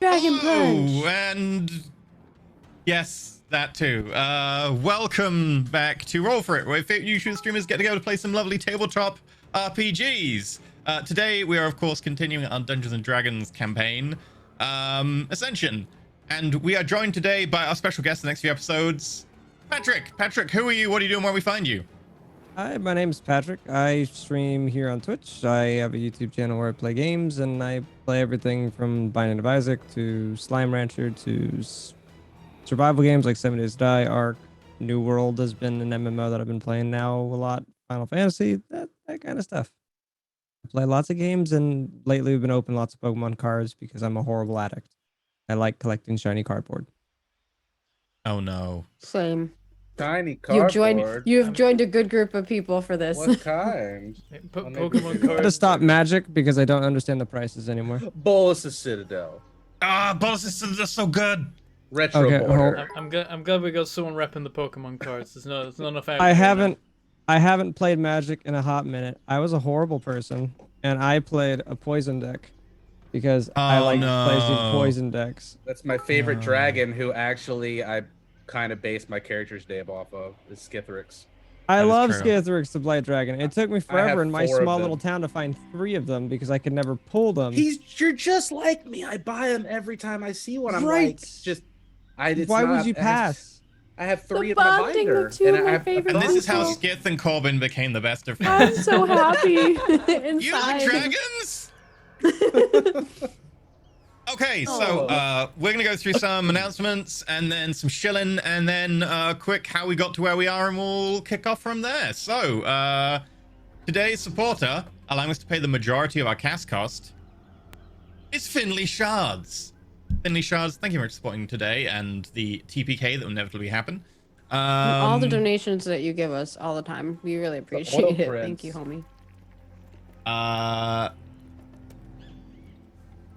Dragon Punch. And yes, that too. Welcome back to Roll For It, where YouTube streamers get together to play some lovely tabletop RPGs. Today we are, of course, continuing our Dungeons and Dragons campaign, Ascension, and we are joined today by our special guest in the next few episodes, Patrick. Patrick, who are you? What are you doing? Where we find you? Hi, my name is Patrick. I stream here on Twitch. I have a YouTube channel where I play games, and I play everything from Binding of Isaac to Slime Rancher to survival games like 7 Days to Die, Ark. New World has been an MMO that I've been playing now a lot. Final Fantasy, that kind of stuff. I play lots of games, and lately we've been opening lots of Pokemon cards because I'm a horrible addict. I like collecting shiny cardboard. Oh no. Same. Shiny cardboard. You have joined a good group of people for this. What kind? Pokemon I cards. had to stop Magic because I don't understand the prices anymore. Bolus's Citadel. Bonus systems are so good. Retro Okay, border. I'm glad we got someone repping the Pokemon cards. There's not enough out I there haven't played Magic in a hot minute. I was a horrible person, and I played a poison deck because I like playing poison decks. That's my favorite dragon, who actually I kind of based my character's name off of, is Skithrix. I That is love true. Skithrix, the Blight Dragon. It took me forever in my 4 of small them. little town to find 3 of them because I could never pull them. You're just like me. I buy them every time I see one. I'm Right. like, it's Why not- would you pass? I have 3 The in my bonding binder. of 2 of my I have, favorite And this is how Awesome. Skith and Corbin became the best of I'm friends. so happy You like inside. dragons? Okay, so we're gonna go through some announcements and then some shilling and then quick how we got to where we are, and we'll kick off from there. So today's supporter, allowing us to pay the majority of our cast cost, is Finley Shards. Finley Shards, thank you very much for supporting today and the TPK that will inevitably happen. All the donations that you give us all the time, we really appreciate it. prints. Thank you, homie.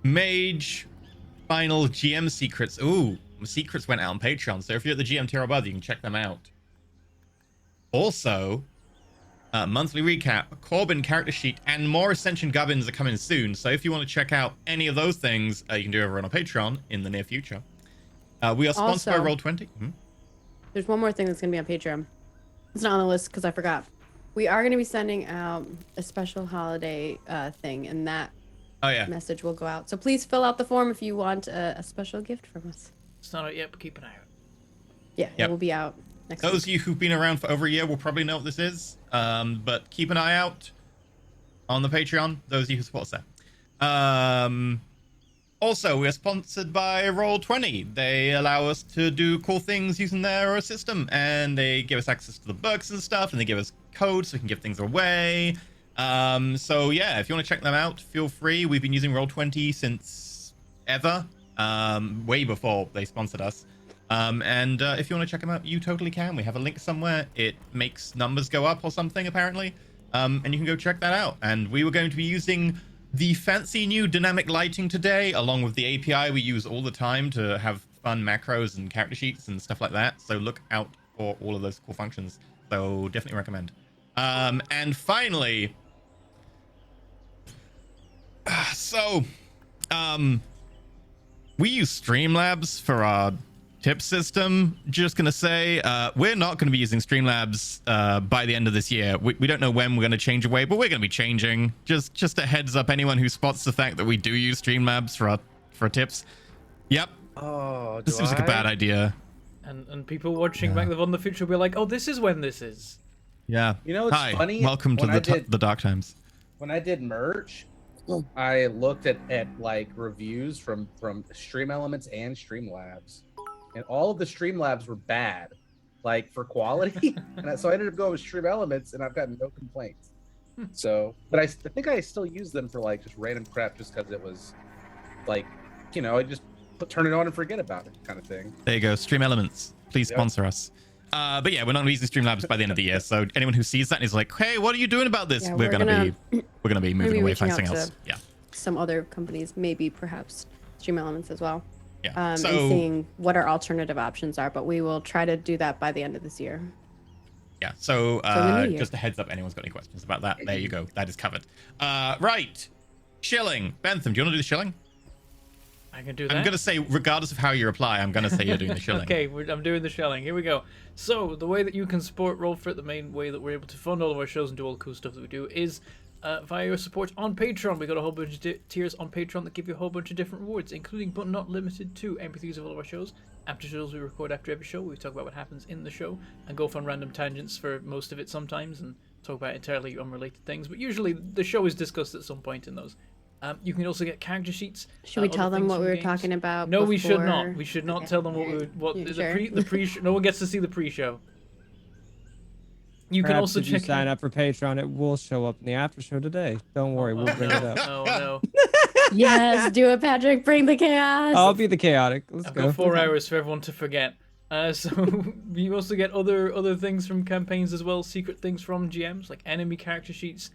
Mage final GM secrets. Ooh, the secrets went out on Patreon, so if you're at the GM tier above, you can check them out. Also, monthly recap, Corbin character sheet, and more Ascension gubbins are coming soon. So if you want to check out any of those things, you can do over on our Patreon in the near future. We are sponsored by Also- Roll20. There's one more thing that's going to be on Patreon. It's not on the list because I forgot. We are going to be sending out a special holiday thing, and that Oh yeah. message will go out. So please fill out the form if you want a special gift from us. It's not out yet, but keep an eye out. Yeah, Yep. it will be out next Those week. of you who've been around for over a year will probably know what this is, but keep an eye out on the Patreon. Those of you who support us there. Also, we are sponsored by Roll20. They allow us to do cool things using their system, and they give us access to the books and stuff, and they give us codes so we can give things away. So yeah, if you want to check them out, feel free. We've been using Roll20 since ever, way before they sponsored us. And if you want to check them out, you totally can. We have a link somewhere. It makes numbers go up or something, apparently. And you can go check that out. And we were going to be using the fancy new dynamic lighting today, along with the API we use all the time to have fun macros and character sheets and stuff like that. So look out for all of those cool functions. So definitely recommend. And finally, we use Streamlabs for our tip system. Just gonna say, we're not gonna be using Streamlabs by the end of this year. We don't know when we're gonna change away, but we're gonna be changing. Just a heads up, anyone who spots the fact that we do use Streamlabs for our tips. Yep, Oh, this seems like a bad idea. And people watching back on the future will be like, oh, this is when this is. Yeah. You know what's Hi, funny? welcome to When I the did- the dark times. When I did merch, I looked at like reviews from Stream Elements and Streamlabs, and all of the Streamlabs were bad, like for quality. So I ended up going with Stream Elements, and I've gotten no complaints. So, but I think I still use them for like just random crap, just because it was like, I just turn it on and forget about it, kind of thing. There you go, Stream Elements. Please Yep. sponsor us. But yeah, we're not using Streamlabs by the end of the year. So anyone who sees that and is like, "Hey, what are you doing about this?" Yeah, we're gonna be moving away, reaching find out something to else. Yeah, some other companies, maybe perhaps Stream Elements as well. yeah. And seeing what our alternative options are, but we will try to do that by the end of this year. Yeah, so in the new year. just a heads up, anyone's got any questions about that, there you go. That is covered. Right. Shilling. Bentham, do you want to do the shilling? I can do that. I'm going to say, regardless of how you reply, I'm going to say you're doing the shilling. Okay, I'm doing the shelling. Here we go. So, the way that you can support Roll For It, the main way that we're able to fund all of our shows and do all the cool stuff that we do is via your support on Patreon. We got a whole bunch of tiers on Patreon that give you a whole bunch of different rewards, including but not limited to MP3s of all of our shows, after shows we record after every show. We talk about what happens in the show and go off on random tangents for most of it sometimes and talk about entirely unrelated things, but usually the show is discussed at some point in those. You can also get character sheets. Should we tell them what we were talking about? No, we should before? not. We should not tell them what You the sure? pre. No one gets to see the pre-show. You can Perhaps also if you check sign up for Patreon, it will show up in the after show today. Don't worry, we'll bring it up. Oh no! Yes, do it, Patrick. Bring the chaos. I'll be the chaotic. Let's I've go. got 4 hours for everyone to forget. So you also get other things from campaigns as well, secret things from GMs like enemy character sheets,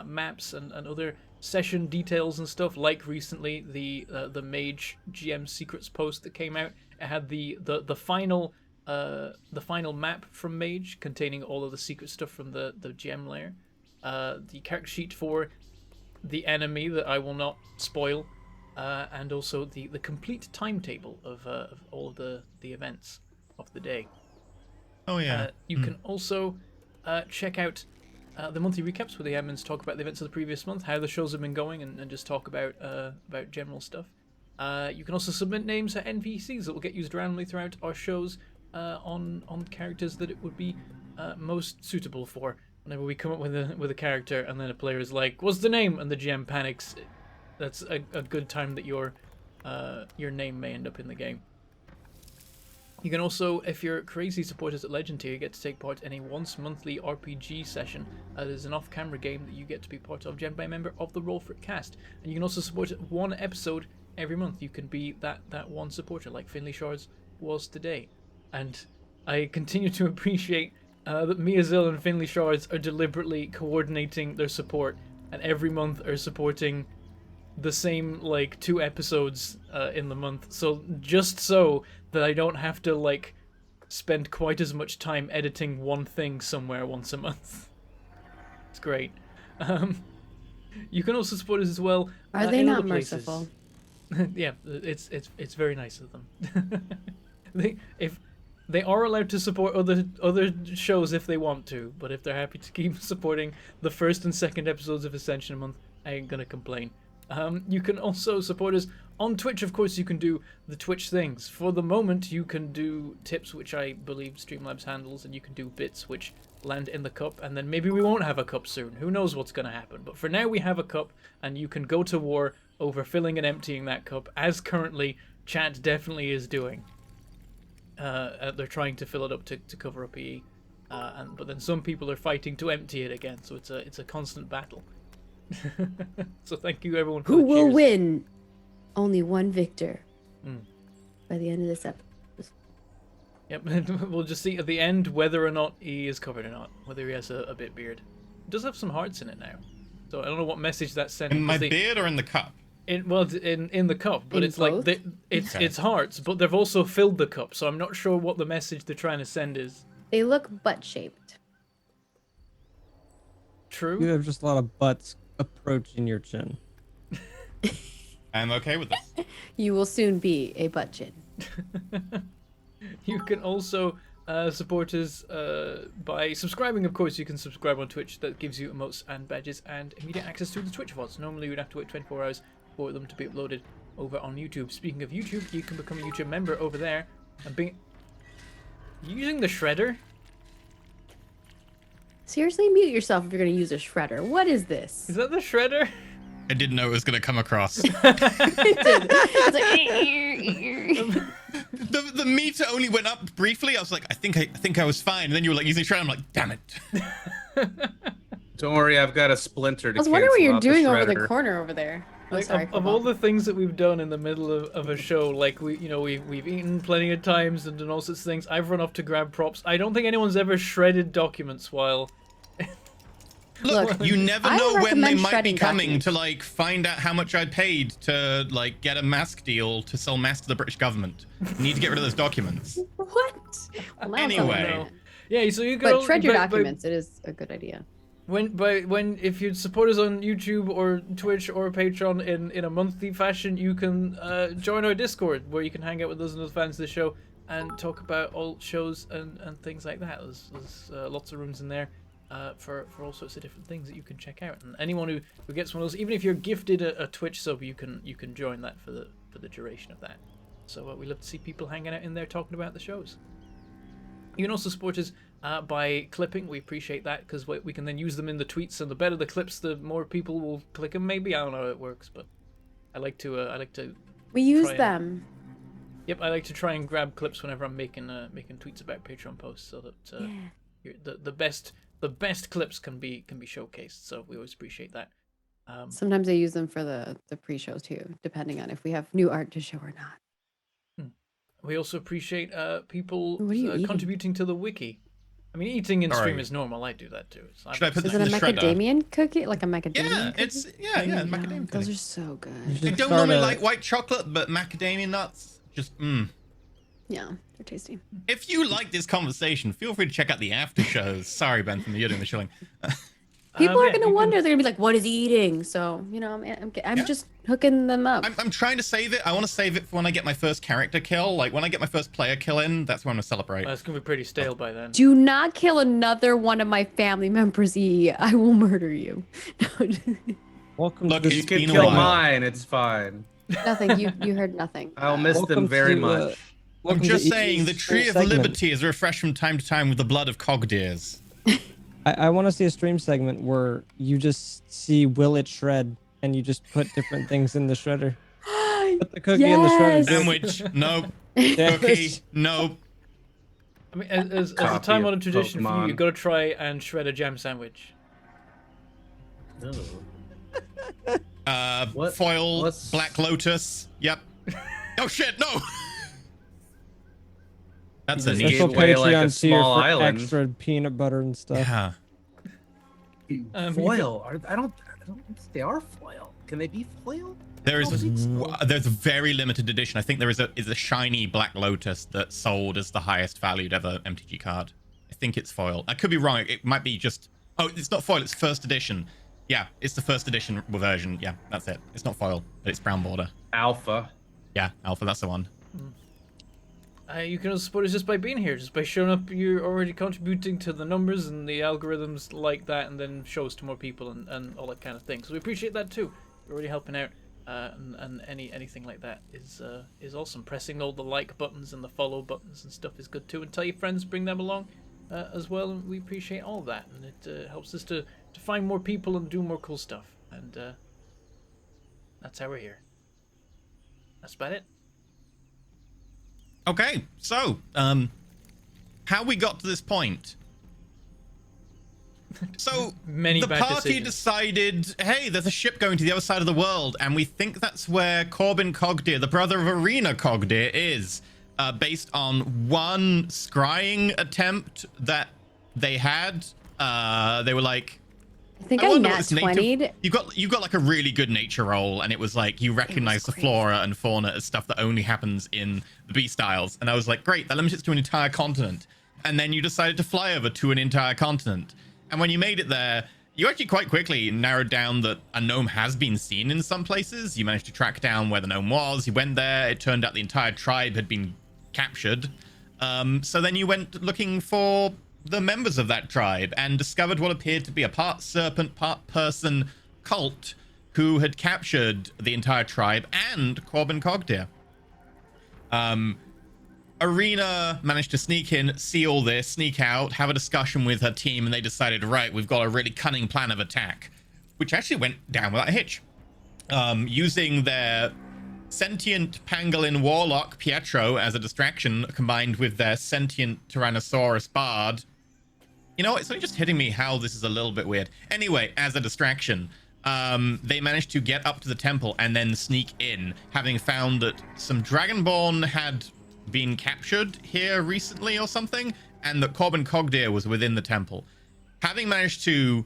maps, and other session details and stuff. Like recently, the Mage GM secrets post that came out. It had the final map from Mage containing all of the secret stuff from the GM layer. The character sheet for the enemy that I will not spoil, and also the complete timetable of all of the events of the day. Oh, yeah. You can also check out the monthly recaps where the admins talk about the events of the previous month, how the shows have been going, and just talk about general stuff. You can also submit names at NPCs that will get used randomly throughout our shows on characters that it would be most suitable for. Whenever we come up with a character and then a player is like, "What's the name?" and the GM panics, that's a good time that your name may end up in the game. You can also, if you're crazy supporters at Legend tier, you get to take part in a once-monthly RPG session. There's an off-camera game that you get to be part of, generated by a member of the Roll For It cast. And you can also support one episode every month. You can be that one supporter, like Finley Shards was today. And I continue to appreciate that Mia Zill and Finley Shards are deliberately coordinating their support, and every month are supporting the same, like, 2 episodes in the month. So, just so that I don't have to, like, spend quite as much time editing one thing somewhere once a month. It's great. You can also support us as well. Are they in not other places. merciful? Yeah, it's very nice of them. They are allowed to support other shows if they want to, but if they're happy to keep supporting the first and second episodes of Ascension a month, I ain't gonna complain. You can also support us on Twitch. Of course, you can do the Twitch things. For the moment, you can do tips, which I believe Streamlabs handles, and you can do bits, which land in the cup, and then maybe we won't have a cup soon. Who knows what's going to happen? But for now, we have a cup, and you can go to war over filling and emptying that cup, as currently chat definitely is doing. They're trying to fill it up to cover up EE, but then some people are fighting to empty it again, so it's a constant battle. So thank you everyone for Who the will cheers. win? Only one victor. Mm. By the end of this episode. Yep, we'll just see at the end whether or not he is covered or not, whether he has a bit beard. It does have some hearts in it now, so I don't know what message that's sending. In my beard or in the cup? In the cup, but In it's both? like it's hearts, but they've also filled the cup, so I'm not sure what the message they're trying to send is. They look butt-shaped. True. You have just a lot of butts approaching your chin. I'm okay with this. You will soon be a butt chin. You can also support us by subscribing. Of course, you can subscribe on Twitch. That gives you emotes and badges and immediate access to the Twitch VODs. Normally, you'd have to wait 24 hours for them to be uploaded over on YouTube. Speaking of YouTube, you can become a YouTube member over there. And using the shredder? Seriously, mute yourself if you're going to use a shredder. What is this? Is that the shredder? I didn't know it was going to come across. It's like, The meter only went up briefly. I was like, I think I was fine. And then you were like using shredder. I'm like, damn it. Don't worry, I've got a splinter to I was wondering what cancel you're out doing over the shredder. corner over there. Oh, Like, sorry, of all the things that we've done in the middle of a show, like we've eaten plenty of times and done all sorts of things. I've run off to grab props. I don't think anyone's ever shredded documents while. Look, you never I know when they recommend might be shredding coming documents. to like find out how much I paid to like get a mask deal to sell masks to the British government. You need to get rid of those documents. What? Well, now it's Anyway. over there. Yeah, so you But go. shred your documents. It is a good idea. If you support us on YouTube or Twitch or Patreon in a monthly fashion, you can join our Discord where you can hang out with us and other fans of the show and talk about all shows and things like that. There's lots of rooms in there for all sorts of different things that you can check out. And anyone who gets one of those, even if you're gifted a Twitch sub, you can join that for the duration of that. So we love to see people hanging out in there talking about the shows. You can also support us by clipping. We appreciate that because we can then use them in the tweets, and the better the clips, the more people will click them. Maybe I don't know how it works, but I like to. We use them. Yep, I like to try and grab clips whenever I'm making tweets about Patreon posts, so that the best clips can be showcased. So we always appreciate that. Sometimes I use them for the pre-show too, depending on if we have new art to show or not. We also appreciate people eating? contributing to the wiki. I mean, eating in stream is normal. I do that too. Should I put Is that it a in the shredder? macadamia cookie? Like a macadamia cookie? It's macadamia Those cookie. are so good. I don't normally like white chocolate, but macadamia nuts just Yeah, they're tasty. If you like this conversation, feel free to check out the after shows. Sorry, Bentham, you're doing the shilling. People are gonna wonder. They're gonna be like, "What is he eating?" So I'm just hooking them up. I'm trying to save it. I want to save it for when I get my first character kill. Like when I get my first player kill in, that's when I'm gonna celebrate. It's gonna be pretty stale by then. Do not kill another one of my family members, E. I will murder you. Welcome Look, to You it's the can been a kill while. mine. It's fine. Nothing. You heard nothing. I'll miss welcome them very to, much. I'm welcome just to saying, the each Tree of segment. Liberty is refreshed from time to time with the blood of Cogdirs. I want to see a stream segment where you just see will it shred and you just put different things in the shredder. Put the cookie in the shredder. Sandwich, nope. Yes. Cookie, nope. I mean, as a Copy time-honored of tradition for you, Pokemon. you gotta try and shred a jam sandwich. What- Foil, what's- Black Lotus. Yep. Oh shit, no! That's a just niche. gave Special away like a Patreon tier small for island. extra peanut butter and stuff. Yeah. Foil? I don't think they are foil. Can they be foil? There is I don't think so. there's a very limited edition. I think there is a shiny Black Lotus that sold as the highest valued ever MTG card. I think it's foil. I could be wrong. It might be just it's not foil, it's first edition. Yeah, it's the first edition version. Yeah, that's it. It's not foil, but it's brown border. Alpha. Yeah, alpha, that's the one. You can also support us just by being here, just by showing up. You're already contributing to the numbers and the algorithms like that, and then shows to more people and all that kind of thing. So we appreciate that too. You're already helping out, and anything like that is awesome. Pressing all the like buttons and the follow buttons and stuff is good too. And tell your friends, bring them along as well. And we appreciate all of that, and it helps us to find more people and do more cool stuff. And that's how we're here. That's about it. Okay, so how we got to this point. So Many the bad party decisions. decided, hey, there's a ship going to the other side of the world, and we think that's where Corbin Cogdir, the brother of Arena Cogdir, is, based on one scrying attempt that they had. They were like, I think I wonder what nat this native- 20'd. You got like a really good nature roll, and it was like you recognize the crazy. flora and fauna as stuff that only happens in the B styles, and I was like, great, that limits it to an entire continent. And then you decided to fly over to an entire continent, and when you made it there, you actually quite quickly narrowed down that a gnome has been seen in some places. You managed to track down where the gnome was. You went there. It turned out the entire tribe had been captured. So then you went looking for the members of that tribe and discovered what appeared to be a part serpent, part person cult who had captured the entire tribe and Corbin Cogdir. Arena managed to sneak in, see all this, sneak out, have a discussion with her team, and they decided, right, we've got a really cunning plan of attack, which actually went down without a hitch. Using their sentient pangolin warlock Pietro as a distraction, combined with their sentient Tyrannosaurus bard. You know, it's only just hitting me how this is a little bit weird. Anyway, as a distraction, they managed to get up to the temple and then sneak in, having found that some Dragonborn had been captured here recently or something, and that Corbin Cogdir was within the temple. Having managed to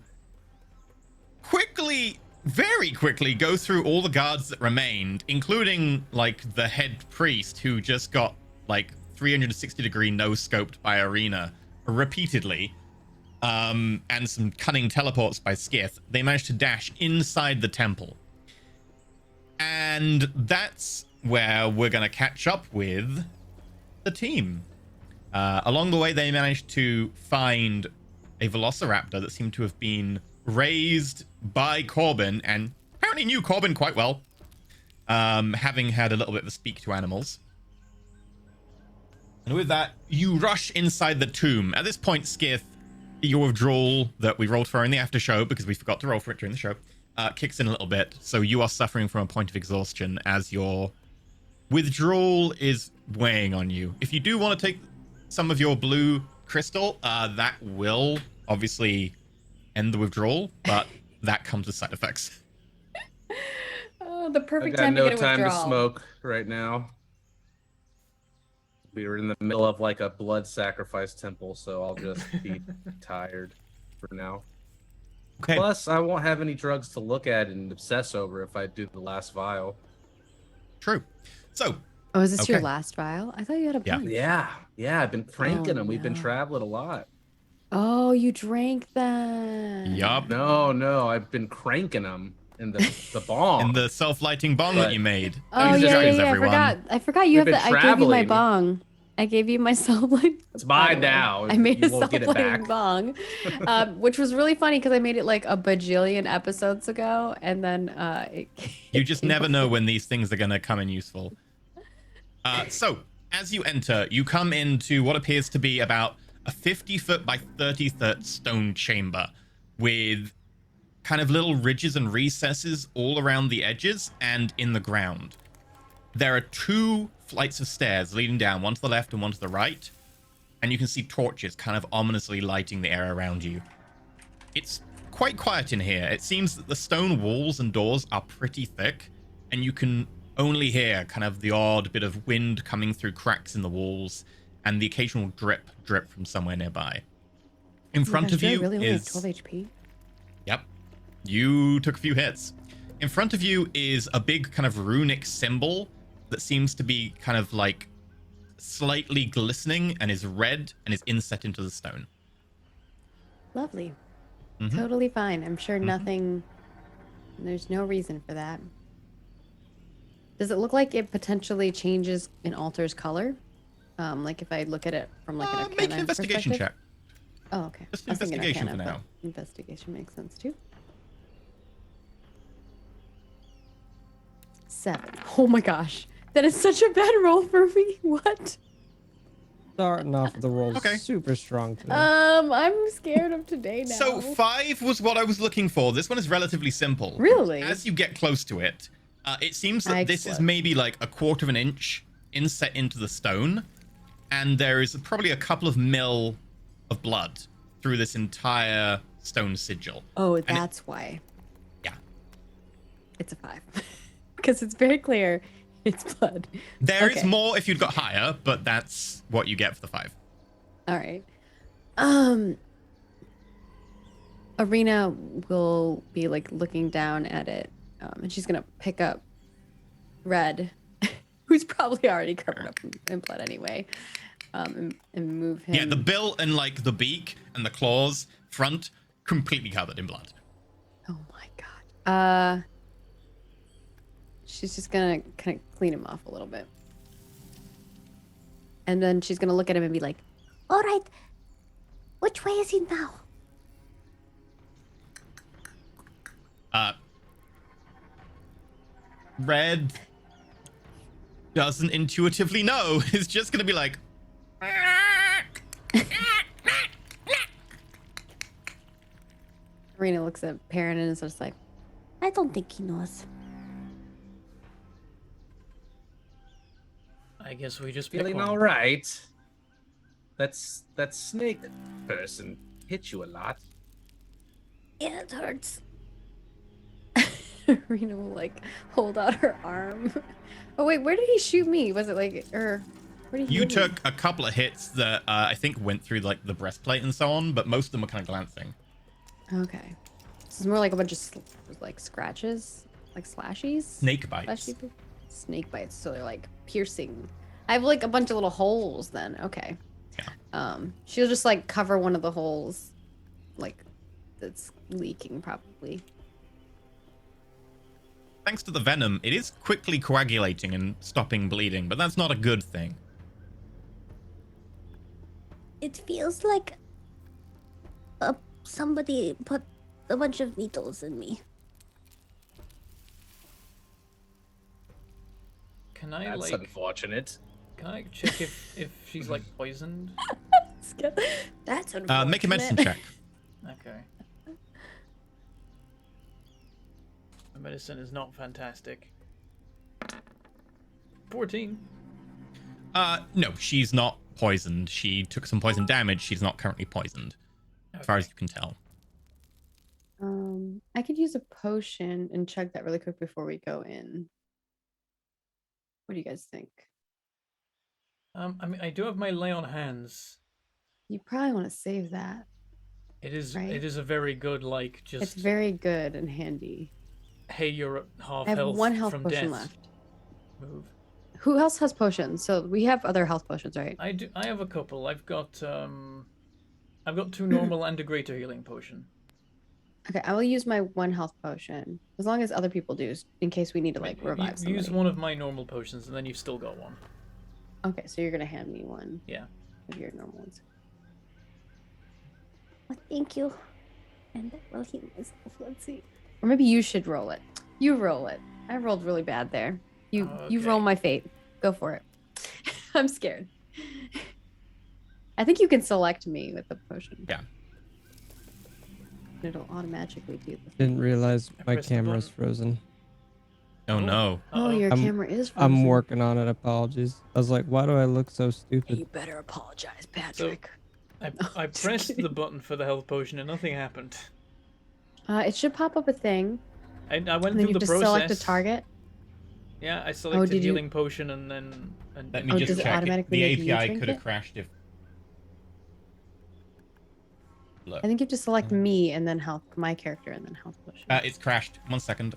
very quickly go through all the guards that remained, including like the head priest who just got like 360-degree no-scoped by Arena repeatedly. and some cunning teleports by Skith, they managed to dash inside the temple. And that's where we're going to catch up with the team. Along the way, they managed to find a velociraptor that seemed to have been raised by Corbin, and apparently knew Corbin quite well, having had a little bit of a speak to animals. And with that, you rush inside the tomb. At this point, Skith, your withdrawal that we rolled for in the after show, because we forgot to roll for it during the show, kicks in a little bit. So you are suffering from a point of exhaustion as your withdrawal is weighing on you. If you do want to take some of your blue crystal, that will obviously end the withdrawal, but that comes with side effects. Oh, the I've perfect got time no to get a time to withdrawal. smoke right now. We were in the middle of like a blood sacrifice temple, so I'll just be tired for now. Okay. Plus, I won't have any drugs to look at and obsess over if I do the last vial. True. So, Oh, is this your Okay. last vial? I thought you had a Yeah. bunch. Yeah, I've been cranking Oh, them. We've been no. traveling a lot. Oh, you drank that. yup. No, I've been cranking them in the bong. In the self-lighting bong that you made. Oh, Don't use yeah, drugs, yeah, everyone. I forgot you We've have that. been I gave you my traveling. bong. I gave you my self-lighting. It's mine now. I made You a won't get it self-lighting back. bong, which was really funny because I made it like a bajillion episodes ago, and then You just never know when these things are going to come in useful. So, as you enter, you come into what appears to be about a 50-foot by 30-foot stone chamber with kind of little ridges and recesses all around the edges and in the ground. There are 2 flights of stairs leading down, one to the left and one to the right, and you can see torches kind of ominously lighting the air around you. It's quite quiet in here. It seems that the stone walls and doors are pretty thick, and you can only hear kind of the odd bit of wind coming through cracks in the walls and the occasional drip from somewhere nearby. In front of you really only is 12 HP. Yep. You took a few hits. In front of you is a big kind of runic symbol that seems to be kind of like slightly glistening and is red and is inset into the stone. Lovely. Mhm. Totally fine. I'm sure nothing. There's no reason for that. Does it look like it potentially changes and alters color? Like if I look at it from like an arcana Make an investigation perspective? check. Oh, okay. Just I was thinking investigation arcana, for now. but investigation makes sense too. 7. Oh my gosh. That is such a bad roll for me. What? Starting off the roll Okay. super strong today. I'm scared of today now. So 5 was what I was looking for. This one is relatively simple. Really? As you get close to it, it seems that this is Excellent. maybe like a quarter of an inch inset into the stone, and there is probably a couple of mil of blood through this entire stone sigil. Oh, it- that's why. Yeah. It's a 5. Because it's very clear it's blood. There is Okay. more if you'd got higher, but that's what you get for the 5. All right. Arena will be like looking down at it, and she's gonna pick up Red, who's probably already covered up in blood anyway, and move him. Yeah, the bill and like the beak and the claws front completely covered in blood. Oh my god. She's just gonna kind of clean him off a little bit, and then she's gonna look at him and be like, "All right, which way is he now?" Red doesn't intuitively know. It's just gonna be like, Arena looks at Perrin and is just like, "I don't think he knows." I guess we just pick Feeling one. all right. That snake person hit you a lot. Yeah, it hurts. Rena will like hold out her arm. Oh wait, where did he shoot me? Was it like, or where did he? you hit me? took a couple of hits that I think went through like the breastplate and so on, but most of them were kind of glancing. Okay, this is more like a bunch of like scratches, like slashies. Snake bites. Slashy snake bites. So they're like piercing. I have like a bunch of little holes. Then okay. Yeah. She'll just like cover one of the holes, like that's leaking probably. Thanks to the venom, it is quickly coagulating and stopping bleeding, but that's not a good thing. It feels like somebody put a bunch of needles in me. Can I That's like? unfortunate. Can I check if she's like poisoned? That's unfortunate. Make a medicine check. Okay. My medicine is not fantastic. 14. No, she's not poisoned. She took some poison damage. She's not currently poisoned, as far as you can tell. I could use a potion and check that really quick before we go in. What do you guys think? I mean, I do have my lay on hands. You probably want to save that. It is. Right? It is a very good like just. It's very good and handy. Hey, you're at half I have health one health from potion death. left. Move. Who else has potions? So we have other health potions, right? I do. I have a couple. I've got 2 normal and a greater healing potion. Okay, I will use my one health potion as long as other people do, in case we need to like You revive somebody. use one of my normal potions, and then you've still got one. Okay, so you're gonna hand me one Yeah. of your normal ones. Well, thank you. And I will heal myself. Let's see. Or maybe you should roll it. You roll it. I rolled really bad there. You roll Okay. my fate. Go for it. I'm scared. I think you can select me with the potion. Yeah. It'll automatically do the Didn't realize my pressed the camera's button. frozen. Oh no. Oh, your I'm- camera is frozen. I'm working on it. Apologies. I was like, why do I look so You stupid? better apologize, Patrick. I Just pressed kidding. the button for the health potion, and nothing happened. It should pop up a thing, I went and then through you the just process. select a target. Yeah, I selected did you- healing potion, and then. Let me Oh, just does it check. automatically The make you API drink could have it? crashed if. Look, I think you have to select me and then health, my character, and then health potion. it's crashed. 1 second.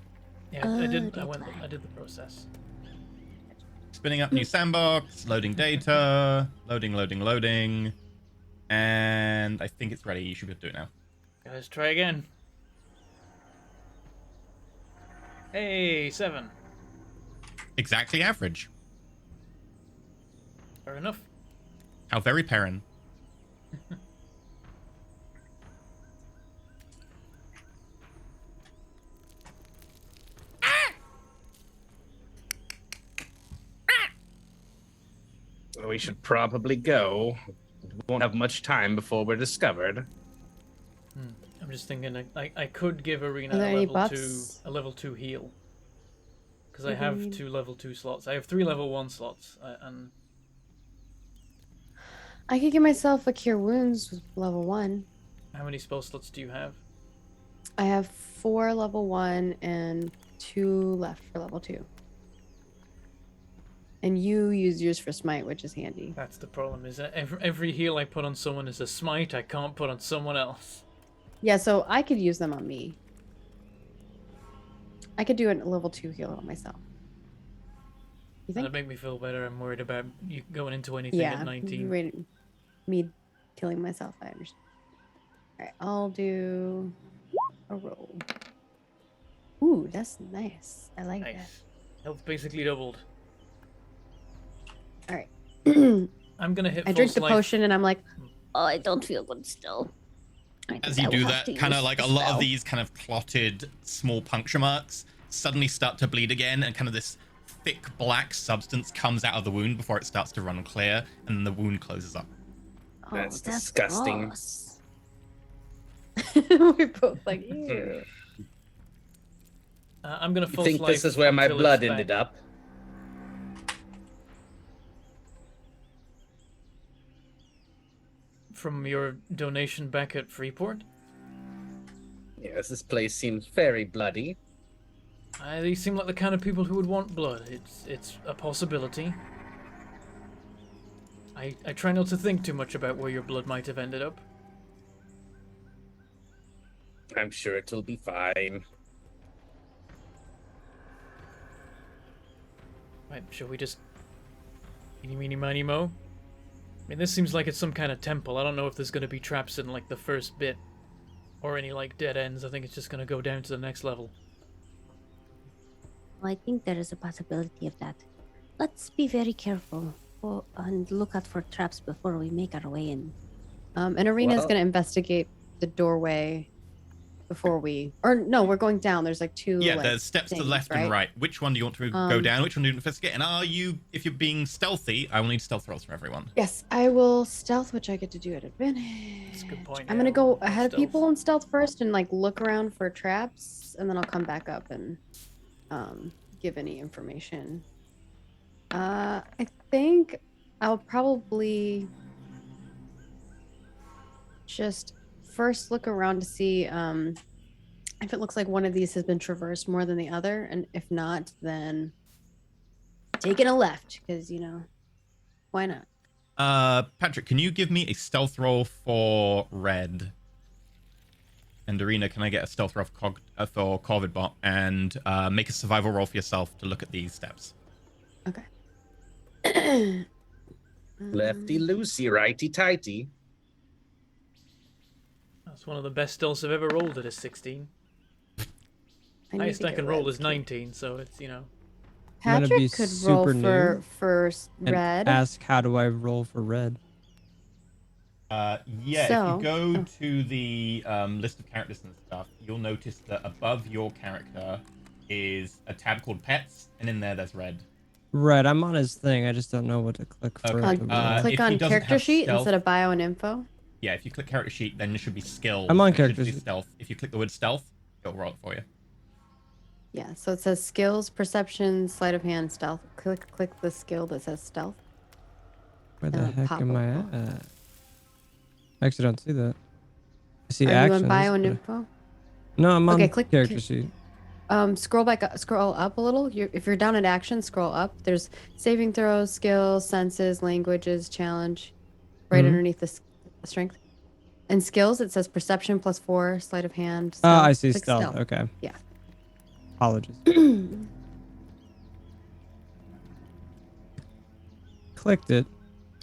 Yeah, I did. I decline. did the process. Spinning up new sandbox. Loading data. Loading. And I think it's ready. You should be able to do it now. Guys, try again. Hey, 7. Exactly average. Fair enough. How very Perrin. We should probably go. We won't have much time before we're discovered. I'm just thinking I could give Arena Are there a any level 2 buffs? heal. Because I What do you have mean? 2 level 2 slots. I have 3 level 1 slots, and I could give myself a cure wounds with level 1. how many spell slots do you have? I have 4 level 1 and 2 left for level 2. And you use yours for smite, which is handy. That's the problem. Is that every heal I put on someone is a smite I can't put on someone else. Yeah, so I could use them on me. I could do a level 2 heal on myself. You think? That'd make me feel better. I'm worried about you going into anything Yeah, at 19. me killing myself. I understand. All right, I'll do a roll. Ooh, that's nice. I like Nice. Health basically doubled. that. All right. I'm gonna hit I full drink the life. potion and I'm like, Oh, I don't feel good still. I think As I you will do have that, to kind of use like a the lot of spell. these kind of clotted small puncture marks suddenly start to bleed again, and kind of this thick black substance comes out of the wound before it starts to run clear, and then the wound closes up. Oh, That's disgusting. gross. we're both like, ew. I'm gonna You full think this life is where my until it's blood back. ended up? From your donation back at Freeport? Yes, this place seems very bloody. They seem like the kind of people who would want blood. It's a possibility. I try not to think too much about where your blood might have ended up. I'm sure it'll be fine. Right, shall we just... Eeny, meeny, miny, mo? I mean, this seems like it's some kind of temple. I don't know if there's going to be traps in, like, the first bit. or any like dead ends. I think it's just gonna go down to the next level. Well, I think there is a possibility of that. Let's be very careful and look out for traps before we make our way in. And Arena's Well- gonna investigate the doorway before we, or no, we're going down. There's like two. Yeah, like, there's steps to the things, left and right. Which one do you want to go down? Which one do you investigate? And are you, if you're being stealthy, I will need stealth rolls from everyone. Yes, I will stealth, which I get to do at advantage. That's a good point, I'm yeah, gonna go we'll ahead of stealth. people and stealth first, and like look around for traps, and then I'll come back up and give any information. I think I'll probably just first look around to see if it looks like one of these has been traversed more than the other, and if not, then taking a left, because why not? Patrick, can you give me a stealth roll for red? And Arena, can I get a stealth roll for Corvidbot? And make a survival roll for yourself to look at these steps. Okay. Lefty loosey, righty tighty. That's one of the best stealths I've ever rolled at a 16. I need Highest to I get can roll red is too. 19, so it's I'm gonna Patrick be could roll super new for And red. ask, how do I roll for red? Yeah, So- if you go to the list of characters and stuff, you'll notice that above your character is a tab called Pets, and in there there's red. Red, I'm on his thing. I just don't know what to click for. Okay, to roll. if Click he on doesn't character have sheet stealth- instead of bio and info. Yeah, if you click character sheet, then it should be skills. I'm on It should character say sheet. stealth. If you click the word stealth, it'll roll it for you. Yeah, so it says skills, perception, sleight of hand, stealth. Click the skill that says stealth. Where the and heck pop am I up. at? I actually don't see that. I see Are actions. you on bio and but- info? No, I'm on Okay, click- character sheet. Scroll up a little. If you're down at action, scroll up. There's saving throws, skills, senses, languages, challenge, right Mhm. underneath the strength. And skills, it says perception +4, sleight of hand. Oh, Stealth. I see Click stealth. Okay. Yeah. Apologies. Clicked it.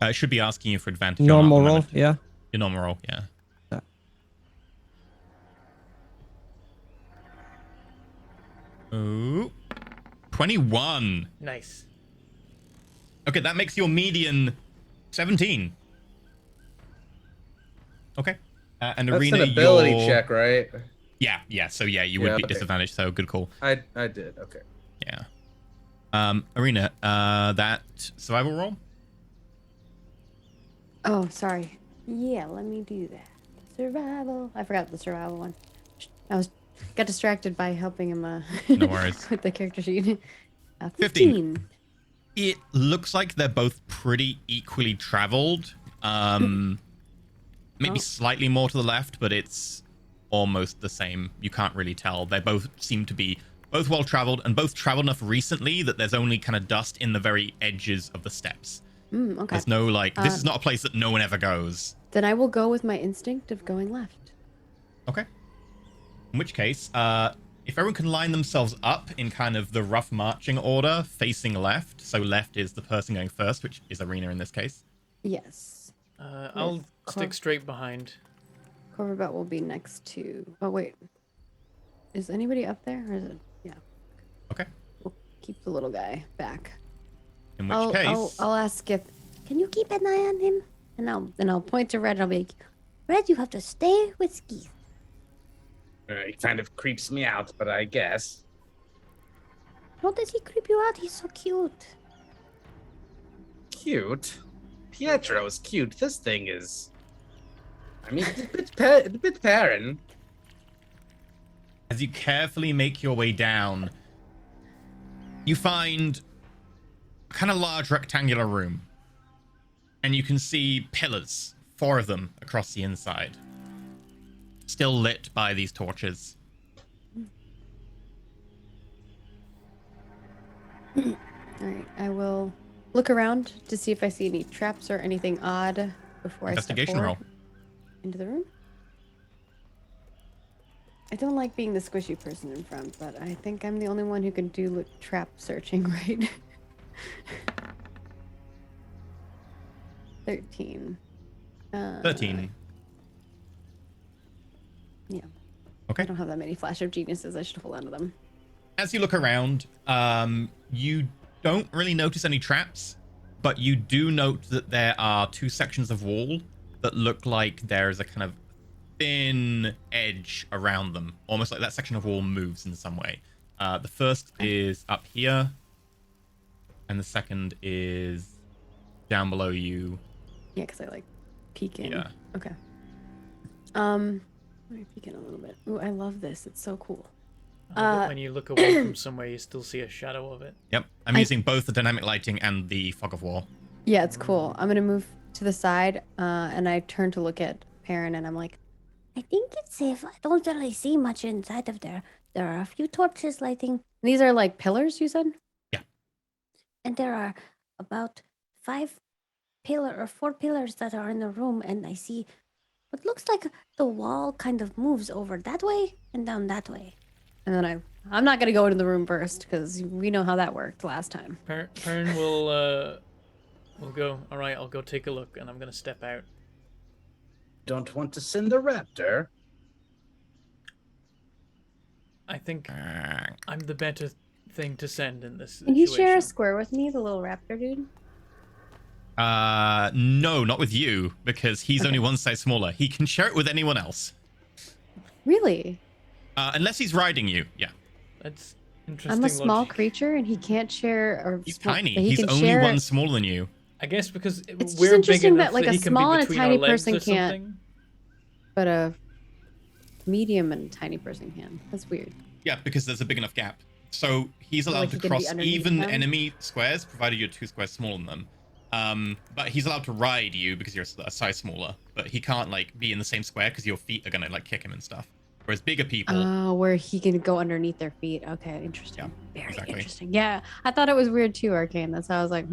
It should be asking you for advantage. or not at Normal the roll. moment. Yeah. Your normal roll, yeah. Yeah. Ooh. 21. nice. Okay, that makes your median 17. Okay. And That's Arena, an ability your... check, right? Yeah. So yeah, you would Yeah, be okay. disadvantaged. So good call. I did. Okay. Yeah. Arena, that survival roll. Oh, sorry. Yeah, let me do that. Survival. I forgot the survival one. Got distracted by helping him No worries. with the character sheet. 15. 15. It looks like they're both pretty equally traveled. Maybe Oh. slightly more to the left, but it's almost the same. You can't really tell. They both seem to be both well traveled and both traveled enough recently that there's only kind of dust in the very edges of the steps. Okay. There's no this is not a place that no one ever goes. Then I will go with my instinct of going left. Okay. In which case, if everyone can line themselves up in kind of the rough marching order, facing left. So left is the person going first, which is Arena in this case. Yes. I'll Yes, stick straight behind. Corverbot will be next to. Oh wait. Is anybody up there? Or is it? Yeah. Okay. We'll keep the little guy back. In which case, I'll ask if. Can you keep an eye on him? And I'll point to Red. And I'll be like, Red, you have to stay with Skeeth. It kind of creeps me out, but I guess. How does he creep you out? He's so cute. Cute. Pietro's cute. This thing is. I mean, it's a bit barren. as you carefully make your way down, you find a kind of large rectangular room. And you can see pillars, 4 of them across the inside, still lit by these torches. All right, I will look around to see if I see any traps or anything odd before I step Investigation forward roll. into the room. I don't like being the squishy person in front, but I think I'm the only one who can do trap searching, right? 13. 13. Yeah. Okay. I don't have that many flash of geniuses. I should hold on to them. As you look around, you don't really notice any traps, but you do note that there are two sections of wall that look like there is a kind of thin edge around them, almost like that section of wall moves in some way. The first is up here, and the second is down below you. Yeah, because I like peek in. Yeah. Okay. Let me peek in a little bit. Ooh, I love this. It's so cool. When you look away from somewhere, you still see a shadow of it. Yep. I'm using both the dynamic lighting and the fog of war. Yeah, it's cool. I'm gonna move to the side, and I turn to look at Perrin, and I'm like, I think it's safe. I don't really see much inside of there. There are a few torches lighting, these are like pillars, you said? and there are about 4 pillars that are in the room, and I see what looks like the wall kind of moves over that way and down that way. And then I'm not gonna go into the room first because we know how that worked last time. Perrin will go. All right, I'll go take a look, and I'm gonna step out. Don't want to send the raptor. I think I'm the better thing to send in this Can situation. you share a square with me, the little raptor dude? No, not with you, because he's only one size smaller. He can share it with anyone else. Really? Unless he's riding you, yeah. That's interesting. I'm a small logic. creature, and he can't share. Or He's small- tiny. but he He's can only share one it. smaller than you. I guess because It's just we're big interesting enough that, like, that a he can small be and a between tiny our legs person or can't- something. But a medium and tiny person can. That's weird. Yeah, because there's a big enough gap. So he's allowed Like to he can be cross underneath even them? enemy squares, provided you're 2 squares smaller than them. But he's allowed to ride you because you're a size smaller. But he can't like be in the same square because your feet are gonna like kick him and stuff. Whereas bigger people, Oh, where he can go underneath their feet. Okay, interesting. Very exactly. interesting. Yeah, I thought it was weird too, Arcane. That's how I was like,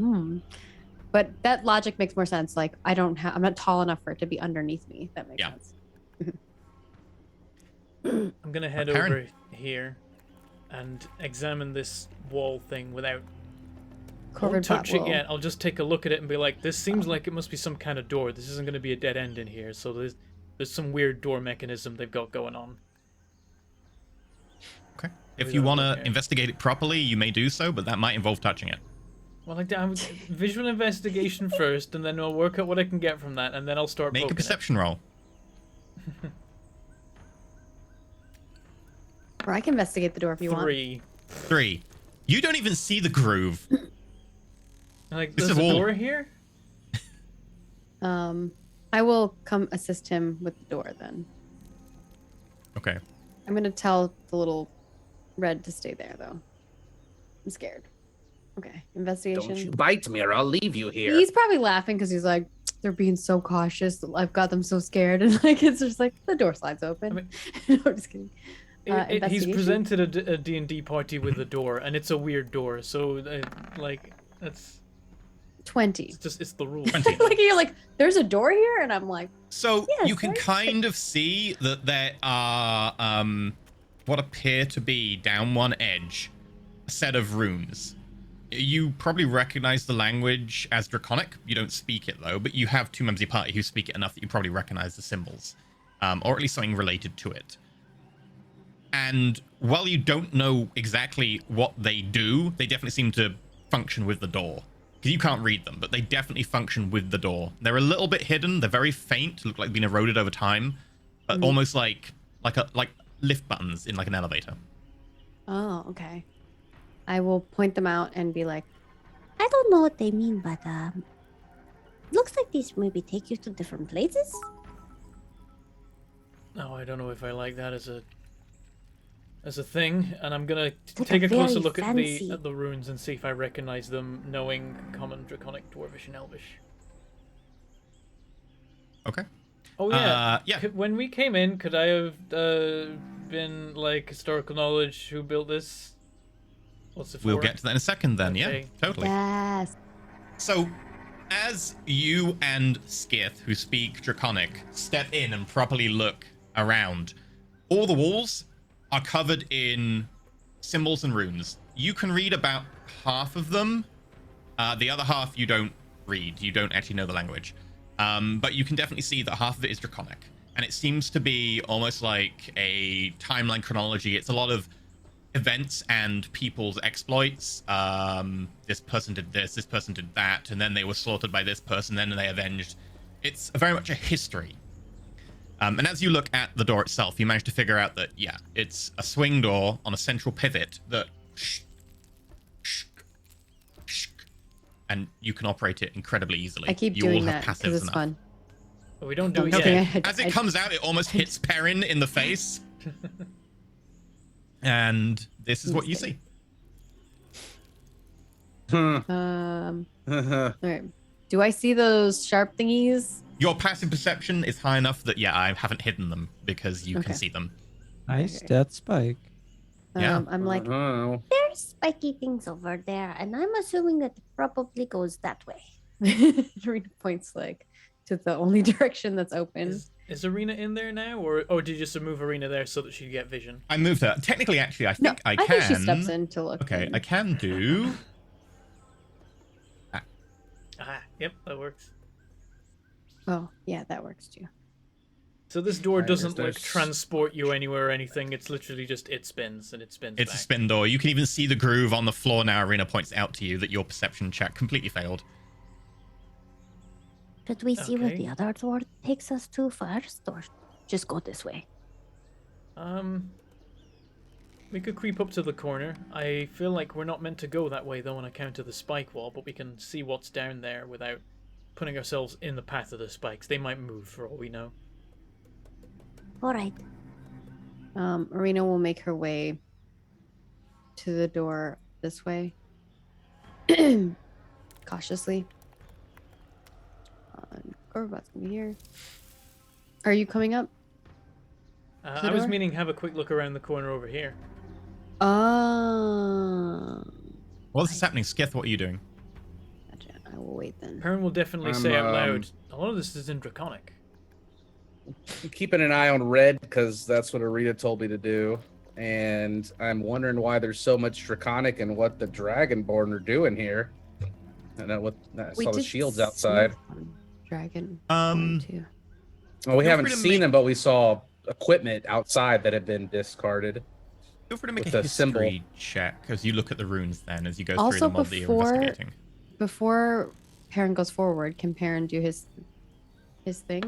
But that logic makes more sense. Like, I'm not tall enough for it to be underneath me. That makes Yeah. sense. I'm gonna head Perrin. over here and examine this wall thing without. I Corvid won't touch Pot it will- yet. I'll just take a look at it and be like, "This seems like it must be some kind of door. This isn't gonna be a dead end in here. So there's some weird door mechanism they've got going on." okay. If We you don't want look to at it. investigate it properly, you may do so, but that might involve touching it. Well, like I'm visual investigation first, and then I'll work out what I can get from that, and then I'll start Make a poking it. perception roll. Or I can investigate the door if you want. 3. 3. You don't even see the groove. Like, This there's is a all- door here? I will come assist him with the door then. Okay. I'm gonna tell the little red to stay there though. I'm scared. Okay, investigation. Don't you bite me or I'll leave you here. He's probably laughing because he's like, they're being so cautious. I've got them so scared, and like it's just like the door slides open. I mean- No, I'm just kidding. He's Investigation? presented a D&D party with a door, and it's a weird door, so, like, that's... 20. It's the rule. 20. Like you're like, there's a door here, and I'm like, So Yes, you can right? kind of see that there are what appear to be down one edge a set of runes. You probably recognize the language as Draconic. You don't speak it though, but you have 2 members of your party who speak it enough that you probably recognize the symbols, or at least something related to it. And while you don't know exactly what they do, they definitely seem to function with the door. Because you can't read them, but they definitely function with the door. They're a little bit hidden. They're very faint, look like being eroded over time, but almost like lift buttons in like an elevator. oh, okay. I will point them out and be like, I don't know what they mean, but looks like these maybe take you to different places. No, I don't know if I like that as a thing, and I'm gonna like take a a closer very look fancy- at the runes and see if I recognize them, knowing Common, Draconic, Dwarvish, and Elvish. Okay. Oh yeah, yeah. When we came in, could I have been like historical knowledge who built this? What's it for? We'll get to that in a second then. Okay. Yeah, totally. yes. So, as you and Skith, who speak Draconic, step in and properly look around, all the walls are covered in symbols and runes. You can read about half of them. The other half you don't read. You don't actually know the language. But you can definitely see that half of it is Draconic. and it seems to be almost like a timeline chronology. It's a lot of events and people's exploits. This person did this person did that, and then they were slaughtered by this person, then they avenged. It's very much a history. And as you look at the door itself, you manage to figure out that, yeah, it's a swing door on a central pivot that and you can operate it incredibly easily. I keep you doing all have that because passives it's enough. fun. But we don't do it Okay. yet. As it comes out, it almost hits Perrin in the face. And this is what you see. All right. Do I see those sharp thingies? Your passive perception is high enough that, yeah, I haven't hidden them because you can Okay. see them. Nice Okay. death spike. Yeah. I'm like, Oh. There's spiky things over there, and I'm assuming that it probably goes that way. Rena points like to the only direction that's open. Is Arena in there now, or did you just move Arena there so that she could get vision? I moved her. Technically, actually, I No, think I I can. think she steps in to look. Okay, in. I can do. Ah, yep, that works. Oh, yeah, that works too. So this door Right, doesn't there's- like transport you anywhere or anything. It's literally just it spins and it spins It's a back. spin door. You can even see the groove on the floor now. Arena points out to you that your perception check completely failed. Should we see where Okay. the other door takes us to first, or just go this way? We could creep up to the corner. I feel like we're not meant to go that way though on account of the spike wall, but we can see what's down there without putting ourselves in the path of the spikes. They might move for all we know. All right. Arena will make her way to the door this way, cautiously. Gorbot's gonna be here. Are you coming up? the I was door? meaning have a quick look around the corner over here. Oh, While this is happening, Skith, what are you doing? gotcha. I will wait then. Perrin will definitely I'm, say out loud, a lot of this is in Draconic. Keeping an eye on red because that's what Arita told me to do. And I'm wondering why there's so much draconic and what the Dragonborn are doing here. And I We saw the did shields see outside. one Dragon. Feel Too. Well, we Feel haven't free to seen make- them, but we saw equipment outside that had been discarded. Feel free to make With a the symbol. history check as you look at the runes then, as you go Also, through the mod that you're before- investigating. Before Perrin goes forward, can Perrin do his thing?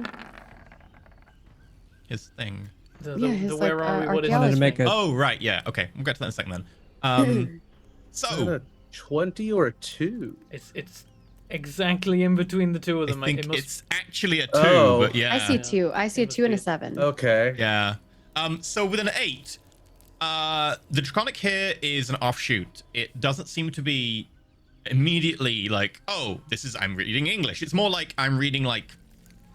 His thing. The his, where like, are we? What is Wanted this to make thing? a- Oh, right, yeah. Okay, we'll get to that in a second then. Is that So, a 20 or a 2? It's exactly in between the two of I them. think It must... it's actually a 2, Oh. but yeah. I see Yeah. 2. I see a It must 2 and be a a- 7. Okay. Yeah. So with an 8, the Draconic here is an offshoot. It doesn't seem to be immediately like, oh, I'm reading English. It's more like I'm reading like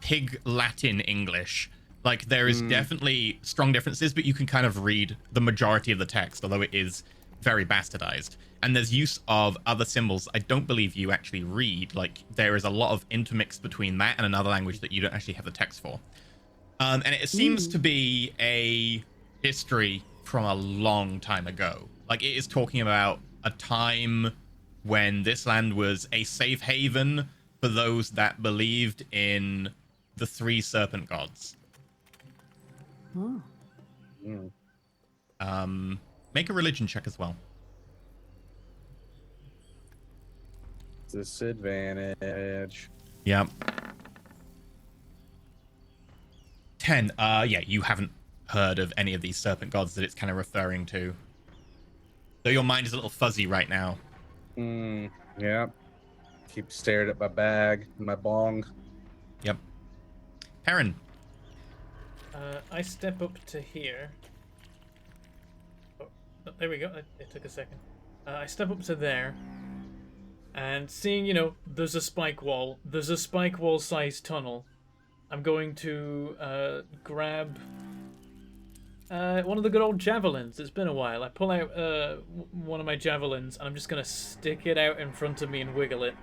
pig Latin English. Like there is definitely strong differences, but you can kind of read the majority of the text, although it is very bastardized. And there's use of other symbols I don't believe you actually read. Like there is a lot of intermix between that and another language that you don't actually have the text for. And it seems to be a history from a long time ago. Like it is talking about a time when this land was a safe haven for those that believed in the 3 serpent gods. Oh. Mm. Make a religion check as well. Disadvantage. Yeah. 10. Yeah, you haven't heard of any of these serpent gods that it's kind of referring to. So your mind is a little fuzzy right now. Yeah. Keep staring at my bag, my bong. Yep. Perrin. I step up to here. Oh, there we go. It took a second. I step up to there. And seeing, there's a spike wall. There's a spike wall sized tunnel. I'm going to grab one of the good old javelins. It's been a while. I pull out one of my javelins and I'm just going to stick it out in front of me and wiggle it.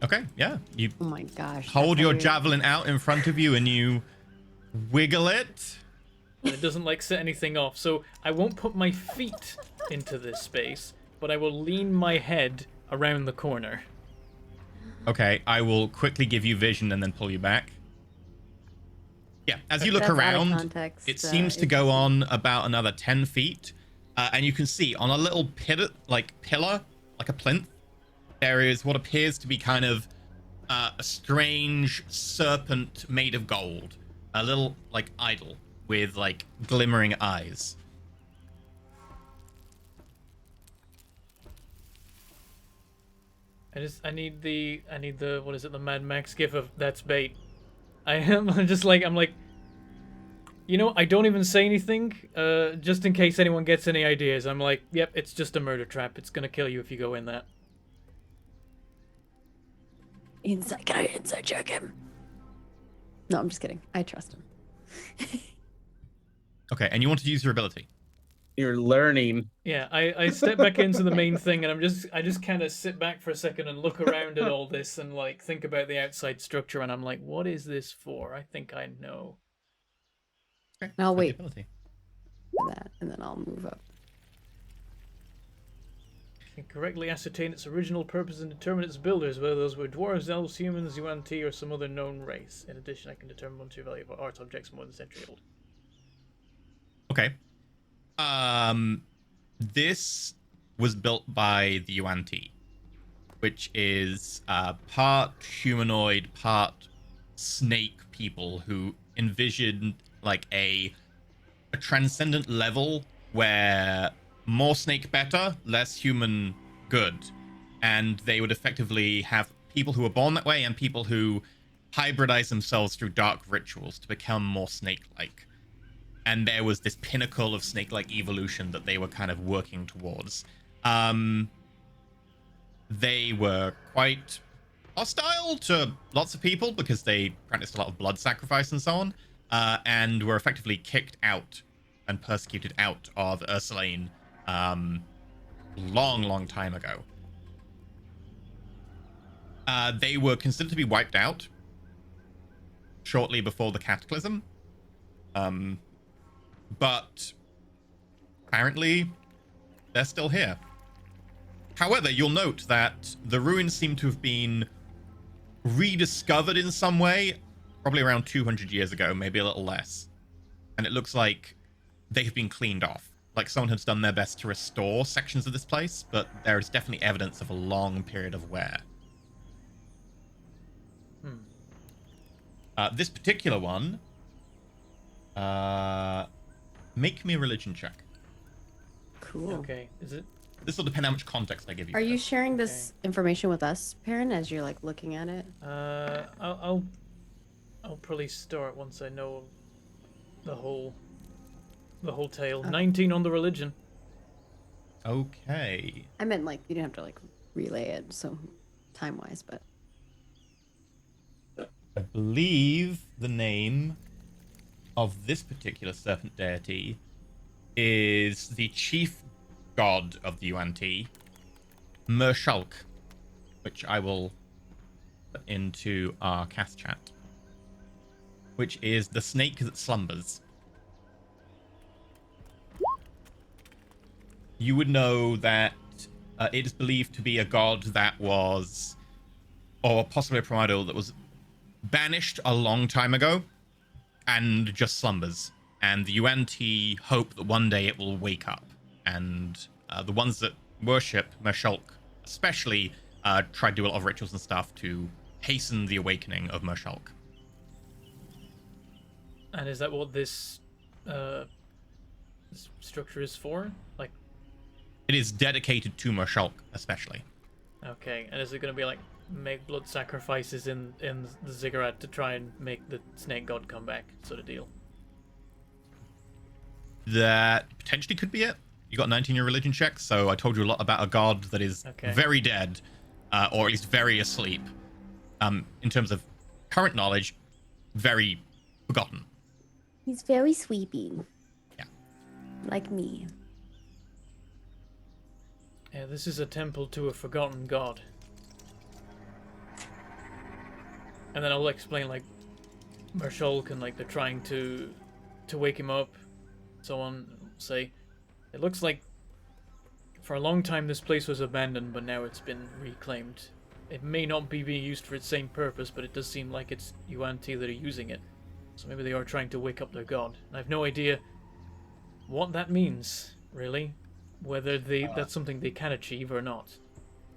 Okay, yeah. You Oh my gosh. hold that's your weird. javelin out in front of you and you wiggle it. And it doesn't set anything off. So I won't put my feet into this space, but I will lean my head around the corner. Okay, I will quickly give you vision and then pull you back. Yeah, as you look That's out of around, context, it seems to go interesting. on about another 10 feet. And you can see on a little pillar, like a plinth, there is what appears to be kind of a strange serpent made of gold. A little, like, idol with, like, glimmering eyes. I need the what is it, the Mad Max gif of that's bait. I'm just like, you know, I don't even say anything, just in case anyone gets any ideas. I'm like, yep, it's just a murder trap. It's gonna kill you if you go in that. Can I inside check him? No, I'm just kidding. I trust him. Okay, and you want to use your ability. You're learning. Yeah, I step back into the main thing, and I just kind of sit back for a second and look around at all this and like think about the outside structure, and I'm like, what is this for? I think I know. Okay, I'll so the wait. ability. For that, and then I'll move up. Can correctly ascertain its original purpose and determine its builders, whether those were dwarves, elves, humans, UNT, or some other known race. In addition, I can determine monetary value of art objects more than a century old. Okay. This was built by the UNT, which is part humanoid, part snake people who envisioned like a transcendent level where more snake better, less human good. And they would effectively have people who were born that way and people who hybridize themselves through dark rituals to become more snake-like. And there was this pinnacle of snake-like evolution that they were kind of working towards. They were quite hostile to lots of people because they practiced a lot of blood sacrifice and so on, and were effectively kicked out and persecuted out of Ursuline long time ago. They were considered to be wiped out shortly before the Cataclysm. But apparently they're still here. However, you'll note that the ruins seem to have been rediscovered in some way, probably around 200 years ago, maybe a little less. And it looks like they have been cleaned off. Like someone has done their best to restore sections of this place, but there is definitely evidence of a long period of wear. This particular one, make me a religion check. Cool. Okay, is it? This will depend how much context I give you. Are you sharing this information with us, Perrin, as you're like looking at it? I'll probably start once I know the whole tale. 19 on the religion. Okay. I meant like you didn't have to like relay it, so time wise, but I believe the name of this particular serpent deity is the chief god of the UNT, Mershulk, which I will put into our cast chat, which is the snake that slumbers. You would know that it is believed to be a god that was, or possibly a primordial that was banished a long time ago and just slumbers. And the UNT hope that one day it will wake up. And the ones that worship Mershulk especially try to do a lot of rituals and stuff to hasten the awakening of Mershulk. And is that what this structure is for? Like, It is dedicated to Mershulk especially. okay, and is it going to be like make blood sacrifices in the ziggurat to try and make the snake god come back, sort of deal? That potentially could be it. You got 19 in your religion check, so I told you a lot about a god that is very dead, or at least very asleep. In terms of current knowledge, very forgotten. He's very sweeping. Yeah. Like me. Yeah, this is a temple to a forgotten god. And then I'll explain like Mershulk and like they're trying to wake him up, so on. Say, it looks like for a long time this place was abandoned, but now it's been reclaimed. It may not be being used for its same purpose, but it does seem like it's UNT that are using it. So maybe they are trying to wake up their god. I have no idea what that means, really. Whether that's something they can achieve or not.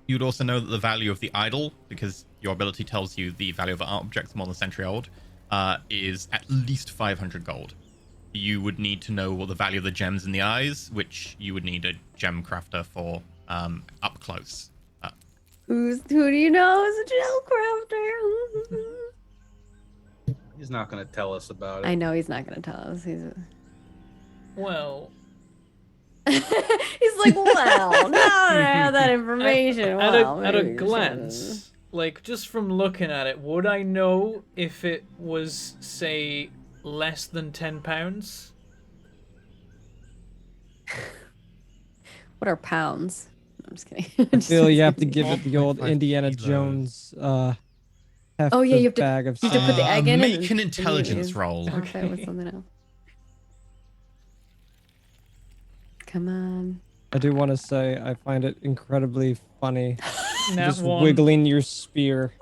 You'd also know that the value of the idol, because your ability tells you the value of the art objects more than a century old, is at least 500 gold. You would need to know what the value of the gems in the eyes, which you would need a gem crafter for up close. Who do you know is a gel crafter? He's not going to tell us about it. I know he's not gonna tell us. Well, He's like, well, now that I have that information, at well, a maybe we glance, like just from looking at it, would I know if it was, say, less than £10? What are pounds? I'm just kidding. I feel you have to give Oh it the old 1.5 Indiana kilos. Jones Oh, yeah, you have to- bag of you have to put the egg in Make and an then intelligence you roll. swap it with something else. Come on. I do want to say I find it incredibly funny Nat just one. wiggling your spear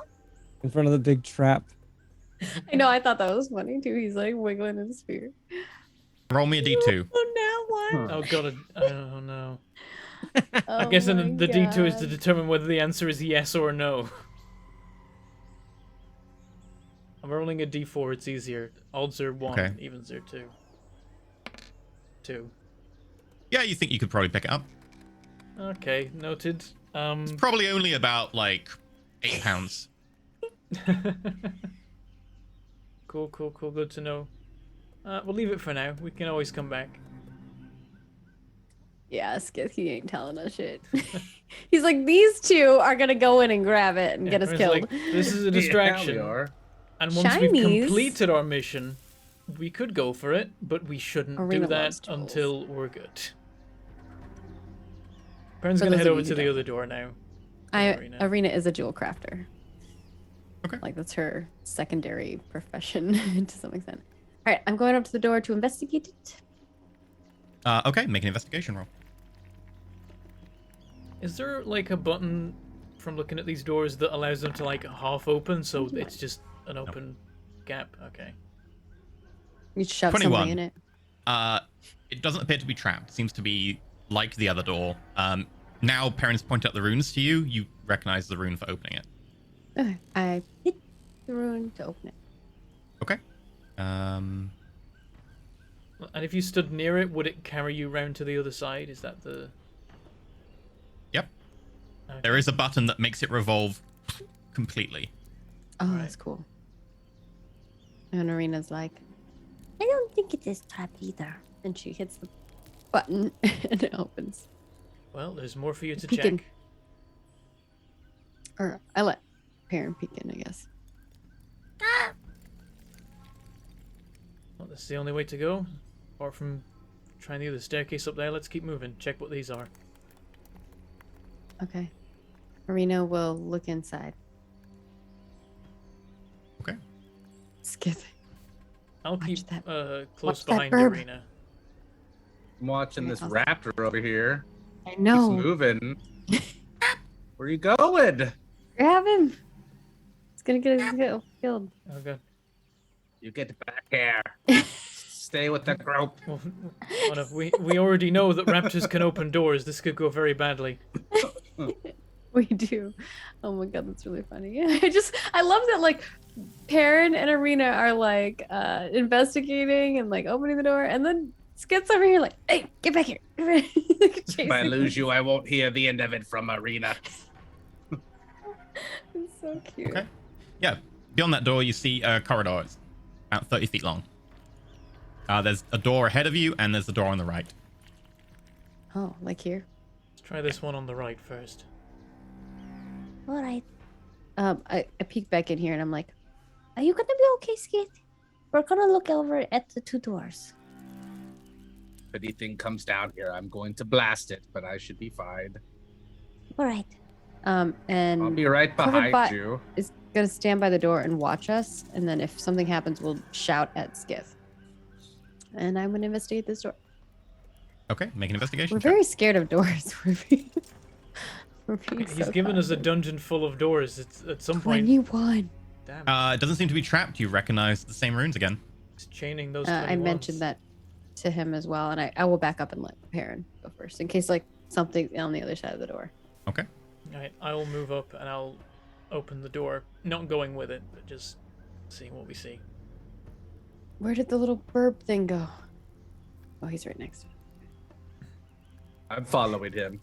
in front of the big trap. I know, I thought that was funny too. He's like wiggling his spear. Roll me a d2. Oh, now what? Oh god, oh no. Oh I'm guessing my the D2 is to God. determine whether the answer is yes or no. I'm rolling a D4, it's easier. Odds are 1, Okay. evens are 2. 2. Yeah, you think you could probably pick it up. Okay, noted. It's probably only about like 8 pounds. Cool, good to know. We'll leave it for now. We can always come back. Yeah, Skith, he ain't telling us shit. He's like, these two are gonna go in and grab it and get us It's killed. like, this is a Yeah, distraction. we are. And once we've Shinies. completed our mission, we could go for it, but we shouldn't Arena do that loves trolls. until we're good. Perrin's For gonna those head of over you to who the don't other door now. Arena. Arena. is a jewel crafter. Okay. Like that's her secondary profession to some extent. All right, I'm going up to the door to investigate it. Okay, make an investigation roll. Is there like a button from looking at these doors that allows them to like half open, so Yeah. it's just an open gap? Okay. You shove 21. something in it. It doesn't appear to be trapped. It seems to be like the other door. Now parents point out the runes to you. You recognize the rune for opening it. Okay, I hit the rune to open it. Okay. And if you stood near it, would it carry you round to the other side? Is that the... Yep. Okay. There is a button that makes it revolve completely. Oh, Right. that's cool. And Arena's like, I don't think it is trapped either. and she hits the button and it opens. Well, there's more for you to Peek in. check. Or I let Perrin peek in, I guess. Well, this is the only way to go. Apart from trying the other staircase up there, let's keep moving. Check what these are. Okay. Arena will look inside. Okay. Skith. I'll Watch keep that- close watch that behind burb. Arena. I'm watching Okay, this I'll- raptor over here. I He's know. moving. Where are you going? Grab him. It's gonna get us killed. Oh god. You get back here. Stay with the group. Well, what if we already know that raptors can open doors. This could go very badly. We do. Oh my god, that's really funny. I love that like Perrin and Arena are like investigating and like opening the door, and then Skit's over here like, hey, get back here. Like, If I chasing lose him. you, I won't hear the end of it from Arena. It's so cute. Okay. Yeah. Beyond that door, you see a corridor. It's about 30 feet long. There's a door ahead of you, and there's a door on the right. Oh, like here. Let's try this one on the right first. All right. I peek back in here and I'm like, Are you gonna be okay, Skit? We're gonna look over at the two doors. If anything comes down here, I'm going to blast it, but I should be fine. All right. and I'll be right covered behind by- you. is gonna stand by the door and watch us, and then if something happens, we'll shout at Skith. And I'm gonna investigate this door. Okay, make an investigation We're check. very scared of doors. We're being He's so given us a cautious. dungeon full of doors. It's at some point. 21. Damn. It doesn't seem to be trapped. You recognize the same runes again. He's chaining those. I 21s. mentioned that to him as well, and I will back up and let Perrin go first in case like something on the other side of the door. Okay. All right, I will move up and I'll open the door. Not going with it, but just seeing what we see. Where did the little burp thing go? Oh, he's right next to me. I'm following him.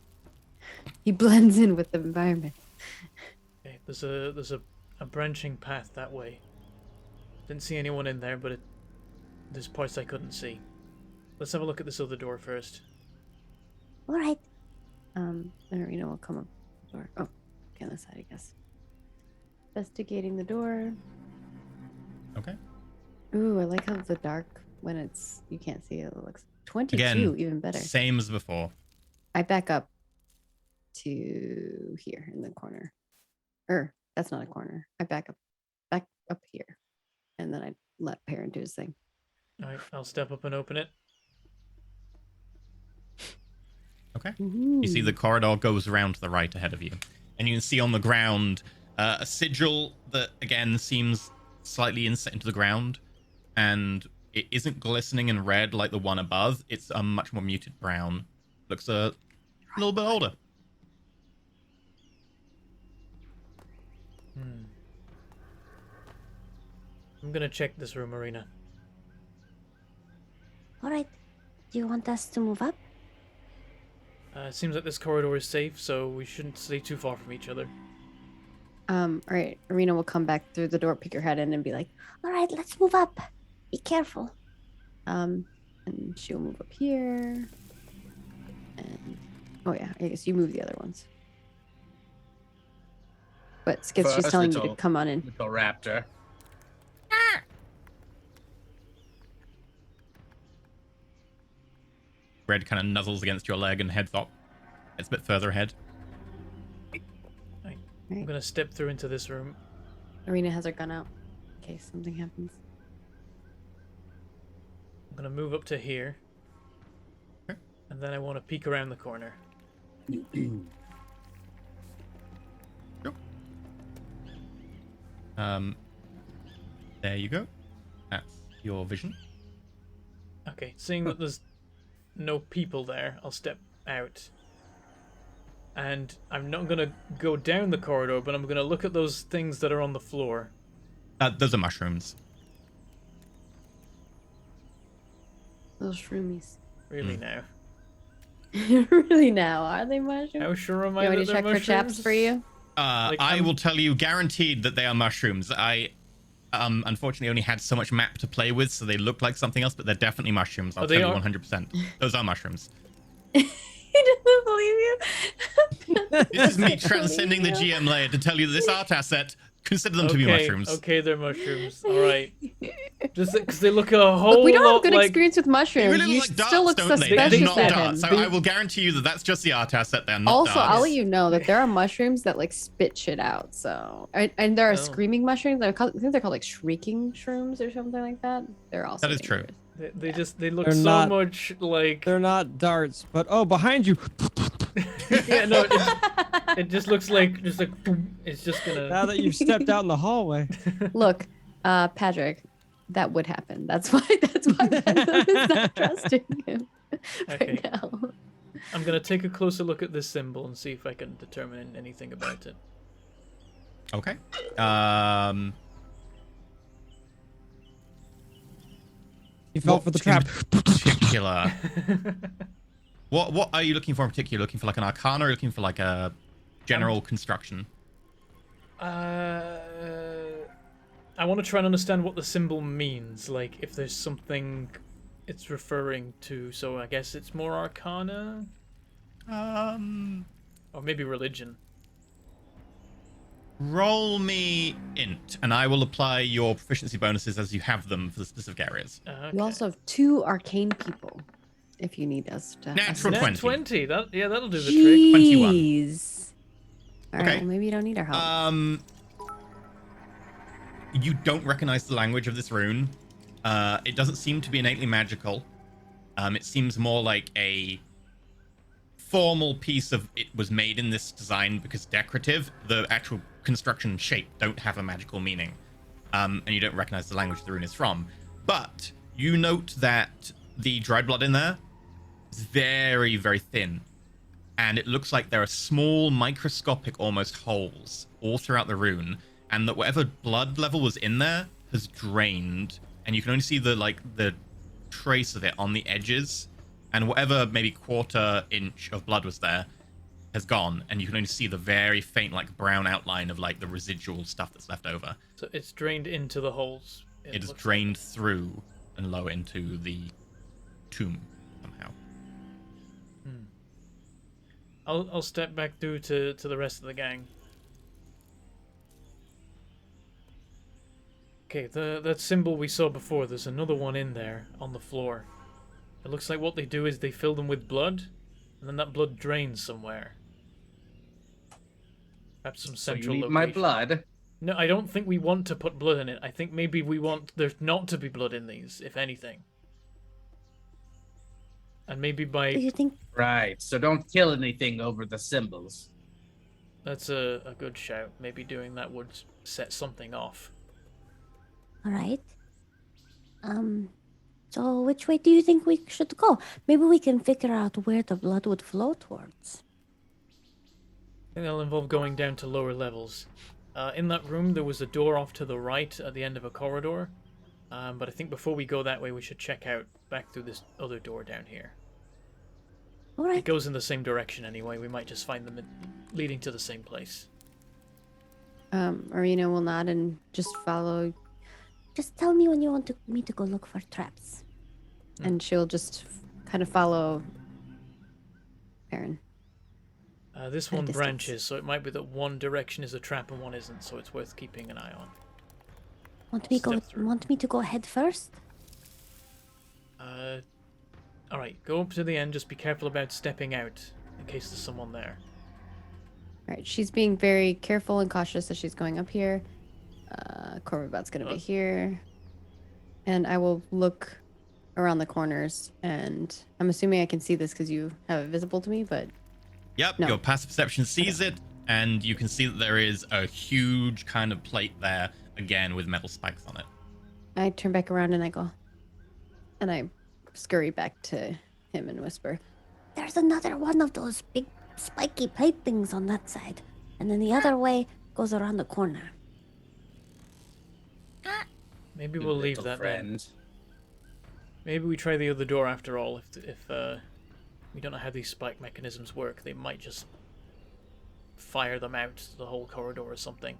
He blends in with the environment. Okay, there's a branching path that way. Didn't see anyone in there, but there's parts I couldn't see. Let's have a look at this other door first. All right. Then Arena will come up the door. Oh, okay, on the side, I guess. Investigating the door. Okay. Ooh, I like how the dark when you can't see it. It looks 22, Again, even better. Same as before. I back up to here in the corner. That's not a corner. I back up here, and then I let Perrin do his thing. All right, I'll step up and open it. Okay. You see the corridor goes around to the right ahead of you, and you can see on the ground a sigil that again seems slightly inset into the ground, and it isn't glistening and red like the one above. It's a much more muted brown. Looks a little bit older. I'm gonna check this room, Arena. All right. Do you want us to move up? It seems like this corridor is safe, so we shouldn't stay too far from each other. All right, Arena will come back through the door, peek her head in, and be like, All right, let's move up. Be careful. and she'll move up here. And oh yeah, I guess you move the other ones. But Skits, she's First, telling you to little- come on in. Little raptor. Red kind of nuzzles against your leg and heads up. It's a bit further ahead. I'm Right. gonna step through into this room. Arena has her gun out in case something happens. I'm gonna move up to here. Okay. And then I want to peek around the corner. There you go. That's your vision. Okay, seeing that there's no people there, I'll step out. And I'm not gonna go down the corridor, but I'm gonna look at those things that are on the floor. Those are mushrooms. Those shroomies. Really now. Really now, are they mushrooms? How sure am You I want me that to they're check for chaps mushrooms? for you? Like, I I'm- will tell you guaranteed that they are mushrooms. I unfortunately only had so much map to play with, so they look like something else, but they're definitely mushrooms. I'll Oh, tell they you are? 100%. Those are mushrooms. He doesn't believe you. This is me Doesn't transcending the believe you. GM layer to tell you that this art asset, consider them to be mushrooms. Okay, they're mushrooms. All right. Just because they look a whole Look, we don't have lot good like. experience with They mushrooms. really You look like darts, still look don't they? They suspicious They're not at darts. him. So I will guarantee you that that's just the art asset. They're not Also, darts. I'll let you know that there are mushrooms that like spit shit out. So, and there are Oh. screaming mushrooms. I think they're called like shrieking shrooms or something like that. They're also That is true. dangerous. They look They're so not- much like. They're not darts, but oh, behind you. Yeah, no, it just looks like boom, it's just gonna. Now that you've stepped out in the hallway. Look, Patrick, that would happen. That's why Bentham is not trusting him Okay. right now. I'm gonna take a closer look at this symbol and see if I can determine anything about it. Okay. You fell for the trap. Particular. What are you looking for in particular? Looking for like an arcana or looking for like a general construction? I want to try and understand what the symbol means. Like, if there's something it's referring to. So I guess it's more arcana, or maybe religion. Roll me int, and I will apply your proficiency bonuses as you have them for the specific areas. Okay. You also have 2 arcane people, if you need us to. Natural Nat 20. 20. That'll do the trick. 21. Jeez. All right, Okay. well, maybe you don't need our help. You don't recognize the language of this rune. It doesn't seem to be innately magical. It seems more like a formal piece of it was made in this design because decorative. The actual construction shape don't have a magical meaning. And you don't recognize the language the rune is from. But you note that the dried blood in there is very, very thin. And it looks like there are small, microscopic almost holes all throughout the rune. And that whatever blood level was in there has drained. And you can only see the trace of it on the edges. And whatever maybe quarter inch of blood was there has gone. And you can only see the very faint like brown outline of like the residual stuff that's left over. So it's drained into the holes. It is drained through and lower into the tomb somehow. I'll step back through to the rest of the gang. Okay, that symbol we saw before, there's another one in there on the floor. It looks like what they do is they fill them with blood, and then that blood drains somewhere. Perhaps some So you central need location. my blood. No, I don't think we want to put blood in it. I think maybe we want there not to be blood in these, if anything. And maybe Do by... you think? Right. So don't kill anything over the symbols. That's a good shout. Maybe doing that would set something off. All right. So which way do you think we should go? Maybe we can figure out where the blood would flow towards. I think that'll involve going down to lower levels. In that room, there was a door off to the right at the end of a corridor. But I think before we go that way, we should check out back through this other door down here. All It right. goes in the same direction anyway. We might just find them leading to the same place. Arena will nod and just follow, Just tell me when you want me to go look for traps. and she'll just kind of follow Aaron. This At a one distance. branches, so it might be that one direction is a trap and one isn't, so it's worth keeping an eye on. Want me to go head first? Alright, go up to the end, just be careful about stepping out, in case there's someone there. All right, she's being very careful and cautious as she's going up here. Corvabot's gonna be here, and I will look around the corners. And I'm assuming I can see this because you have it visible to me, but Yep, No. your passive perception sees it, and you can see that there is a huge kind of plate there, again with metal spikes on it. I turn back around and I go, and I scurry back to him and whisper, There's another one of those big spiky plate things on that side. And then the other way goes around the corner. Maybe You we'll leave little that then. friend. Maybe we try the other door after all. If we don't know how these spike mechanisms work, they might just fire them out to the whole corridor or something.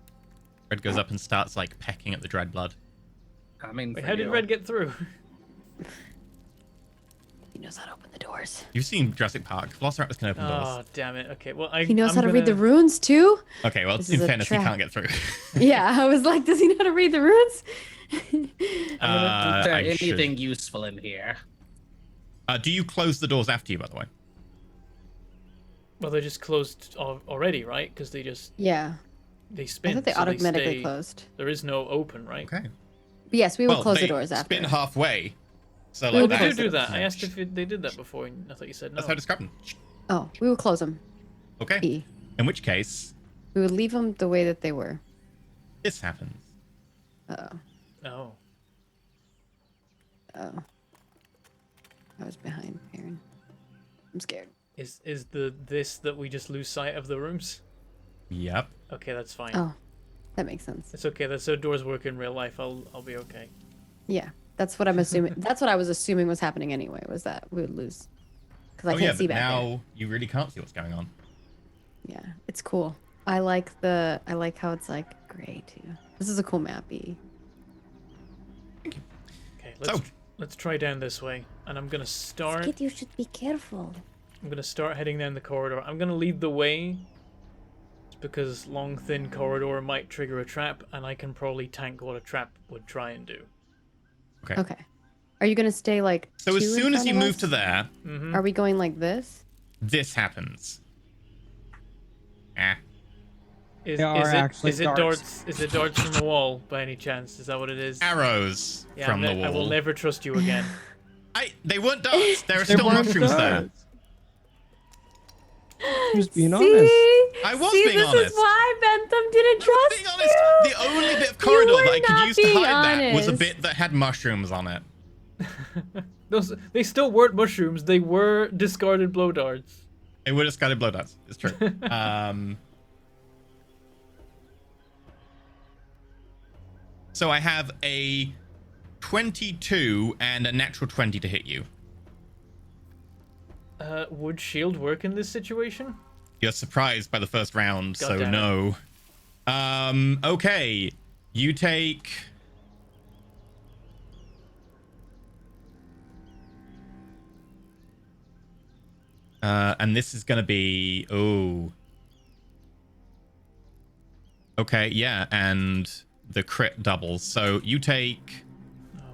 Red goes up and starts like pecking at the dried blood. Coming Wait, for how did you. Red get through? he knows how to open the doors. You've seen Jurassic Park. Velociraptors can open Oh, doors. damn it. Okay, well, He knows I'm how to read the gonna- runes too. Okay, well, This in is a fairness, he trap. can't get through. Yeah, I was like, does he know how to read the runes? Is there I anything should. useful in here? Do you close the doors after you, by the way? Well, they're just closed already, right? Because they Yeah, spin. I thought they so automatically stay- closed. There is no open, right? Okay. But yes, we will Well, close the they doors after. spin halfway. So We like will They that. do that. I asked if they did that before, and I thought you said no. That's how I described them. Oh, we will close them. Okay. E. In which case, We would leave them the way that they were. this happens. Oh, Oh. oh. I was behind Aaron. I'm scared. Is this that we just lose sight of the rooms? Yep. Okay, that's fine. Oh, that makes sense. It's okay. That's how doors work in real life. I'll be okay. Yeah, that's what I'm assuming. That's what I was assuming was happening anyway. Was that we would lose because I Oh can't yeah, see but back now there. you really can't see what's going on. Yeah, it's cool. I like how it's like gray too. This is a cool map. E. Okay, So- let's try down this way, and I'm gonna start. Kid, you should be careful. I'm gonna start heading down the corridor. I'm gonna lead the way, because long thin corridor might trigger a trap, and I can probably tank what a trap would try and do. Okay. Okay. Are you gonna stay like? So as 2 in soon as front you of move us? to there, Mm-hmm. Are we going like this? this happens. Ah. Is, They are is it actually is it darts. darts? Is it darts from the wall by any chance? Is that what it is? Arrows Yeah, from the I will wall. never trust you again. They weren't darts. There are They still weren't mushrooms there. darts. He was being See? honest. I was See, being this honest. is why Bentham didn't trust Being honest, you. the only bit of You corridor were that I could not use to being hide that was a honest. bit that had mushrooms on it. They still weren't mushrooms. They were discarded blow darts. It would have scattered blow darts. It's true. So I have a 22 and a natural 20 to hit you. Would shield work in this situation? You're surprised by the first round, God so damn it. no. Okay. You take... and this is gonna be... Oh. Okay, yeah, and the crit doubles. So you take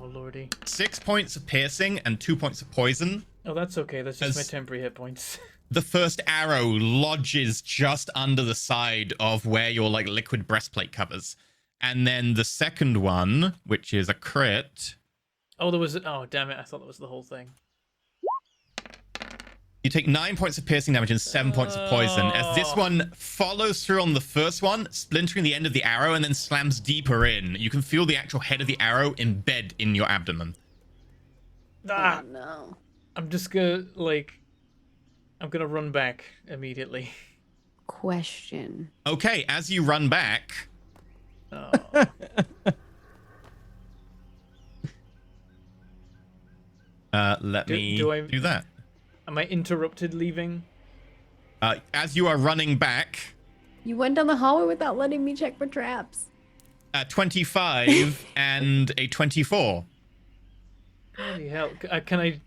Oh lordy. 6 points of piercing and 2 points of poison. Oh, that's okay. That's just my As- temporary hit points. The first arrow lodges just under the side of where your like liquid breastplate covers. And then the second one, which is a crit, Oh, there was. Oh, damn it! I thought that was the whole thing. you take 9 points of piercing damage and 7 points of poison. As this one follows through on the first one, splintering the end of the arrow and then slams deeper in. You can feel the actual head of the arrow embed in your abdomen. Ah, Oh no. I'm just gonna I'm gonna run back immediately. Question. Okay, as you run back, Oh. let me do I- do that. Am I interrupted leaving? As you are running back, You went down the hallway without letting me check for traps. 25 and a 24. Holy hell! Can I?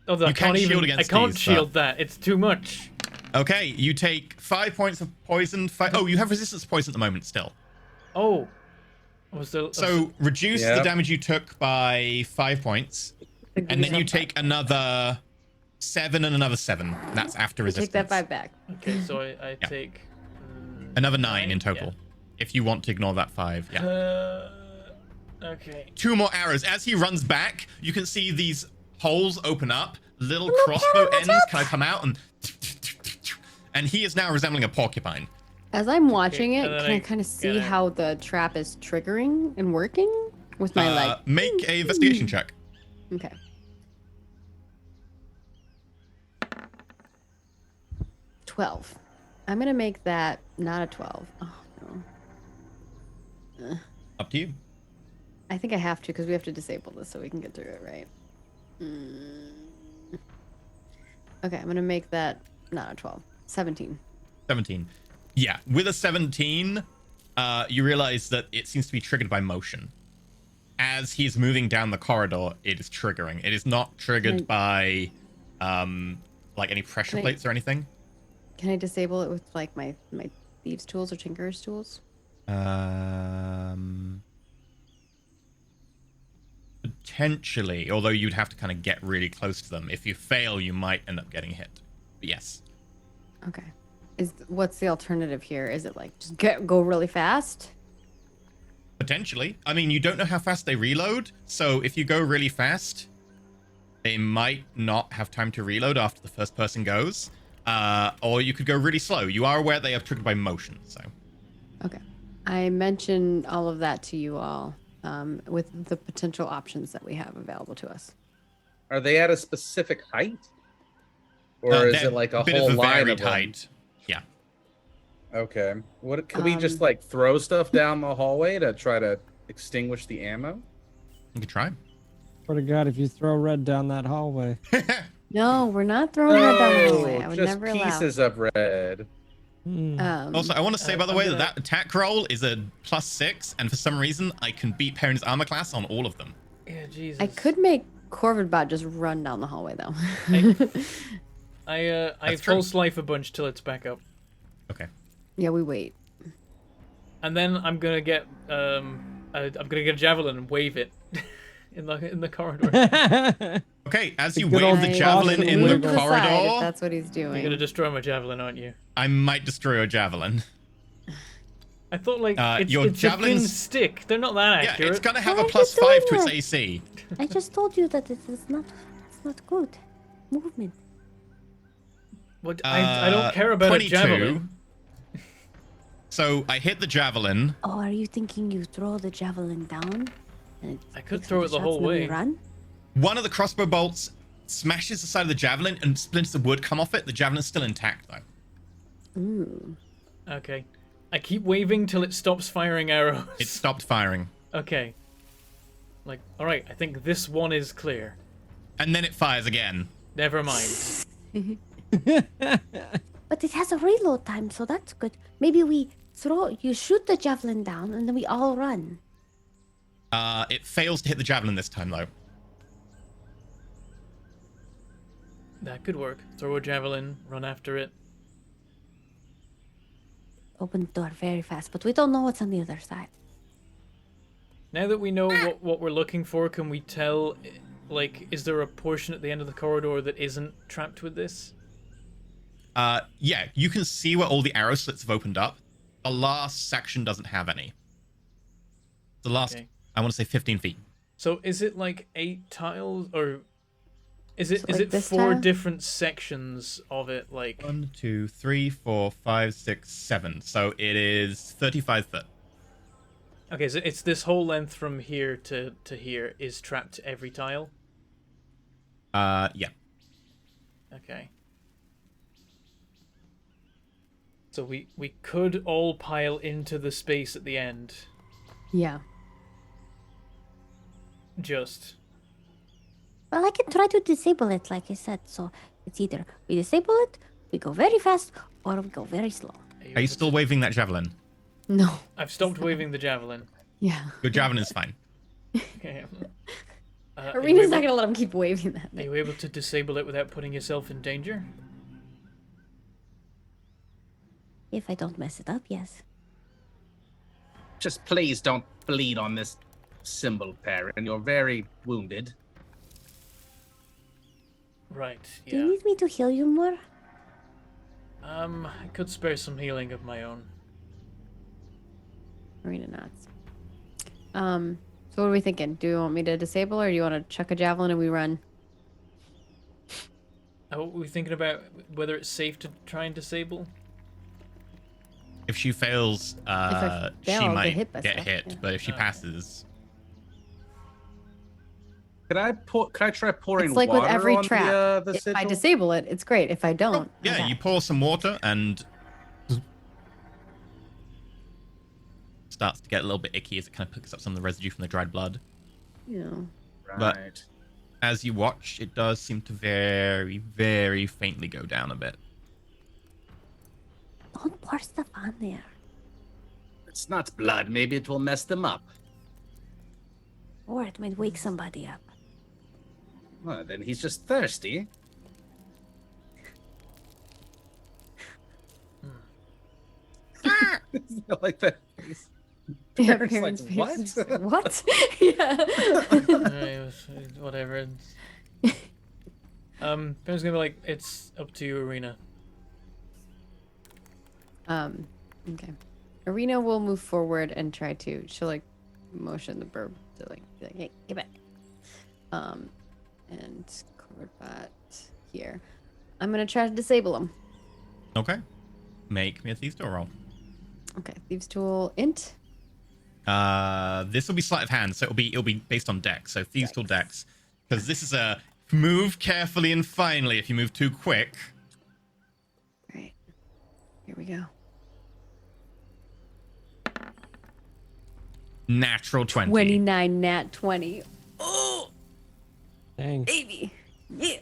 Oh, I You can't can't even. shield I against can't these, shield that. It's too much. Okay, you take 5 points of poison. Oh, you have resistance to poison at the moment still. Oh. Was there? So reduce the Yep. damage you took by 5 points, and then you take another 7 and another 7. That's after resistance. Take that 5 back. Okay, so I Yeah. take. Another 9 in 9? total. If you want to ignore that 5, yeah. Okay. 2 more arrows. As he runs back, you can see these holes open up. Little crossbow ends kind of come out, and he is now resembling a porcupine. As I'm watching and it, then can I I kind of see gotta- how the trap is triggering and working with my leg? Make a investigation check. Okay. $12. I'm gonna make that not a 12. Oh no. Up to you. I think I have to because we have to disable this so we can get through it, right? Okay, I'm gonna make that not a 12. 17. 17. Yeah, with a 17, you realize that it seems to be triggered by motion. As he's moving down the corridor, it is triggering. It is not triggered by like any pressure Can I- plates or anything. Can I disable it with like my thieves tools or tinkerer's tools? Potentially, although you'd have to kind of get really close to them. If you fail, you might end up getting hit. But yes. Okay. What's the alternative here? Is it like just go really fast? Potentially. I mean, you don't know how fast they reload, so if you go really fast, they might not have time to reload after the first person goes. Or you could go really slow. You are aware they are triggered by motion, so. Okay. I mentioned all of that to you all with the potential options that we have available to us. Are they at a specific height, or is They're it like a bit whole of a line varied of them? height? Yeah. Okay. What could we just Um, like throw stuff down the hallway to try to extinguish the ammo? You could try. Swear to God, if you throw red down that hallway. No, we're not throwing that down the hallway. I Oh, would just never allow. pieces of red. Also, I want to say, by the I'm way, gonna- that attack roll is a +6, and for some reason, I can beat Perrin's armor class on all of them. Yeah, Jesus. I could make Corvidbot just run down the hallway though. I That's true. false life a bunch till it's back up, Okay. Yeah, we wait. and then I'm gonna get I'm gonna get a javelin and wave it in the corridor. Okay, as you The good wave old the I javelin Boston in move the to side if corridor, that's what he's You're gonna doing. destroy my javelin, aren't you? I might destroy your javelin. I thought like it's, your it's a thin javelins- stick. They're not that Yeah, accurate. it's gonna have Why a are you +5 to doing its that? AC. I just told you that it's not good movement. What? I don't care about a 22. javelin. So I hit the javelin. Oh, are you thinking you throw the javelin down? And I could takes throw all it the shots whole and then we way. Run? One of the crossbow bolts smashes the side of the javelin and splinters of wood come off it. The javelin's still intact, though. Ooh. Okay. I keep waving till it stops firing arrows. It stopped firing. Okay. Like, alright, I think this one is clear. And then it fires again. Never mind. But it has a reload time, so that's good. Maybe you shoot the javelin down and then we all run. It fails to hit the javelin this time, though. That could work. Throw a javelin, run after it. Open the door very fast, but we don't know what's on the other side. Now that we know what we're looking for, can we tell, like, is there a portion at the end of the corridor that isn't trapped with this? Yeah, you can see where all the arrow slits have opened up. The last section doesn't have any. The last, Okay. I want to say 15 feet. So is it like 8 tiles, or is it So is like it this 4 tile? different sections of it? Like, 1, 2, 3, 4, 5, 6, 7. So it is 35 foot. okay, so it's this whole length from here to here is trapped to every tile. Yeah. Okay. So we could all pile into the space at the end. Yeah. Just. Well, I can try to disable it, like I said. So it's either we disable it, we go very fast, or we go very slow. Are you able still to- waving that javelin? No. I've stopped waving the javelin. Yeah. Your javelin's fine. Okay. Are you Arena's able- not gonna let him keep waving that. Are you able to disable it without putting yourself in danger? If I don't mess it up, yes. Just please don't bleed on this symbol, Perrin. You're very wounded. Right. Do you Yeah. need me to heal you more? I could spare some healing of my own. Arena knots. So what are we thinking? Do you want me to disable, or do you want to chuck a javelin and we run? Are we thinking about whether it's safe to try and disable? If she fails, I she fail, I'll get might hit by get stuff, hit. yeah. But if she Okay. passes, Could I try pouring It's like water with every on trap. the If I sigil? disable it, it's great. If I don't, oh, yeah, okay. you pour some water and starts to get a little bit icky as it kind of picks up some of the residue from the dried blood. You know. but- Right. As you watch, it does seem to very, very faintly go down a bit. Don't pour stuff on there. It's not blood. Maybe it will mess them up. Or it might wake somebody up. Well, then he's just thirsty. I like that. Yeah, Parents like, parents' what? faces like, what? Yeah. Alright, whatever. Parents gonna be like, it's up to you, Arena. Okay. Arena will move forward and try to. She'll like motion the burb to like be like, hey, get back. And Corbett here. I'm gonna try to disable him. Okay. Make me a thieves tool roll. Okay, thieves tool int. This will be sleight of hand, so it'll be based on dex. So thieves tool dex, because this is a move carefully and finely. If you move too quick, All right. Here we go. natural 20. 29 nat 20. Dang. Baby. Yeah.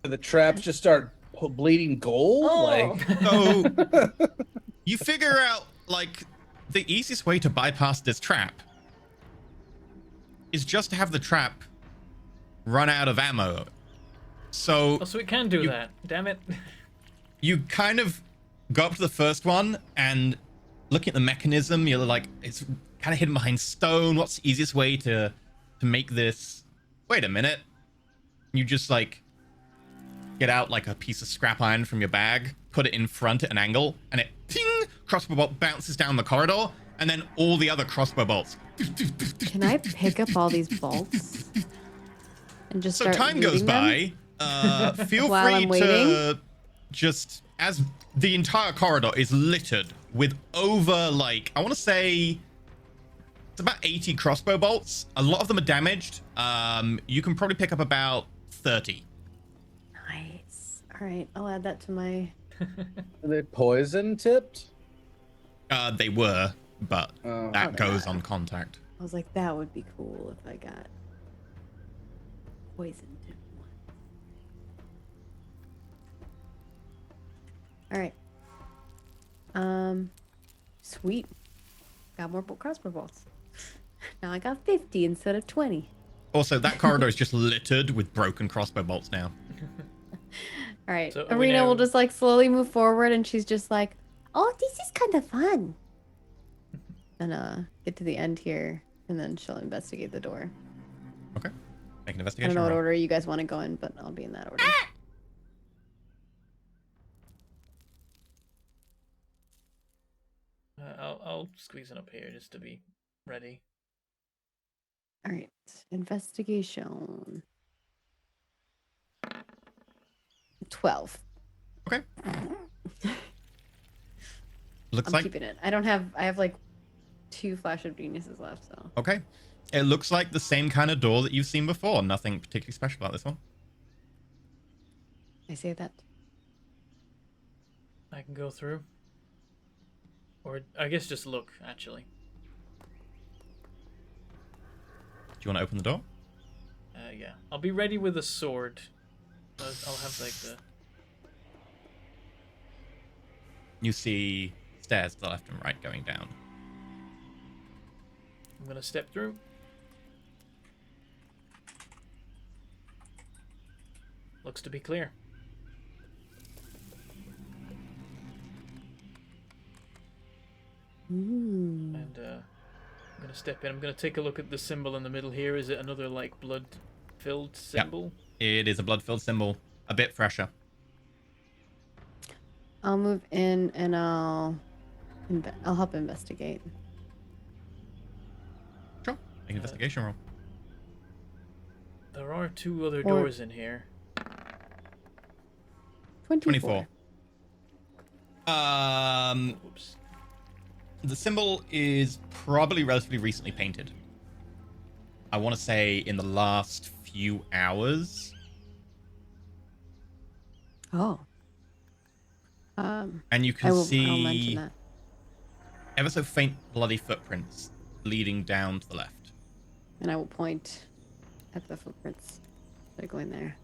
The traps just start bleeding gold. Oh. Like So you figure out like the easiest way to bypass this trap is just to have the trap run out of ammo. So Oh, so it can do that. Damn it. you kind of go up to the first one and looking at the mechanism, you're like, it's kind of hidden behind stone. What's the easiest way to make this? Wait a minute. You just like get out like a piece of scrap iron from your bag, put it in front at an angle, and it ting, crossbow bolt bounces down the corridor, and then all the other crossbow bolts. Can I pick up all these bolts? And just So start time goes looting them? by. Feel While free I'm waiting? to just as the entire corridor is littered with over, like, I want to say it's about 80 crossbow bolts. A lot of them are damaged. You can probably pick up about 30. Nice. All right, I'll add that to my. Are they poison tipped? They were, but Oh. that Oh, they're goes not. on contact. I was like, that would be cool if I got poisoned. All right. Sweet. Got more crossbow bolts. Now I got 50 instead of 20. Also, that corridor is just littered with broken crossbow bolts now. All right. So are we Arena now- will just like slowly move forward, and she's just like, "Oh, this is kind of fun." And get to the end here, and then she'll investigate the door. Okay. Make an I don't investigation know what roll. order you guys want to go in, but I'll be in that order. I'll squeeze it up here just to be ready. All right. Investigation. 12. Okay. Looks I'm like keeping it. I have like 2 flash of geniuses left, so. okay. It looks like the same kind of door that you've seen before. Nothing particularly special about this one. I say that. I can go through. Or I guess just look, actually. Do you want to open the door? Yeah. I'll be ready with a sword. I'll have like the... You see stairs to the left and right going down. I'm gonna step through. Looks to be clear. Ooh. And I'm gonna step in. I'm gonna take a look at the symbol in the middle here. Is it another like blood-filled symbol? It is a blood-filled symbol, a bit fresher. I'll move in and I'll help investigate. Sure. Make an investigation roll. There are 2 other Or- doors in here. 24. 24. Oops. The symbol is probably relatively recently painted. I want to say in the last few hours. Oh. And you can I'll mention see that. ever so faint bloody footprints leading down to the left. And I will point at the footprints. They're going there.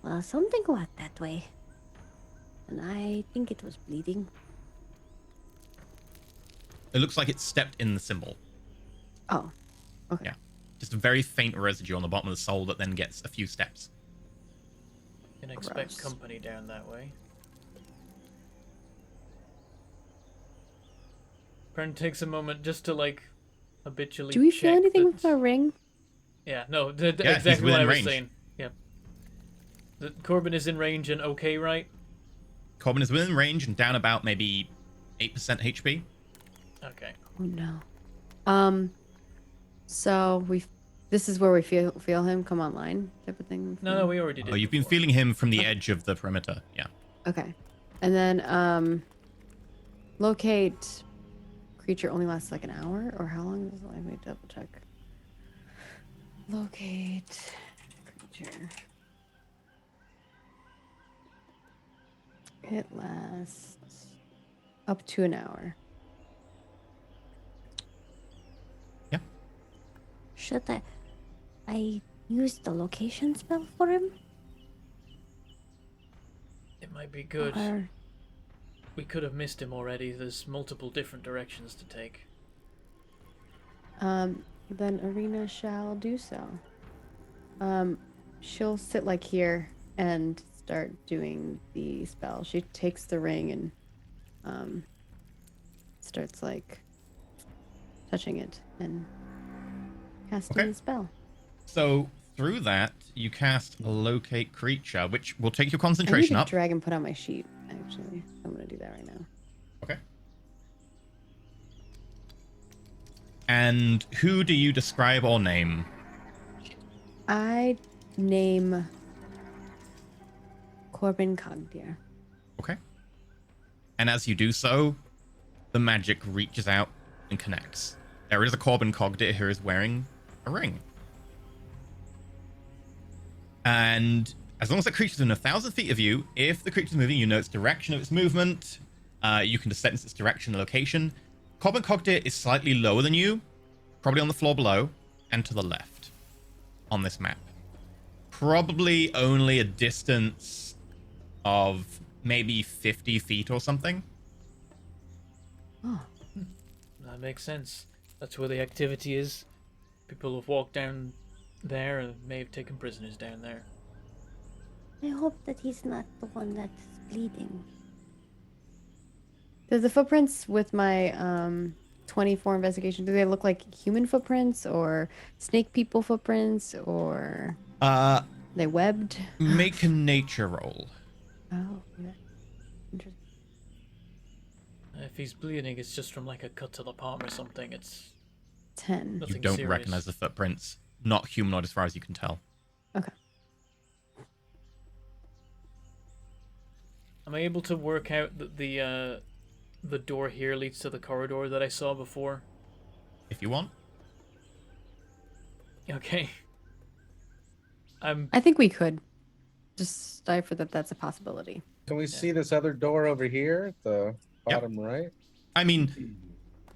Well, something went that way. And I think it was bleeding. It looks like it stepped in the symbol. Oh. Okay. Yeah. Just a very faint residue on the bottom of the sole that then gets a few steps. Can expect Gross. company down that way. Pern takes a moment just to like habitually. Do we feel check anything that- with our ring? Yeah, no, Yeah, he's exactly what I within was range. saying. Yeah. Corbin is in range and okay, right? Corbin is within range and down about maybe 8% HP. Okay. Oh no. So this is where we feel him come online type of thing. No, we already did. Oh, you've been before. feeling him from the edge of the perimeter. Yeah. Okay. And then locate creature only lasts like an hour, or how long does it? Let me double check. Locate creature. It lasts up to an hour. Yeah. Should I use the location spell for him? It might be good. Or We could have missed him already. There's multiple different directions to take. Then Arena shall do so. She'll sit like here and start doing the spell. She takes the ring and starts like touching it and casting Okay. the spell. So through that, you cast locate creature, which will take your I need concentration to up. drag and put on my sheet. Actually, I'm gonna do that right now. Okay. And who do you describe or name? I name Corbin Cogdir. Okay. And as you do so, the magic reaches out and connects. There is a Corbin Cogdir who is wearing a ring. And as long as the creature's within 1,000 feet of you, if the creature's moving, you know its direction of its movement. You can just sense its direction and location. Corbin Cogdir is slightly lower than you, probably on the floor below, and to the left on this map. Probably only a distance of maybe 50 feet or something. Oh, That makes sense. That's where the activity is. People have walked down there and may have taken prisoners down there. I hope that he's not the one that's bleeding. do the footprints with my 24 investigation, do they look like human footprints or snake people footprints, or they webbed? Make a nature roll. Oh, yeah. Interesting. If he's bleeding, it's just from like a cut to the palm or something. It's 10. You nothing don't serious. recognize the footprints. Not humanoid as far as you can tell. Okay. Am I able to work out that the door here leads to the corridor that I saw before? If you want. Okay. I think we could just decipher that that's a possibility. Can we see this other door over here at the bottom right? I mean,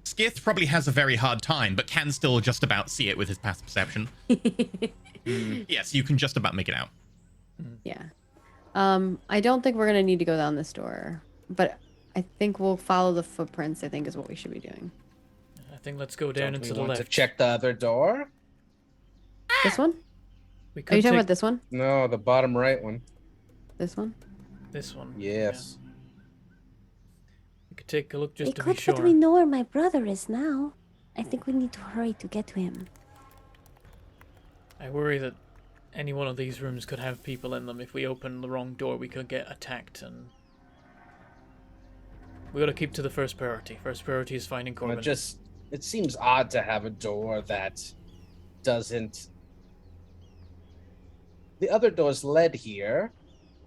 Skith probably has a very hard time, but can still just about see it with his passive perception. Yes, you can just about make it out. Yeah. I don't think we're gonna need to go down this door, but I think we'll follow the footprints. I think is what we should be doing. I think let's go down Don't into we the want left. to check the other door? This one? We Are could you talking take about this one? No, the bottom right one. This one? this one. Yes. Yeah. We could take a look They just to be could, sure. but we know where my brother is now. I think we need to hurry to get to him. I worry that any one of these rooms could have people in them. If we open the wrong door, we could get attacked, and we gotta keep to the first priority. First priority is finding Well, Corbin. it seems odd to have a door that doesn't. The other doors led here.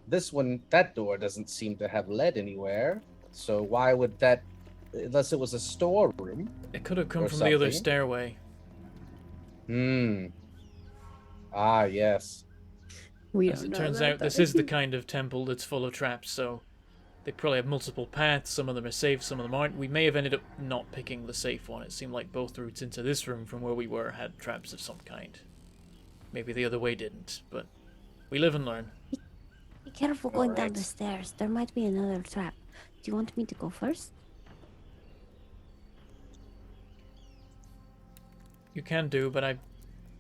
This one, that door doesn't seem to have led anywhere. So why would that, unless it was a storeroom? It could have come or from the other something. stairway. Ah, yes. We As don't it know turns that, out, this though. is the kind of temple that's full of traps, so they probably have multiple paths. Some of them are safe, some of them aren't. We may have ended up not picking the safe one. It seemed like both routes into this room from where we were had traps of some kind. Maybe the other way didn't, but we live and learn. Be careful going down Alright. the stairs. There might be another trap. Do you want me to go first? You can do, but I'm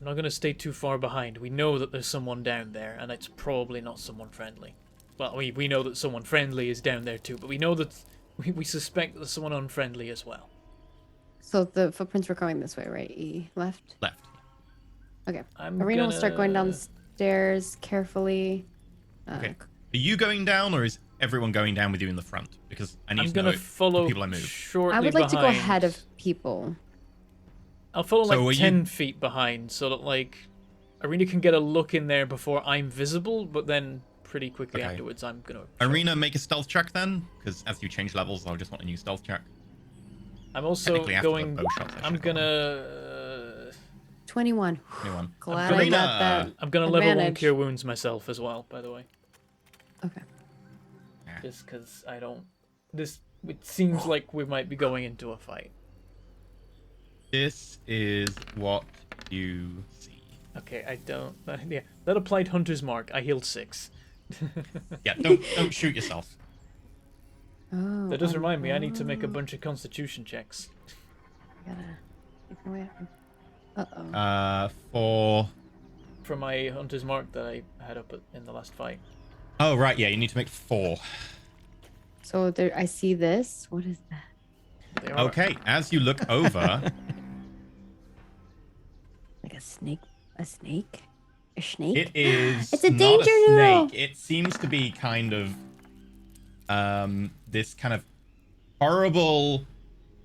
not going to stay too far behind. We know that there's someone down there, and it's probably not someone friendly. Well, we know that someone friendly is down there too, but we know that we suspect that there's someone unfriendly as well. So the footprints were going this way, right? E left. Left. Okay. I'm Arena will start going down the gonna- stairs carefully. Okay. Are you going down, or is everyone going down with you in the front? Because I need I'm to gonna know follow the people I move. shortly I would like to go behind. ahead of people. I'll follow So are like you- 10 feet behind, so that like Arena can get a look in there before I'm visible, but then pretty quickly Okay. afterwards I'm gonna. Arena, make a stealth check then, because as you change levels, I'll just want a new stealth check. I'm also Technically after the going. bow shots, I I'm should go on. gonna. 21. Anyone? Glad I Arena! got that. I'm gonna level 1 Advantage. cure wounds myself as well. By the way, Okay. just because I don't. This it seems like we might be going into a fight. This is what you see. Okay, I don't. Yeah, that applied Hunter's Mark. I healed 6. Yeah, don't shoot yourself. Oh. That does remind me. I need to make a bunch of Constitution checks. Gotta keep my way up. Uh-oh. For For my Hunter's Mark that I had up in the last fight. oh right, yeah, you need to make 4. So there, I see this. What is that? They are. Okay, as you look over, Like a snake? A snake? A snake? it is It's a not danger a noodle. snake. It seems to be kind of this kind of horrible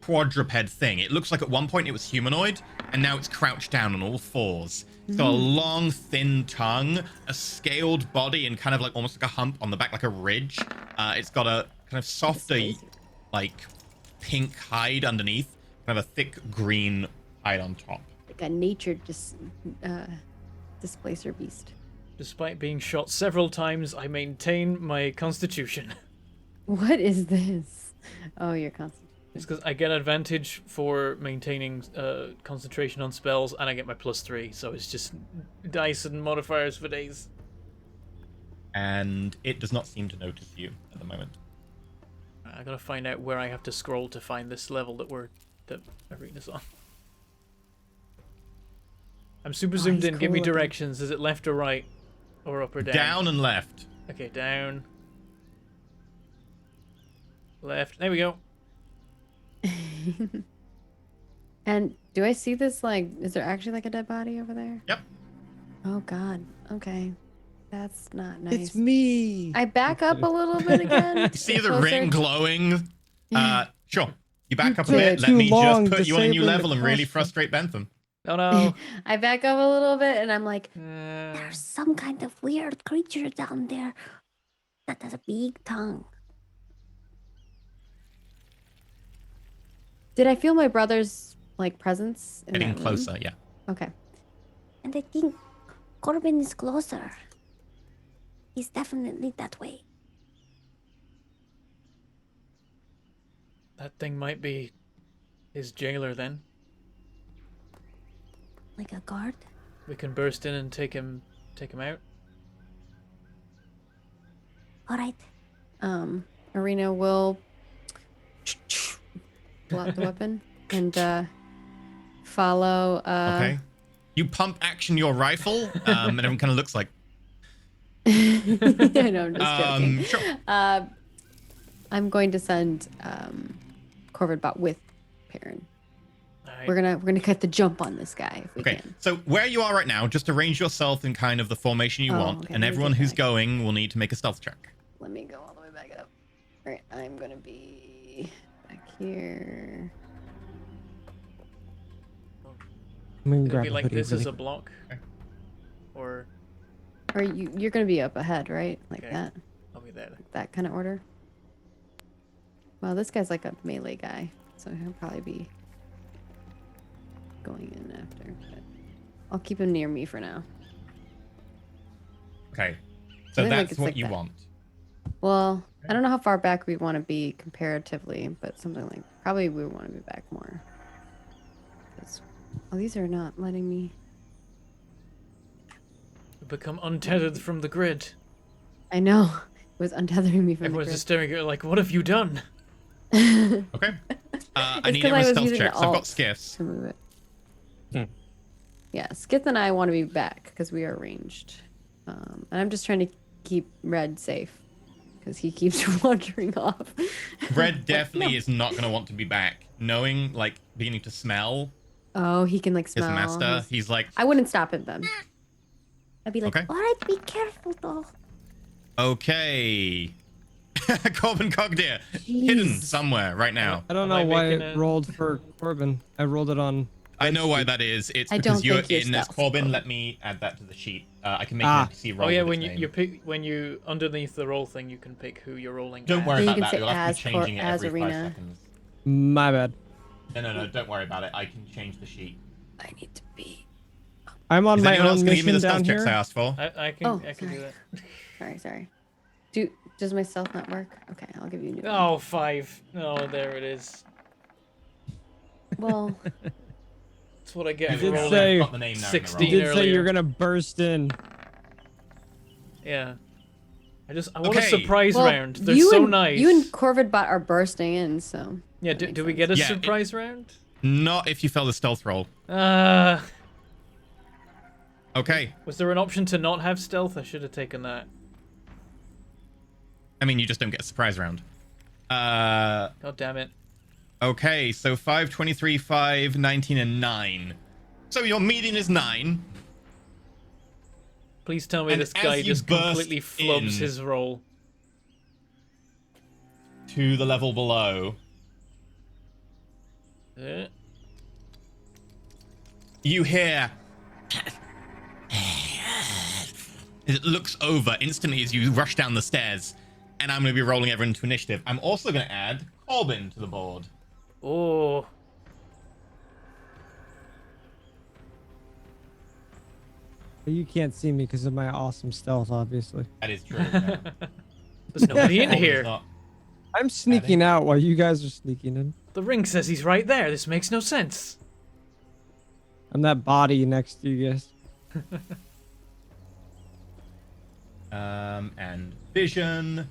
quadruped thing. It looks like at one point it was humanoid, and now it's crouched down on all fours. It's got a long, thin tongue, a scaled body, and kind of like almost like a hump on the back, like a ridge. It's got a kind of softer, like pink hide underneath, kind of a thick green hide on top. Like a nature displacer beast. Despite being shot several times, I maintain my constitution. What is this? Oh, your constitution. It's because I get advantage for maintaining concentration on spells, and I get my +3, so it's just dice and modifiers for days. And it does not seem to notice you at the moment. I gotta find out where I have to scroll to find this level that Arena's on. I'm super zoomed in. he's Give me cool looking. directions. Is it left or right, or up or down? Down and left. Okay, down. Left. There we go. And do I see this, like, is there actually like a dead body over there? Yep. Oh God. Okay. That's not nice. It's me. I back up a little bit again. You see the Closer. ring glowing? Sure. You back up a took bit. Let too me long just put you on a new disabling the level and really crossbow. frustrate Bentham. Oh no. I back up a little bit and I'm like, There's some kind of weird creature down there that has a big tongue. did I feel my brother's like presence in Getting that room? closer, yeah. Okay. And I think Corbin is closer. He's definitely that way. That thing might be his jailer then. Like a guard. We can burst in and take him out. Alright. Arena will pull out the weapon and follow. Okay. You pump action your rifle, and everyone kind of looks like. I know, I'm just joking. Sure. I'm going to send Corvid Bot with Perrin. Alright. We're gonna cut the jump on this guy if we Okay, can. so where you are right now, just arrange yourself in kind of the formation you Oh, want, okay, and let me everyone get who's back. going will need to make a stealth check. Let me go all the way back up. All right, I'm gonna be back here. I'm gonna Could it grab be a like hoodie this really as a quick. block? Or Or you're gonna be up ahead, right? Like Okay. that, I'll be there then. that kind of order. Well, this guy's like a melee guy, so he'll probably be going in after. But I'll keep him near me for now. Okay, so I think, like, that's it's what like you that. want. Well, I don't know how far back we want to be comparatively, but something like probably we want to be back more. 'Cause- oh, these are not letting me. We become untethered from the grid. I know. It was untethering me from Everyone's the just staring at you like, what have you done? grid. Okay. I It's need 'cause I everyone's was stealth using the checks. I've got alt skiffs. to move it. Hmm. Yeah, Skith and I want to be back because we are ranged. And I'm just trying to keep Red safe because he keeps wandering off. Red definitely is not going to want to be back. Knowing, like, beginning to smell Oh, he can like his smell. master, he's like, I wouldn't stop him then. I'd be like, Okay. alright, be careful though. okay. Corbin Cogdir, hidden Jeez. somewhere right now. I don't Am I know why making it a- rolled for Corbin. I rolled it on. I know why that is. It's I because don't you're think you're in as stealth, Corbin. Corbin. Let me add that to the sheet. I can make Ah. an NPC roll. Oh yeah, with when its you name. you pick when you underneath the roll thing, you can pick who you're rolling. Don't as. worry Then you about can that. say You'll have to be as changing it as every 5 arena. seconds. My bad. No, don't worry about it. I can change the sheet. I need to be. I'm on Is my anyone else own going to give me mission the down stealth checks here. I asked for? I can Oh, I can do sorry. that. Sorry. Does my stealth not work? Okay, I'll give you a new one. Oh, 5. Oh, there it is. Well, That's what I get You for did rolling. say- I've got the name now in the 16. You roll. did say earlier. you're gonna burst in. Yeah. I want a Okay. surprise well, round. They're you so and, nice. You and Corvid Bot are bursting in, so. Yeah, that do, makes do we sense. get a Yeah, surprise round? Not if you fail the stealth roll. Okay. Was there an option to not have stealth? I should have taken that. I mean, you just don't get a surprise round. God damn it. Okay, so 5, 23, 5, 19, and 9. So your median is 9. Please tell me And this as guy you just burst completely flubs in- his roll. To the level below. You hear. It looks over instantly as you rush down the stairs, and I'm going to be rolling everyone to initiative. I'm also going to add Corbin to the board. Oh. You can't see me because of my awesome stealth, obviously. That is true. Yeah. There's nobody in Corbin's here. not- I'm sneaking out while you guys are sneaking in. The ring says he's right there. This makes no sense. I'm that body next to you guys. And vision,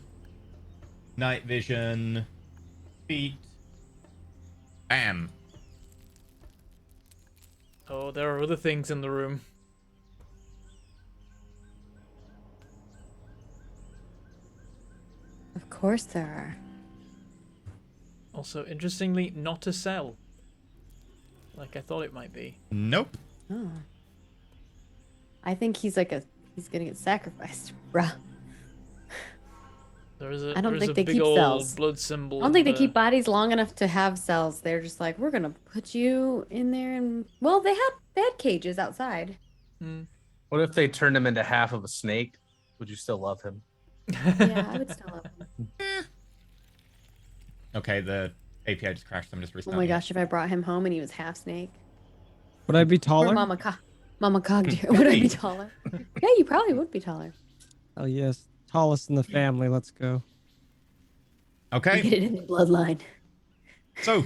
night vision, feet, bam. Oh, there are other things in the room. Of course there are. Also, interestingly, not a cell. Like I thought it might be. Nope. Oh. I think he's gonna get sacrificed, bruh. There is a, I don't there is think a they big keep old cells. blood symbol. I don't think they in keep bodies long enough to have cells. They're just like, we're gonna put you in there, and well, they had cages outside. the- What if they turned him into half of a snake? Would you still love him? Yeah, I would still love him. Okay, the API just crashed. I'm just Oh restarting. my it. gosh, if I brought him home and he was half snake, Would I be or taller? Mama Cogdir, would I be taller? Yeah, you probably would be taller. Oh yes, tallest in the family. Let's go. You Okay, get it in the bloodline. so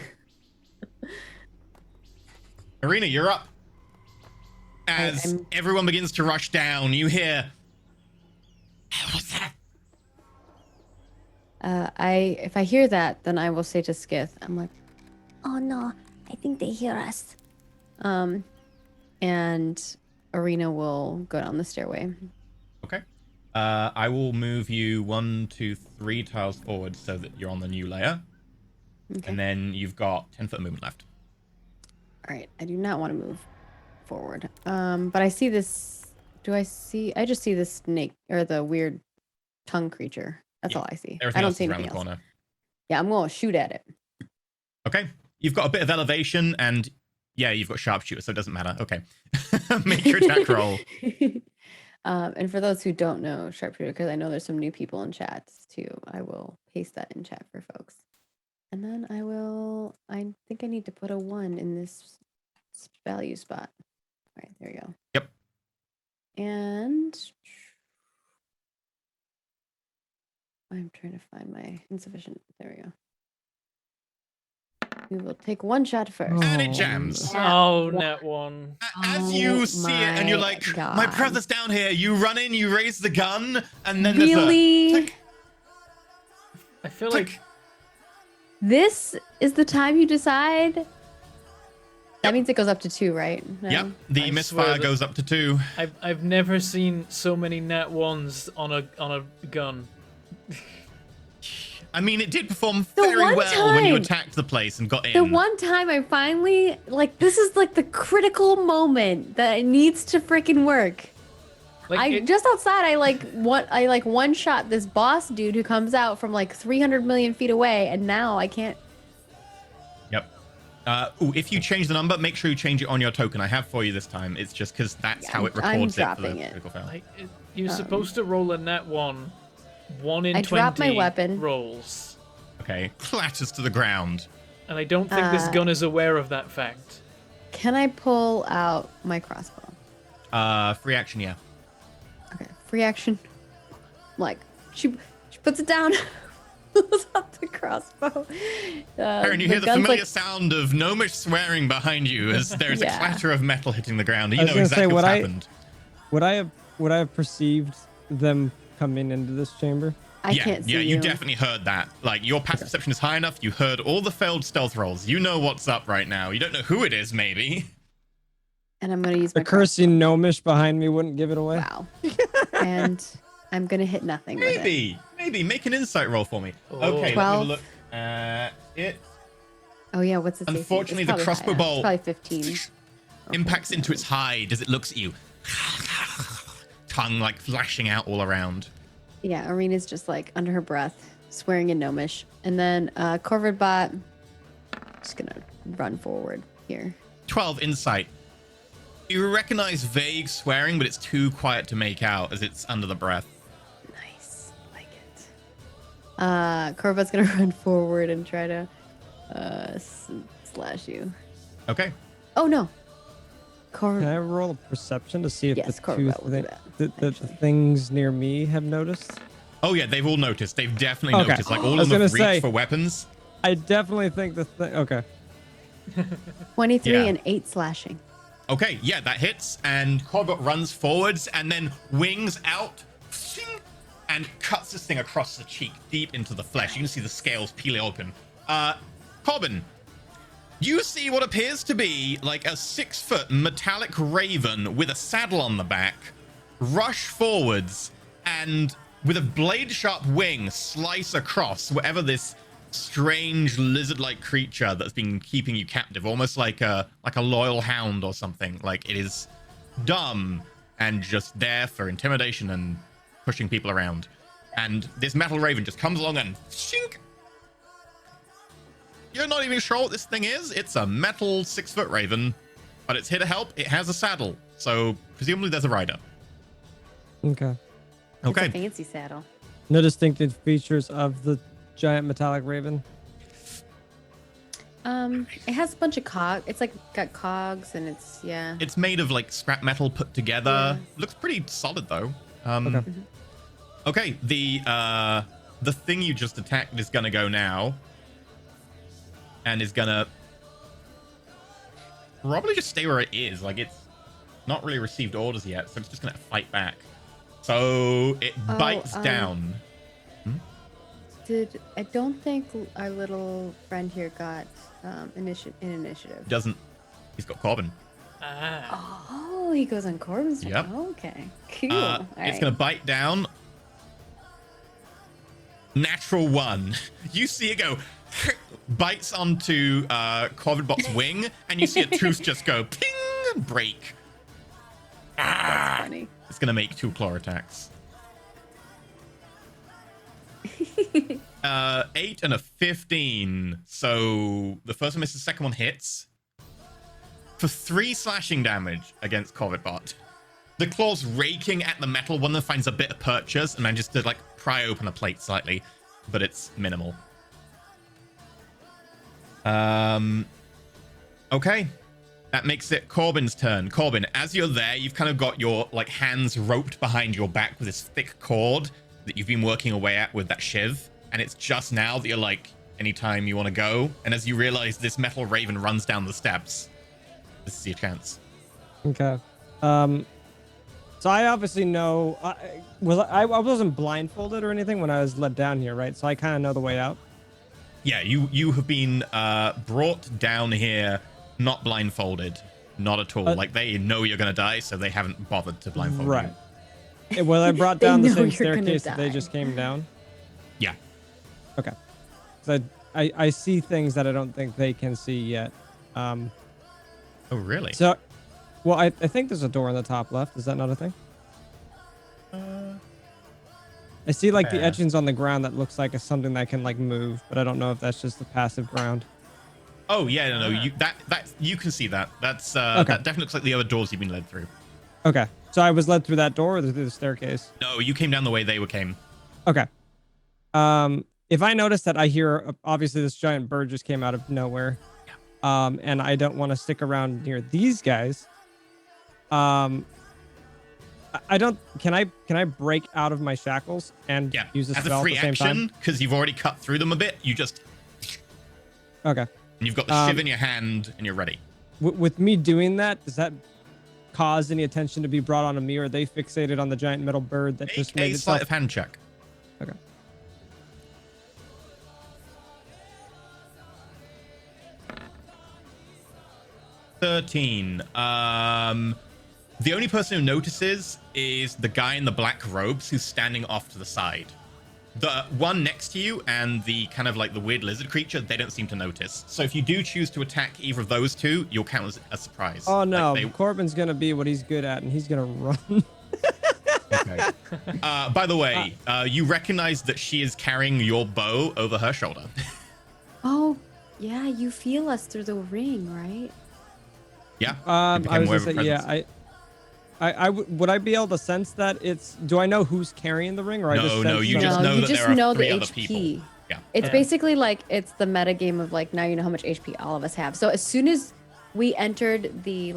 Arena, you're up. As I'm- everyone begins to rush down, you hear. What's that? If I hear that, then I will say to Skith, I'm like, Oh no, I think they hear us. and Arena will go down the stairway. Okay. I will move you 1, 2, 3 tiles forward so that you're on the new layer. Okay. And then you've got 10-foot movement left. All right, I do not want to move forward. But I see this. I just see the snake or the weird tongue creature. That's Yeah, all I see. Everything I don't else see is around anything the else. corner. Yeah, I'm going to shoot at it. Okay. You've got a bit of elevation and yeah, you've got sharpshooter, so it doesn't matter. Okay. Make your attack roll. And for those who don't know sharpshooter, because I know there's some new people in chats too, I will paste that in chat for folks. And then I think I need to put a 1 in this value spot. All right, there we go. Yep. And I'm trying to find my insufficient. There we go. We will take 1 shot first. And it Oh, jams. Oh, net one. As you Oh see it and you're my like, God. my brother's down here, you run in, you raise the gun, and then there's Really? a click, I feel click. like This is the time you decide? That means it goes up to 2, right? No? Yep, the I misfire swear that- goes up to 2. I've never seen so many net ones on a gun. I mean, it did perform The very one well when you time- attacked the place and got in. The one time I finally, this is like the critical moment that it needs to freaking work. Like Just outside, I one shot this boss dude who comes out from like 300 million feet away, and now I can't. Yep. If you change the number, make sure you change it on your token. I have for you this time. It's just because that's Yeah, how it I'm records it for dropping the it. critical fail. you're supposed to roll a net 1 in I 20 dropped my weapon. rolls. Okay, clatters to the ground. And I don't think this gun is aware of that fact. Can I pull out my crossbow? Free action, yeah. Okay, free action. Like she puts it down, pulls out the crossbow. Aaron, you hear the gun's familiar sound of gnomish swearing behind you as there's Yeah. a clatter of metal hitting the ground. You I was know gonna exactly say, what's would I- happened. Would I have perceived them coming into this chamber? I can't see you you. definitely heard that. Like, your passive perception is high enough. You heard all the failed stealth rolls. You know what's up right now. You don't know who it is, maybe. And I'm gonna use The my cursing gnomish behind me wouldn't give it away. Wow. And I'm gonna hit nothing with it. Maybe. Make an insight roll for me. Oh. Okay, let me 12. have a look at it. Oh yeah, what's its AC? Unfortunately, It's the probably crossbow high. bolt It's probably 15. impacts into its hide as it looks at you. Tongue like flashing out all around. Yeah, Arena's just like under her breath, swearing in Gnomish. And then Corvid Bot, just gonna run forward here. 12 insight. You recognize vague swearing, but it's too quiet to make out as it's under the breath. Nice. Like it. Corbat's gonna run forward and try to slash you. Okay. Oh no. Can I roll a perception to see if Yes, the Corbat will do that, the things near me have noticed? Oh yeah, they've all noticed. They've definitely Okay. noticed. Like all I was of them have gonna reached say- for weapons. I definitely think the thing. Okay. 23 Yeah. and 8 slashing. Okay, yeah, that hits, and Corbett runs forwards and then wings out and cuts this thing across the cheek, deep into the flesh. You can see the scales peeling open. Corbin, you see what appears to be like a 6-foot metallic raven with a saddle on the back rush forwards and with a blade-sharp wing slice across whatever this strange lizard-like creature that's been keeping you captive, almost like a loyal hound or something. Like it is dumb and just there for intimidation and pushing people around. And this metal raven just comes along and shink. You're not even sure what this thing is. It's a metal 6-foot raven, but it's here to help. It has a saddle, so presumably there's a rider. Okay. Okay. It's a fancy saddle. No distinctive features of the giant metallic raven. It has a bunch of cogs. It's like got cogs and it's It's made of like scrap metal put together. Yeah. Looks pretty solid though. Okay. Okay, the thing you just attacked is gonna go now. And is gonna probably just stay where it is. Like it's not really received orders yet, so it's just gonna fight back. So it bites down. I don't think our little friend here got initiative. Doesn't. He's got Corbin. Ah. Oh, he goes on Corbin's turn. Yep. Okay, cool. It's gonna bite down. Natural 1. You see it go, bites onto Corvidbot's wing, and you see a tooth just go ping and break. That's funny. It's gonna make 2 claw attacks. 8 and a 15. So the first one misses, the second one hits. For 3 slashing damage against Corvidbot. The claws raking at the metal. One of them finds a bit of purchase and manages to like pry open a plate slightly, but it's minimal. Okay. That makes it Corbin's turn. Corbin, as you're there, you've kind of got your like hands roped behind your back with this thick cord that you've been working away at with that shiv. And it's just now that you're like, anytime you want to go. And as you realize this metal raven runs down the steps, this is your chance. Okay. So I obviously know. I wasn't blindfolded or anything when I was led down here, right? So I kind of know the way out. Yeah, you have been brought down here, not blindfolded, not at all. Like they know you're gonna die, so they haven't bothered to blindfold Right. you. Well, I brought They down the know same you're gonna staircase that they die. just came down. Yeah. Okay. So I see things that I don't think they can see yet. Oh, really? So, well, I think there's a door on the top left. Is that not a thing? I see like the fair. etchings on the ground that looks like it's something that can like move, but I don't know if that's just the passive ground. Oh yeah, no, you that you can see that. That's Okay. that definitely looks like the other doors you've been led through. Okay. So I was led through that door or through the staircase? No, you came down the way they came. Okay. If I notice that I hear, obviously this giant bird just came out of nowhere, and I don't want to stick around near these guys. I don't. Can I break out of my shackles and Yeah. use the As a spell free at the same action, because you've already cut through them a bit, you just time? Okay. and you've got the shiv in your hand and you're ready. With me doing that, does that cause any attention to be brought onto me, or are they fixated on the giant metal bird that just Make made a itself? sleight of hand check. Okay. $13. The only person who notices is the guy in the black robes who's standing off to the side. The one next to you and the kind of like the weird lizard creature, they don't seem to notice. So if you do choose to attack either of those two, you'll count as a surprise. Oh no, Like, Corbin's gonna be what he's good at, and he's gonna run. okay. By the way, you recognize that she is carrying your bow over her shoulder. Oh, Yeah, you feel us through the ring, right? Yeah. I became was aware gonna of a say, yeah, presence. would I be able to sense that it's? Do I know who's carrying the ring, or I just No, sense no, you that- just No, know you that just there are know the 3 other HP. people. Yeah. It's Yeah. basically like it's the meta game of like now you know how much HP all of us have. So as soon as we entered the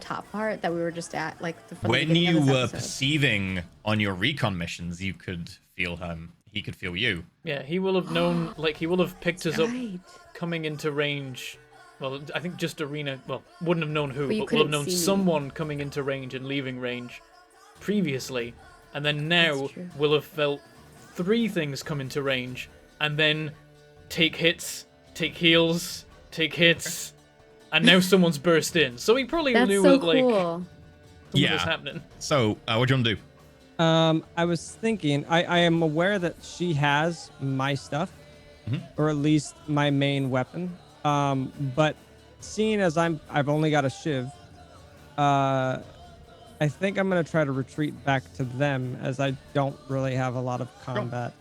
top part that we were just at, like from the When beginning you of this were episode. perceiving on your recon missions, you could feel him. He could feel you. Yeah, he will have known, like, he will have picked us up Right. coming into range. Well, I think just Arena, well, wouldn't have known who, But you but will have couldn't known see me. someone coming into range and leaving range previously. And then now That's true. will have felt 3 things come into range and then take hits, take heals, take hits, and now someone's burst in. So he probably That's knew so that, like, cool. something Yeah. was happening. So, what do you want to do? I was thinking, I am aware that she has my stuff, Mhm. or at least my main weapon. But seeing as I've only got a shiv, I think I'm gonna try to retreat back to them as I don't really have a lot of combat.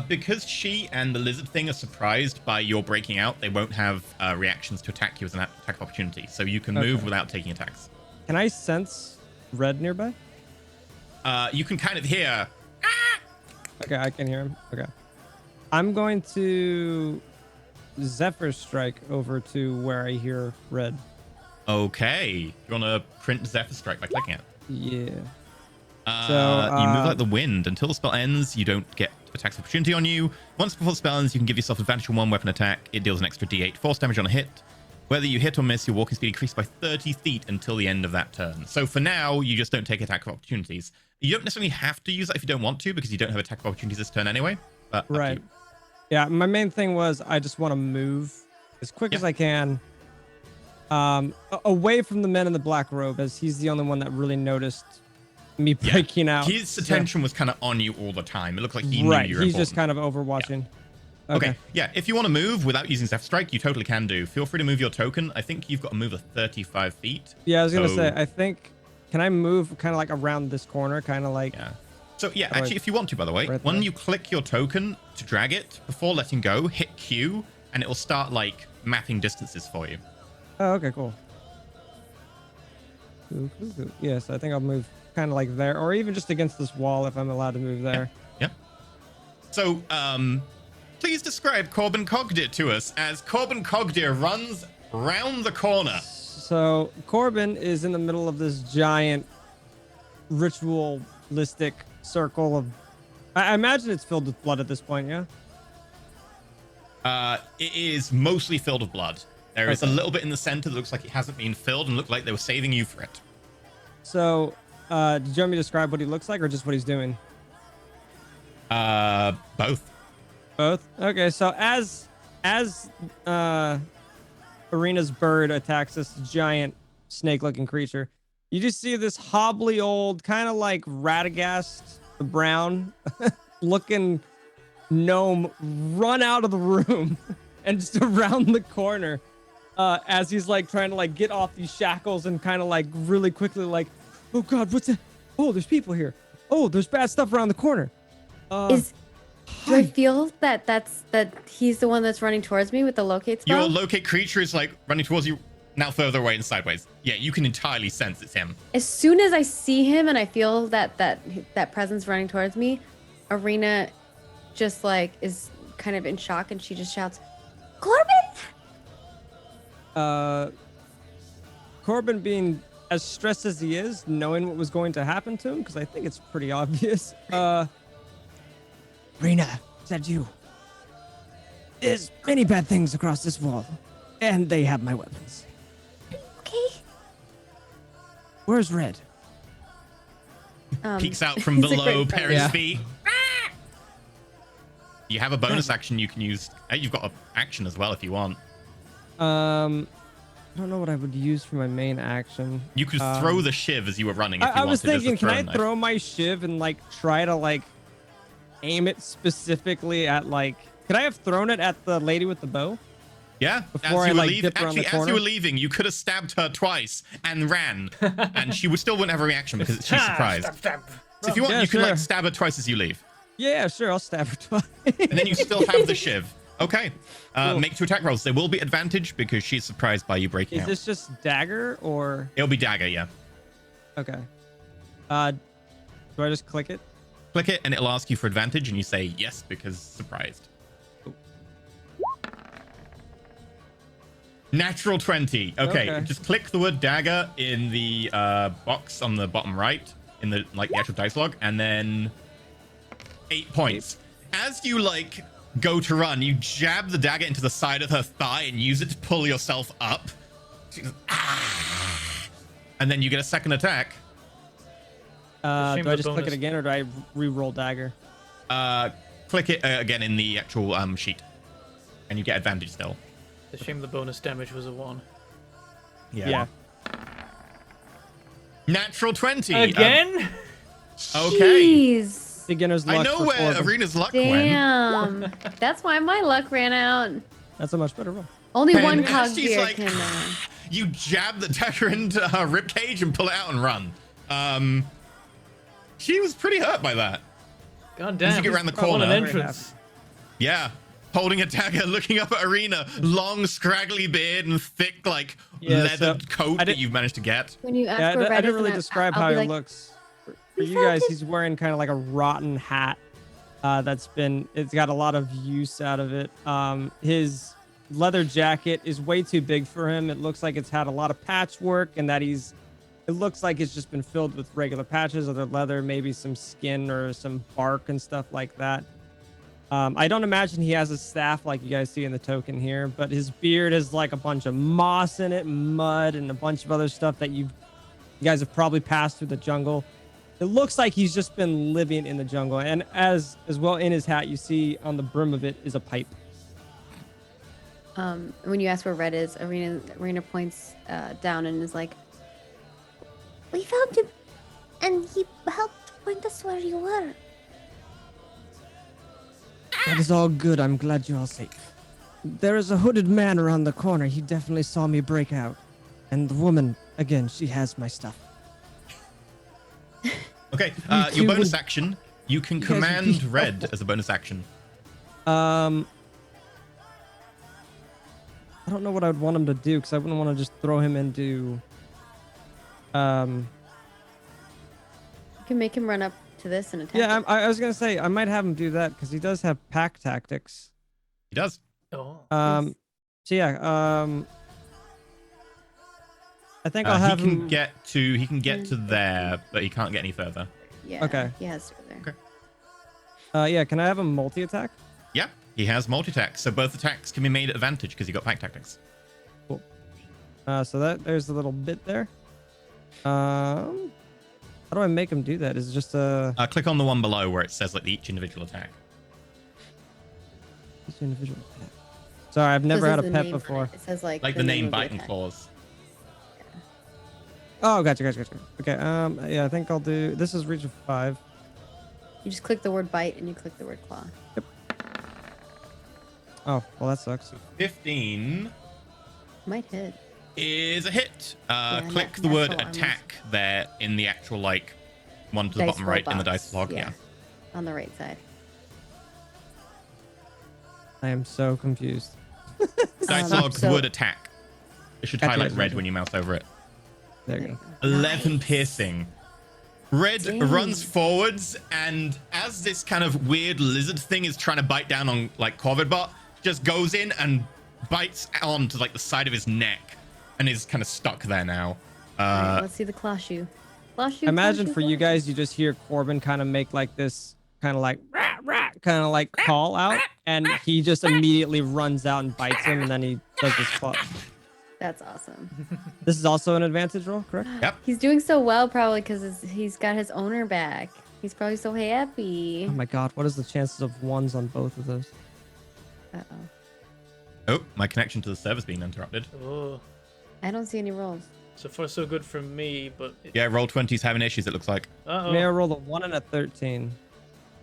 Because she and the lizard thing are surprised by your breaking out, they won't have reactions to attack you as an attack of opportunity. So you can move Okay. without taking attacks. Can I sense Red nearby? You can kind of hear. Okay, I can hear him. Okay, I'm going to Zephyr Strike over to where I hear Red. Okay. You want to print Zephyr Strike by clicking it. Yeah. You move like the wind. Until the spell ends, you don't get attacks of opportunity on you. Once before the spell ends, you can give yourself advantage on one weapon attack. It deals an extra d8 force damage on a hit. Whether you hit or miss, your walking speed increases by 30 feet until the end of that turn. So for now, you just don't take attack of opportunities. You don't necessarily have to use that if you don't want to, because you don't have attack of opportunities this turn anyway. But up to Right. you. Yeah, my main thing was I just want to move as quick as I can away from the man in the black robe, as he's the only one that really noticed me Yeah. breaking out. His So- attention was kind of on you all the time. It looked like he knew right, you were he's just important. kind of overwatching. Okay, yeah, if you want to move without using Zephyr Strike, you totally can do. Feel free to move your token. I think you've got to move a 35 feet. Yeah, I was gonna So- say, I think, can I move kind of like around this corner, kind of like, Yeah. So, yeah, Right. actually, if you want to, by the way, Right when there. you click your token to drag it, before letting go, hit Q, and it will start, like, mapping distances for you. oh, okay, cool. Cool. Yes, I think I'll move kind of like there, or even just against this wall if I'm allowed to move there. Yep. So, please describe Corbin Cogdir to us, as Corbin Cogdir runs round the corner. So Corbin is in the middle of this giant ritualistic circle of. I imagine it's filled with blood at this point. Yeah. It is mostly filled with blood. There is a Okay. little bit in the center that looks like it hasn't been filled and looked like they were saving you for it. So, did you want me to describe what he looks like, or just what he's doing? Both. Both. Okay. So as Arena's bird attacks this giant snake-looking creature, you just see this hobbly old, kind of like Radagast the Brown looking gnome run out of the room and just around the corner as he's like trying to like get off these shackles and kind of like really quickly like, oh god, what's that? Oh, there's people here. Oh, there's bad stuff around the corner. Do I feel that he's the one that's running towards me with the locate spell? Your locate creature is like running towards you, now further away and sideways. Yeah, you can entirely sense it's him. As soon as I see him and I feel that presence running towards me, Arena just like is kind of in shock and she just shouts, "Corbin!" Corbin, being as stressed as he is, knowing what was going to happen to him, because I think it's pretty obvious. Rena, is that you? There's many bad things across this wall, and they have my weapons. Okay. Where's Red? Peeks out from he's a below great friend. Perry's Yeah. feet. You have a bonus action you can use. You've got an action as well if you want. I don't know what I would use for my main action. You could throw the shiv as you were running if you I was wanted as a thinking, can I thrown knife. throw my shiv and like try to like aim it specifically at like? Could I have thrown it at the lady with the bow? Yeah, Before as I, you were like, leaving, dip around the actually, as corner? you were leaving, you could have stabbed her twice and ran, and she would still wouldn't have a reaction because she's surprised. Stab. So if you want, Yeah, you can like sure. stab her twice as you leave, Yeah, sure. I'll stab her twice. and then you still have the shiv. Okay. Cool. Make 2 attack rolls. There will be advantage because she's surprised by you breaking Is out. this just dagger or? It'll be dagger, yeah. Okay. Do I just click it? Click it and it'll ask you for advantage and you say yes because surprised. Natural 20. Okay, just click the word dagger in the box on the bottom right in the the actual dice log, and then 8 points. As you go to run, you jab the dagger into the side of her thigh and use it to pull yourself up. She goes, ah! And then you get a second attack. Do I just click bonus. it again or do I re-roll dagger? Click it again in the actual sheet, and you get advantage still. It's a shame the bonus damage was a 1. Yeah. Natural 20. Again? Okay. Jeez. Beginner's luck. I know for where 4 of them. Arena's luck went. Damn. That's why my luck ran out. That's a much better roll. Only And one as she's Cogdir like, can. you jab the dagger into her ribcage and pull it out and run. She was pretty hurt by that. God As damn. you get around the What an corner. entrance. Yeah. Holding a dagger, looking up at Arena, long, scraggly beard and thick, Yeah, leathered so coat I that did- you've managed to get. When you ask Yeah, where I Red didn't is, really and describe I'll how be he like, looks. For We you found guys, it. he's wearing kind of like a rotten hat. It's got a lot of use out of it. His leather jacket is way too big for him. It looks like it's had a lot of patchwork and that it looks like it's just been filled with regular patches, other leather, maybe some skin or some bark and stuff like that. I don't imagine he has a staff like you guys see in the token here, but his beard has like a bunch of moss in it, mud, and a bunch of other stuff that you guys have probably passed through the jungle. It looks like he's just been living in the jungle, and as well in his hat, you see on the brim of it is a pipe. When you ask where Red is, Arena points down and is like, We found him, and he helped point us where you were. That is all good. I'm glad you're all safe. There is a hooded man around the corner. He definitely saw me break out. And the woman, again, she has my stuff. Okay, You your two bonus would- action, you can you guys would command be Red helpful. as a bonus action. I don't know what I would want him to do because I wouldn't want to just throw him into. you can make him run up to this and attack. Yeah, it. I was gonna say I might have him do that because he does have pack tactics. He does. Oh. Nice. So yeah, I think I'll He have can him. get to there, but he can't get any further. Yeah. Okay. He has to go there. Okay. Yeah, can I have him multi-attack? Yeah, he has multi-attack, so both attacks can be made at advantage because he got pack tactics. So there's a little bit there. How do I make him do that? Is it just a Click on the one below where it says each individual attack. each individual attack? Sorry, I've So it never says had a the pet name on before. it. It says like The name of the bite and attack. claws. Oh, gotcha. Okay. Yeah, I think I'll do. This is reach of 5. You just click the word bite and you click the word claw. Oh, well, that sucks. 15 Might hit. is a hit. Click nat- the word natural armors. attack there in the actual one to the Dice bottom roll right in the box. dice log. Yeah. On the right side. I am so confused. Dice Um, log so- would attack. It should Gotcha, highlight gotcha, red gotcha. when you mouse over it. There you go. 11 piercing. Red Dang. runs forwards, and as this kind of weird lizard thing is trying to bite down on Corvidbot, just goes in and bites onto the side of his neck, and is kind of stuck there now. Alright, let's see the claw shoe. Claw shoe. Imagine claw shoe, for you claw shoe. guys, you just hear Corbin kind of make this kind of rat, rat, kind of call out, and he just immediately runs out and bites him, and then he does this claw. That's awesome. This is also an advantage roll, correct? Yep. He's doing so well probably because he's got his owner back. He's probably so happy. Oh my god, what is the chances of 1s on both of those? Uh-oh. Oh, my connection to the server's being interrupted. Oh. I don't see any rolls. So far, so good from me, but. Yeah, roll 20's having issues, it looks like. Uh-oh. May I roll a 1 and a 13?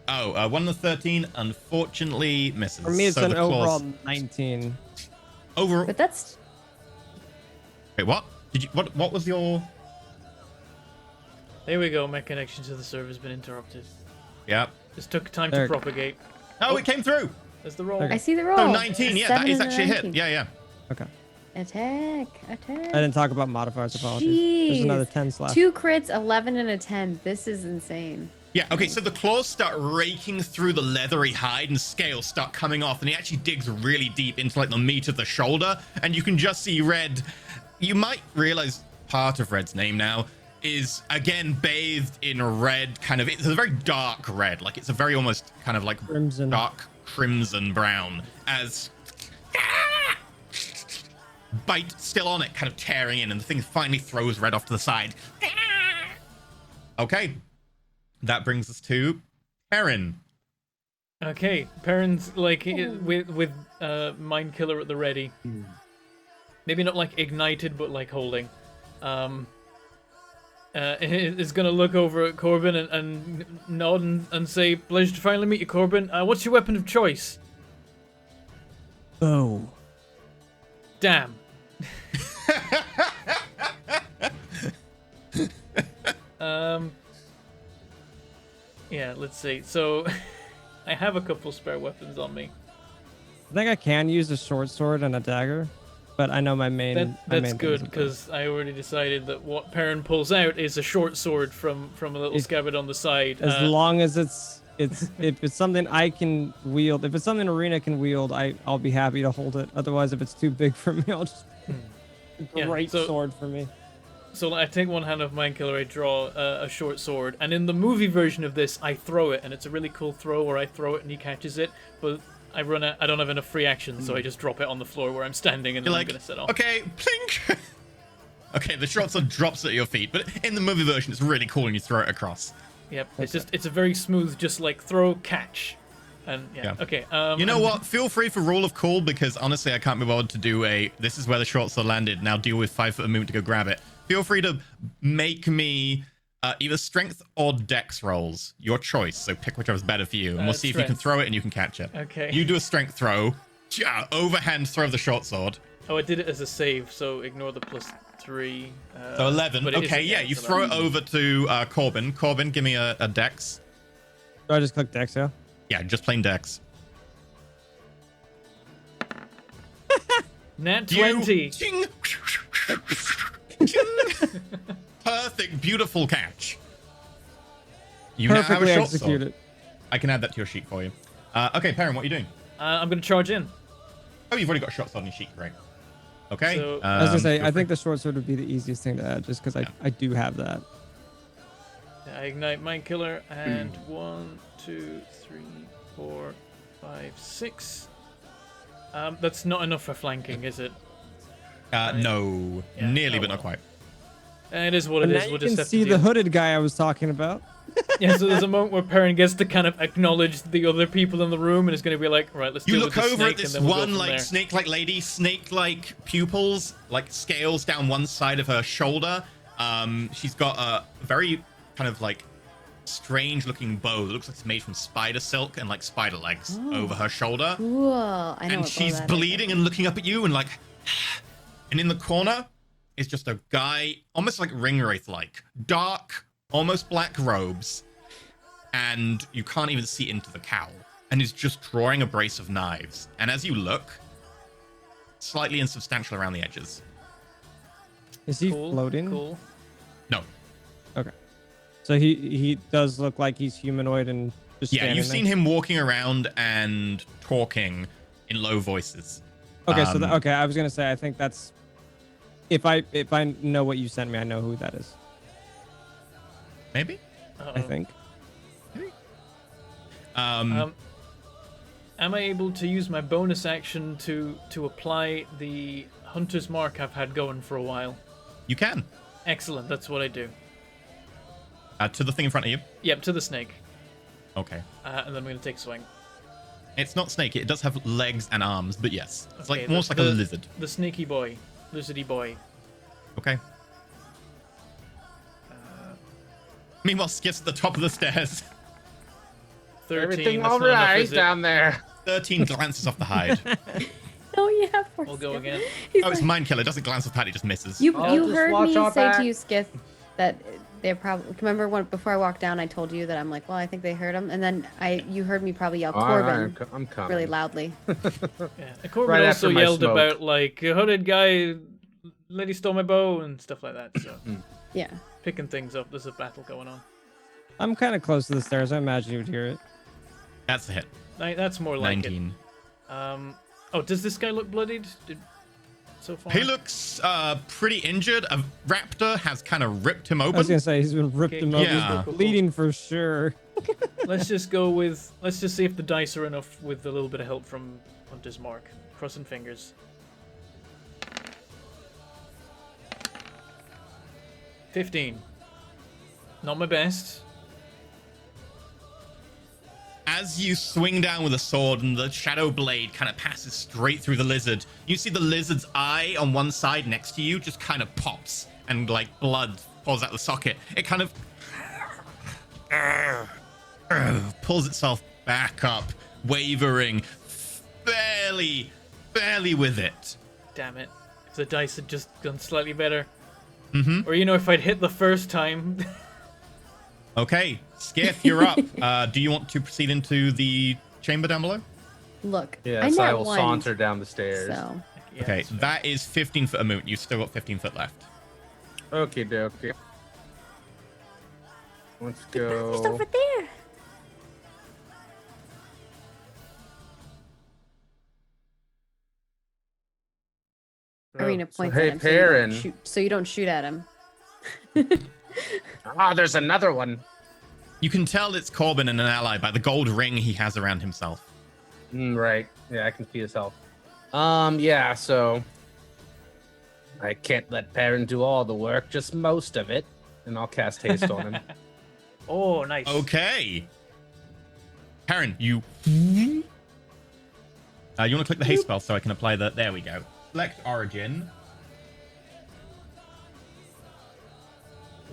Oh, 1 to 13 unfortunately misses. For me, it's So an the claws- overall 19. Overall. But that's Wait, what? Did you? What was your? There we go. My connection to the server's been interrupted. Yep. This took time There. to propagate. Oh, it came through. There's the roll. Okay. I see the roll. Oh, 19. Yeah, that 7 is and a actually a hit. 19. Yeah, yeah. Okay. Attack. I didn't talk about modifiers. Apologies. There's another Jeez. 10 slash. 2 crits, 11 and a 10. This is insane. Yeah, okay, so the claws start raking through the leathery hide and scales start coming off, and he actually digs really deep into like the meat of the shoulder, and you can just see Red. You might realize part of Red's name now is again bathed in red, kind of, it's a very dark red, like it's a very almost kind of like Crimson. dark crimson brown, as bite still on it, kind of tearing in, and the thing finally throws Red off to the side. Okay. That brings us to Perrin. Okay, Perrin's like with Mind Killer at the ready. Maybe not like ignited, but like holding. Is gonna look over at Corbin and nod and say, "Pleasure to finally meet you, Corbin. What's your weapon of choice?" Oh. Damn. Yeah, let's see. So, I have a couple spare weapons on me. I think I can use a short sword and a dagger, but I know my main. my That's main good thing is a bow. because I already decided that what Perrin pulls out is a short sword from a little scabbard on the side. As long as it's if it's something I can wield, if it's something Arena can wield, I'll be happy to hold it. Otherwise, if it's too big for me, I'll just Yeah, great so- sword for me. So I take one hand of Mind Killer, I draw a short sword, and in the movie version of this, I throw it, and it's a really cool throw where I throw it and he catches it, but I don't have enough free action, so I just drop it on the floor where I'm standing, and You're then like, I'm gonna set off. okay, plink. Okay, the short sword drops at your feet, but in the movie version, it's really cool when you throw it across. Yep, it's a very smooth, just like throw, catch, and yeah. Okay. You know and- what? Feel free for rule of cool, because honestly, I can't be bothered to do this is where the short sword landed. Now deal with 5 foot of movement to go grab it. Feel free to make me either strength or dex rolls. Your choice. So pick whichever's better for you, and we'll see if you can strength. throw it and you can catch it. Okay. You do a strength throw. Overhand throw of the short sword. Oh, I did it as a save, so ignore the +3. So 11. but it Okay, isn't- yeah, you it's throw 11. it over to Corbin. Corbin, give me a dex. Do I just click Dex, yeah? Yeah, just plain dex. Nat You- 20. Ching. Perfect, beautiful catch. You now have Perfectly a short sword. executed. I can add that to your sheet for you. Okay, Perrin, what are you doing? I'm gonna charge in. Oh, you've already got a short sword on your sheet, great. Okay. So- I was gonna say, feel I free. think the short sword would be the easiest thing to add, just because I do have that. I ignite Mind Killer, and 1, 2, 3, 4, 5, 6. That's not enough for flanking, is it? No, Yeah, nearly, oh but not well. quite. It is what But it now is. you We'll can just have see to the deal. hooded guy I was talking about. Yeah, so there's a moment where Perrin gets to kind of acknowledge the other people in the room, and is going to be like, right, let's You deal look with this over snake, at this and then we'll go one from like there. snake-like lady, snake-like pupils, like scales down one side of her shoulder. She's got a very kind of like strange-looking bow that looks like it's made from spider silk and like spider legs over her shoulder. Cool. I know And what she's that is. bleeding and looking up at you and like, and in the corner is just a guy, almost like Ringwraith-like, dark, almost black robes, and you can't even see into the cowl, and is just drawing a brace of knives. And as you look, slightly insubstantial around the edges. Is he Cool, floating? Cool. No, Okay. So he does look like he's humanoid and just yeah, standing you've there? seen him walking around and talking in low voices. Okay, so Um, okay, I was gonna say I think that's if I know what you sent me, I know who that is. Maybe. I think. Am I able to use my bonus action to apply the hunter's mark I've had going for a while? You can. Excellent, that's what I do. To the thing in front of you. Yep, to the snake. Okay. And then I'm going to take a swing. It's not snake. It does have legs and arms, but yes, it's Okay, like almost like a lizard. The snaky boy. Lizardy boy. Okay. Meanwhile, Skiff's at the top of the stairs. 13. Everything that's all not enough, right is it? down there. 13 glances off the hide. Oh yeah, poor We'll go Skiff. again. He's Oh, it's like- Mind Killer. It doesn't glance off the pad. It just misses. You I'll you just heard watch me our say back. to you, Skiff, that They probably remember when before I walked down, I told you that I'm like, well, I think they heard him, and then you heard me probably yell Corbin I'm coming. really loudly. Yeah. And Corbin Right also after my yelled smoke. about like a hooded guy, lady stole my bow and stuff like that. So Yeah. picking things up. There's a battle going on. I'm kind of close to the stairs. I imagine you would hear it. That's a hit. That's more like 19. it. Oh, does this guy look bloodied? So far? He looks pretty injured. A raptor has kind of ripped him I was open. gonna say he's been ripped Okay, him open. yeah. He's been bleeding for sure. Let's just see if the dice are enough with a little bit of help from Hunter's Mark. Crossing fingers. 15. Not my best. As you swing down with a sword and the shadow blade kind of passes straight through the lizard, you see the lizard's eye on one side next to you just kind of pops and like blood pours out the socket. It kind of pulls itself back up, wavering, barely with it. Damn it. If the dice had just gone slightly better. Mm-hmm. Or, if I'd hit the first time. Okay, Skiff, you're up. Do you want to proceed into the chamber down below? Look, Yes, I I net will one, saunter down the stairs. So Yeah, Okay, that's fair. that is 15 foot a moot. You've still got 15 foot left. Okay, dokie. Let's Just go. over there. Arena So, points hey, at him Perrin. so you don't shoot at him. Ah, there's another one. You can tell it's Corbin and an ally by the gold ring he has around himself. Right. Yeah, I can see his health. Yeah, so I can't let Perrin do all the work, just most of it. And I'll cast haste on him. Oh, nice. Okay. Perrin, you want to click the haste spell so I can apply the... There we go. Select origin.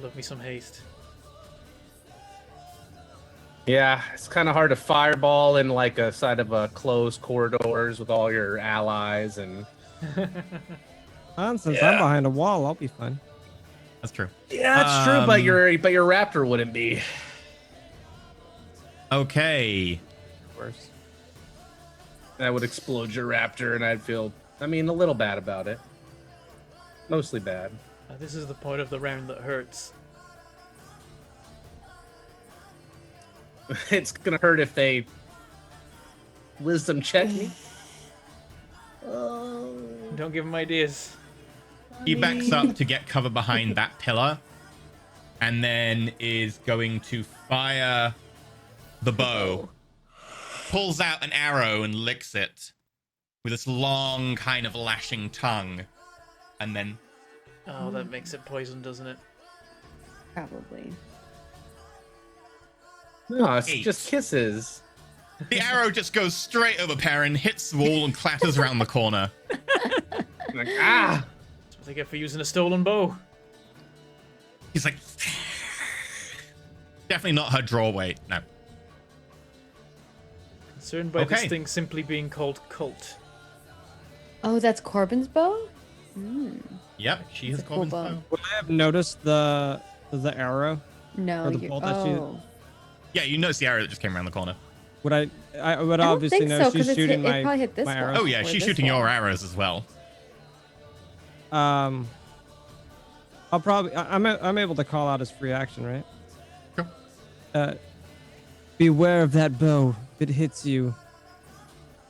Love me some haste. Yeah, it's kind of hard to fireball in like a side of a closed corridors with all your allies and. Since I'm behind a wall, I'll be fine. That's true. Yeah, that's true, but Um, your raptor wouldn't be. Okay. Of course. That would explode your raptor, and I'd feel, a little bad about it. Mostly bad. This is the point of the round that hurts. It's gonna hurt if they wisdom check me. Don't give him ideas. He backs up to get cover behind that pillar and then is going to fire the bow. Pulls out an arrow and licks it with this long kind of lashing tongue. And then Oh, that makes it poison, doesn't it? Probably. No, it's 8. just kisses. the arrow just goes straight over Perrin, hits the wall and clatters around the corner. Like, ah! That's what they get for using a stolen bow. He's like... Definitely not her draw weight. No. Concerned by this Okay. thing simply being called cult. Oh, that's Corbin's bow? Yep, she has It's a cool Corbin's bow. bow. Would I have noticed the arrow? No, Or the you bolt that she- oh. Yeah, you notice the arrow that just came around the corner. Would I would I don't obviously think know so, she's 'cause shooting it my probably hit this my one. arrow. Oh yeah, Or she's this shooting your one. arrows as well. I'll probably I'm able to call out his free action, right? Sure. Beware of that bow. If it hits you,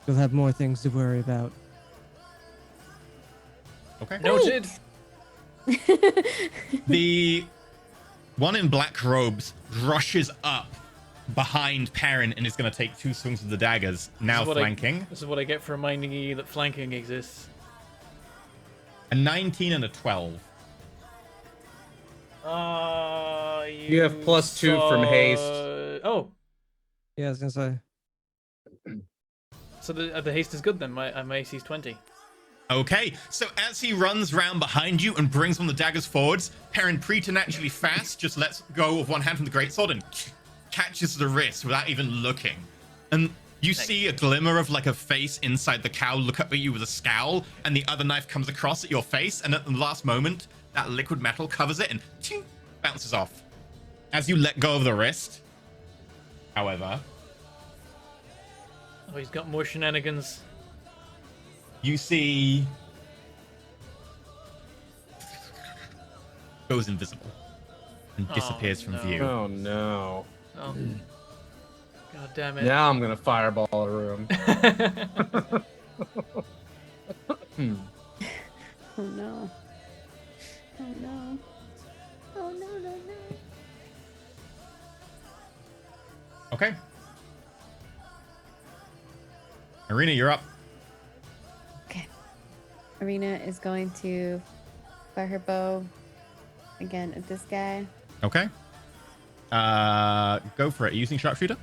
you'll have more things to worry about. Okay. Noted. The one in black robes rushes up behind Perrin and is going to take 2 swings with the daggers, now This is what flanking. This is what I get for reminding you that flanking exists. A 19 and a 12. You have +2 from haste. Oh, Yeah, I was gonna say. so the haste is good then. My AC is 20. Okay, so as he runs round behind you and brings one of the daggers forwards, Perrin preternaturally fast just lets go of one hand from the greatsword and catches the wrist without even looking. And you see a glimmer of like a face inside the cowl look up at you with a scowl, and the other knife comes across at your face, and at the last moment, that liquid metal covers it and ting, bounces off. As you let go of the wrist, however, Oh, he's got more shenanigans. you see goes invisible and disappears from no. view. Oh no. Oh. God damn it. Now I'm gonna fireball the room. Oh no. Oh no. Oh no, no, no. Okay. Arena, you're up. Okay. Arena is going to fire her bow again at this guy. Okay. Go for it. Are you using sharpshooter?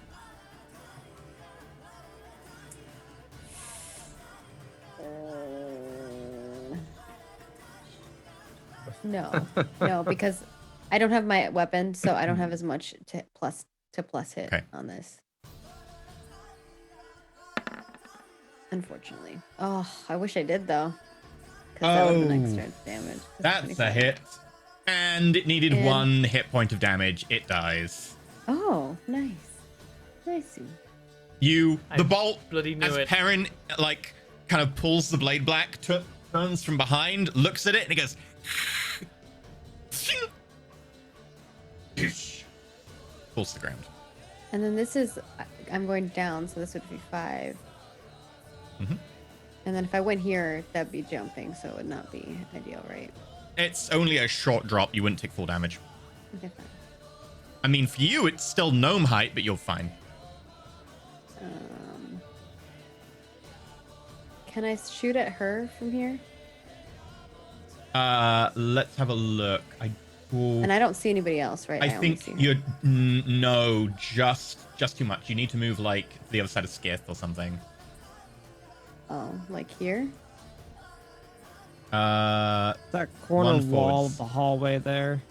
No, no, because I don't have my weapon, so I don't have as much to plus hit Okay. on this. Unfortunately. Oh, I wish I did though. Because that would have been extra damage. That's a 25. hit. And it needed And- 1 hit point of damage. It dies. Oh, nice. Nice. The I bolt, bloody knew as it. Perrin, like, kind of pulls the blade back, turns from behind, looks at it, and it goes... Falls to the ground. And then this is, I'm going down, so this would be 5. Mhm. And then if I went here, that'd be jumping, so it would not be ideal, right? It's only a short drop. You wouldn't take full damage. Okay, fine. I mean, for you, it's still gnome height, but you're fine. Can I shoot at her from here? Let's have a look. And I don't see anybody else, right? I only think see her. you're no, just too much. You need to move like the other side of Skith or something. Oh, like here? That corner One wall forwards. of the hallway there,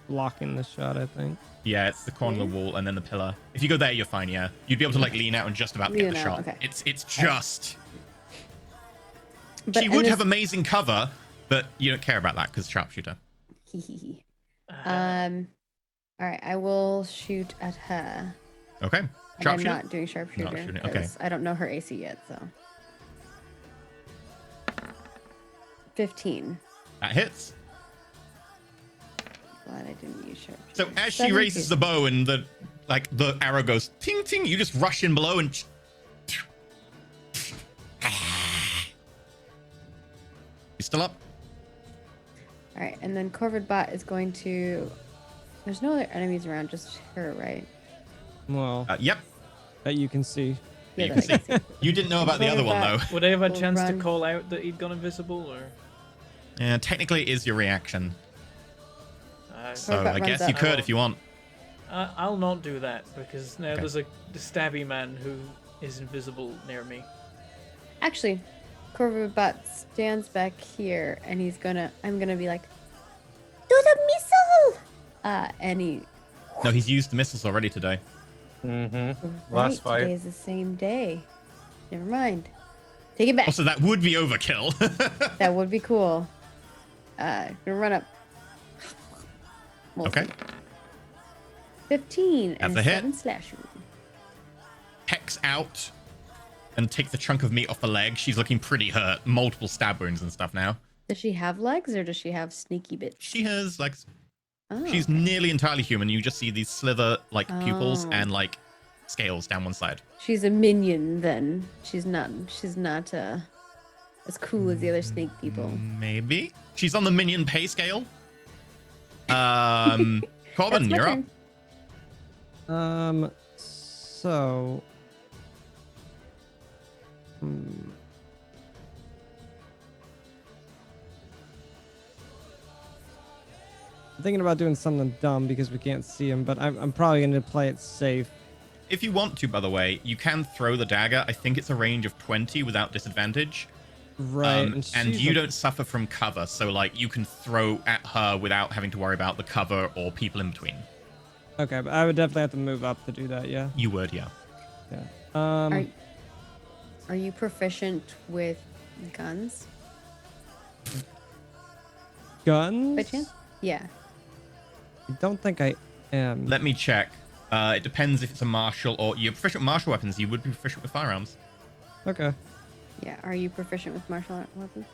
blocking the shot, I think. Yeah, it's the corner of the wall and then the pillar. If you go there, you're fine. Yeah, you'd be able to like lean out and just about get Lean the out, shot. okay. It's just. But She would have amazing cover, but you don't care about that because sharpshooter. All right, I will shoot at her. Okay, And I'm sharpshooter. not doing sharpshooter shooting, okay. 'cause I don't know her AC yet, so. 15. That hits. Glad I didn't use sharpshooter. So as she raises the bow and the arrow goes ting ting, you just rush in below and. You still up? All right, and then Corvid Bot is going to. There's no other enemies around, just her, right? Well, Yep. that you can see. Yeah, You that can I can see. You didn't know about the other one though. Would I have a We'll chance to run. call out that he'd gone invisible, or? Yeah, technically it is your reaction. So Corvid Bot I runs guess up. you could if you want. I'll not do that because now Okay. there's a stabby man who is invisible near me. Actually, Corvid Bot stands back here, and I'm gonna be like, do the missile! And he. No, he's used the missiles already today. Mm-hmm. Right, Last fight. today's the same day. Never mind. Take it back. Also, that would be overkill. That would be cool. Gonna run up. We'll Okay. see. 15 That's and a hit. 7 slash. Hex out and take the chunk of meat off the leg. She's looking pretty hurt. Multiple stab wounds and stuff now. Does she have legs or does she have sneaky bits? She has like Oh, she's okay. nearly entirely human. You just see these slither like pupils Oh. and like scales down one side. She's a minion then. She's not as cool as the other snake people. Maybe she's on the minion pay scale. Corbin, That's my you're up. turn. So. I'm thinking about doing something dumb because we can't see him, but I'm probably going to play it safe. If you want to, by the way, you can throw the dagger. I think it's a range of 20 without disadvantage. Right. And she's you a- don't suffer from cover, so like you can throw at her without having to worry about the cover or people in between. Okay, but I would definitely have to move up to do that, yeah? You would, yeah. Yeah. Are you proficient with guns Guns? by chance? Yeah. I don't think I Let me check. It depends if it's a martial or you're proficient with martial weapons. You would be proficient with firearms. Okay. Yeah. Are you proficient with martial art weapons?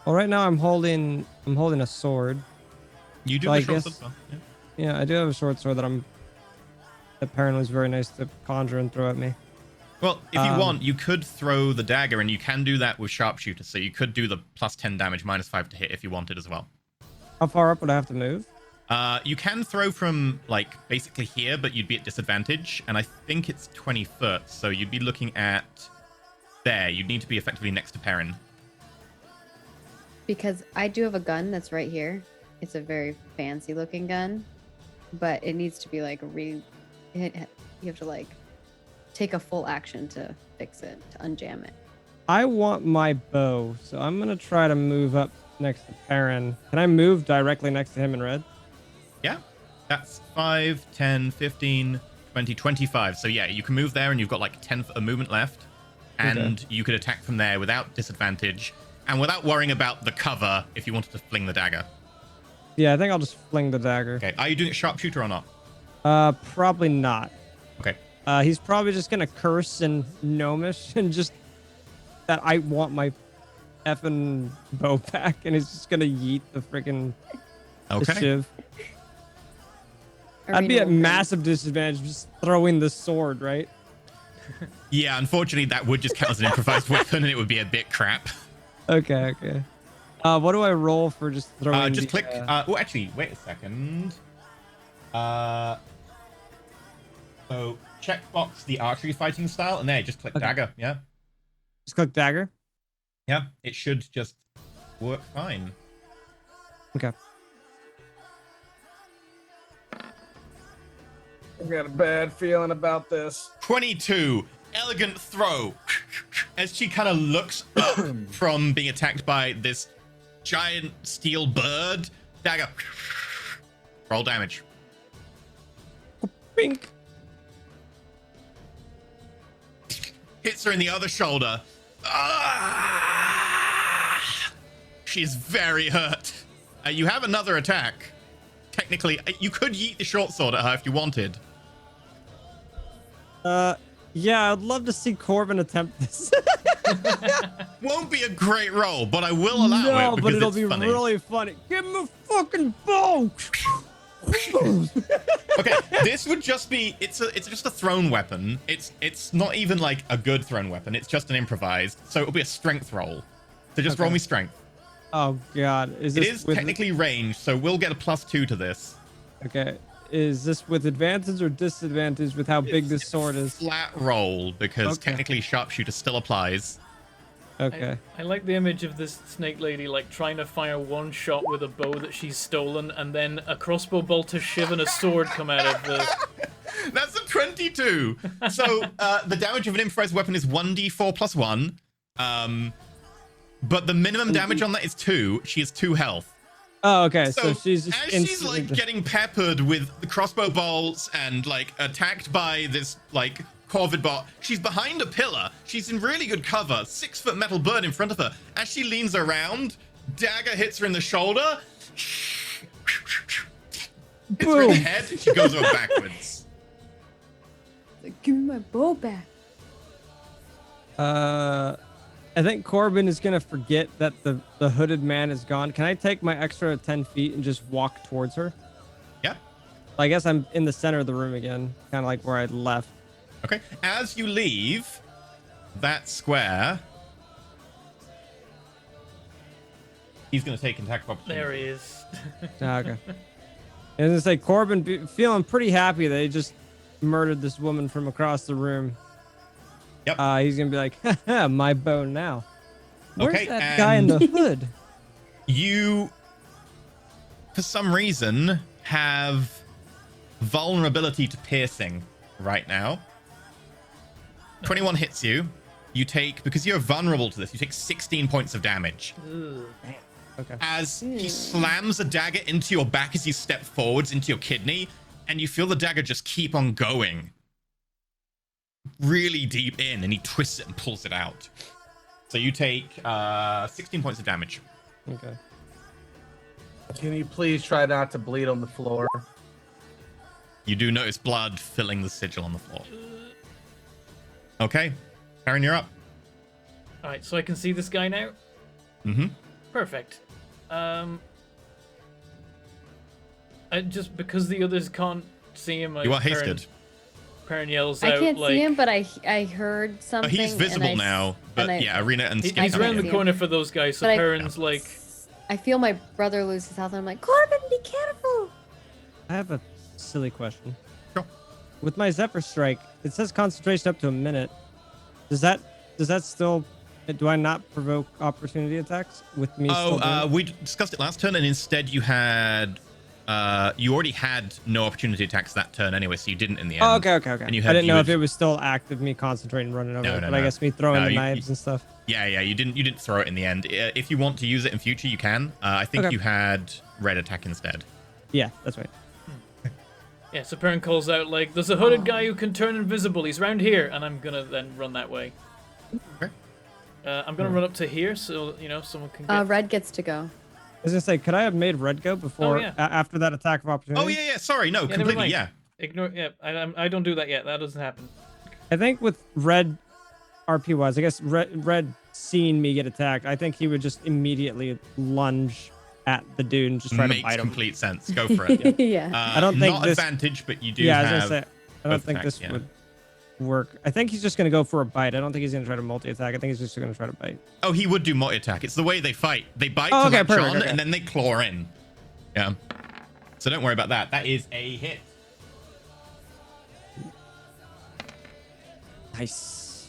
Well, right now I'm holding a sword. You do So have I a short guess- sword. Yeah. Yeah, I do have a short sword that apparently was very nice to conjure and throw at me. Well, if you want, you could throw the dagger, and you can do that with sharpshooter. So you could do the plus 10 damage, minus 5 to hit if you wanted as well. How far up would I have to move? You can throw from like basically here, but you'd be at disadvantage, and I think it's 20 foot, so you'd be looking at there. You'd need to be effectively next to Perrin. Because I do have a gun that's right here. It's a very fancy looking gun, but it needs to be like you have to like take a full action to fix it, to unjam it. I want my bow, so I'm gonna try to move up next to Perrin. Can I move directly next to him in red? Yeah, that's 5, 10, 15, 20, 25. So yeah, you can move there, and you've got like 10 foot of movement left, and you could attack from there without disadvantage and without worrying about the cover if you wanted to fling the dagger. Yeah, I think I'll just fling the dagger. Okay, are you doing it sharpshooter or not? Probably not. Okay. He's probably just gonna curse in Gnomish and just that I want my effing bow back, and he's just gonna yeet the freaking shiv. I'd be Arena at will bring- massive disadvantage just throwing the sword, right? Yeah, unfortunately, that would just count as an improvised weapon, and it would be a bit crap. Okay. What do I roll for just throwing? Just the, click. Oh, actually, wait a second. So checkbox the archery fighting style, and there, just click dagger. Yeah, just click dagger. yeah, it should just work fine. Okay. I've got a bad feeling about this. 22, elegant throw. As she kind of looks up from being attacked by this giant steel bird, dagger. Roll damage. Bink. Hits her in the other shoulder. Ah! She's very hurt. You have another attack. Technically, you could yeet the short sword at her if you wanted. Yeah, I'd love to see Corbin attempt this. Won't be a great roll, but I will allow it No, because but it'll it's be funny. really funny. Give him a fucking bow. Okay, this would just be it's just a thrown weapon. It's not even like a good thrown weapon. It's just an improvised. So it'll be a strength roll. So just roll me strength. Oh god, is It this is with technically ranged, so we'll get a +2 to this. okay? Is this with advantage or disadvantage with how big this sword is? Flat roll because Okay. technically sharpshooter still applies. Okay. I like the image of this snake lady like trying to fire one shot with a bow that she's stolen, and then a crossbow bolt to shiv and a sword come out of the. That's a 22. So the damage of an improvised weapon is 1d4 plus 1. But the minimum damage on that is 2. She has 2 health. Oh, okay. So, So she's as just she's instantly like getting peppered with the crossbow bolts and like attacked by this like corvid bot, she's behind a pillar. She's in really good cover. 6-foot metal bird in front of her. As she leans around, dagger hits her in the shoulder. Hits her in the Boom. head. She goes over backwards. Like, give me my bow back. I think Corbin is gonna forget that the hooded man is gone. Can I take my extra 10 feet and just walk towards her? Yeah. I guess I'm in the center of the room again, kind of like where I left. Okay. As you leave that square, he's going to take attack of opportunity. There he is. Ah, okay. And it's like Corbin feeling pretty happy that he just murdered this woman from across the room. Yep. He's gonna be like, haha, my bow now. Where's Okay, that guy in the hood? You, for some reason, have vulnerability to piercing right now. 21 hits you. You take, because you're vulnerable to this, you take 16 points of damage. Okay. As he slams a dagger into your back as you step forwards into your kidney, and you feel the dagger just keep on going really deep in, and he twists it and pulls it out. So you take 16 points of damage. Okay. Can you please try not to bleed on the floor? You do notice blood filling the sigil on the floor. Okay, Karen, you're up. All right, so I can see this guy now. Mm-hmm. Perfect. Just because the others can't see him, You are hasted. Perrin yells I out can't like, see him, but I heard something. He's visible and now, but yeah, Arena and Skip he's can't around see the him. corner for those guys. So But Perrin's like, I feel my brother lose his health, and I'm like, Corbin, be careful. I have a silly question. Sure. With my Zephyr Strike, it says concentration up to a minute. Does that still? Do I not provoke opportunity attacks with me? Still doing it? We discussed it last turn, and instead you had, you already had no opportunity attacks that turn anyway, so you didn't in the end. Oh, okay. And you I had, didn't know if had- it was still active, me concentrating, running over No, it. no, But I no. guess me throwing No, the you- knives and stuff. Yeah, you didn't throw it in the end. If you want to use it in future, you can. I think Okay. you had red attack instead. Yeah, that's right. yeah. So Perrin calls out like, "There's a hooded guy who can turn invisible. He's round here," and I'm gonna then run that way. Okay. I'm gonna run up to here, so someone can get. Red gets to go. I was gonna say, could I have made Red go before yeah. after that attack of opportunity? Oh yeah. Sorry, no, Yeah, never completely. mind. Yeah. Ignore. Yeah, I don't do that yet. That doesn't happen. I think with Red, RP wise, I guess Red seeing me get attacked, I think he would just immediately lunge at the dude and just try to Makes bite him. complete sense. Go for it. Yeah. I don't think not this- advantage, but you do Yeah, I was have. gonna say, I don't both think attacks, this yeah. would work. I think he's just gonna go for a bite. I don't think he's gonna try to multi-attack. I think he's just gonna try to bite. Oh, he would do multi attack. It's the way they fight. They bite Oh, to okay, latch perfect, on, okay. and then they claw in. Yeah. So don't worry about that. That is a hit. Nice.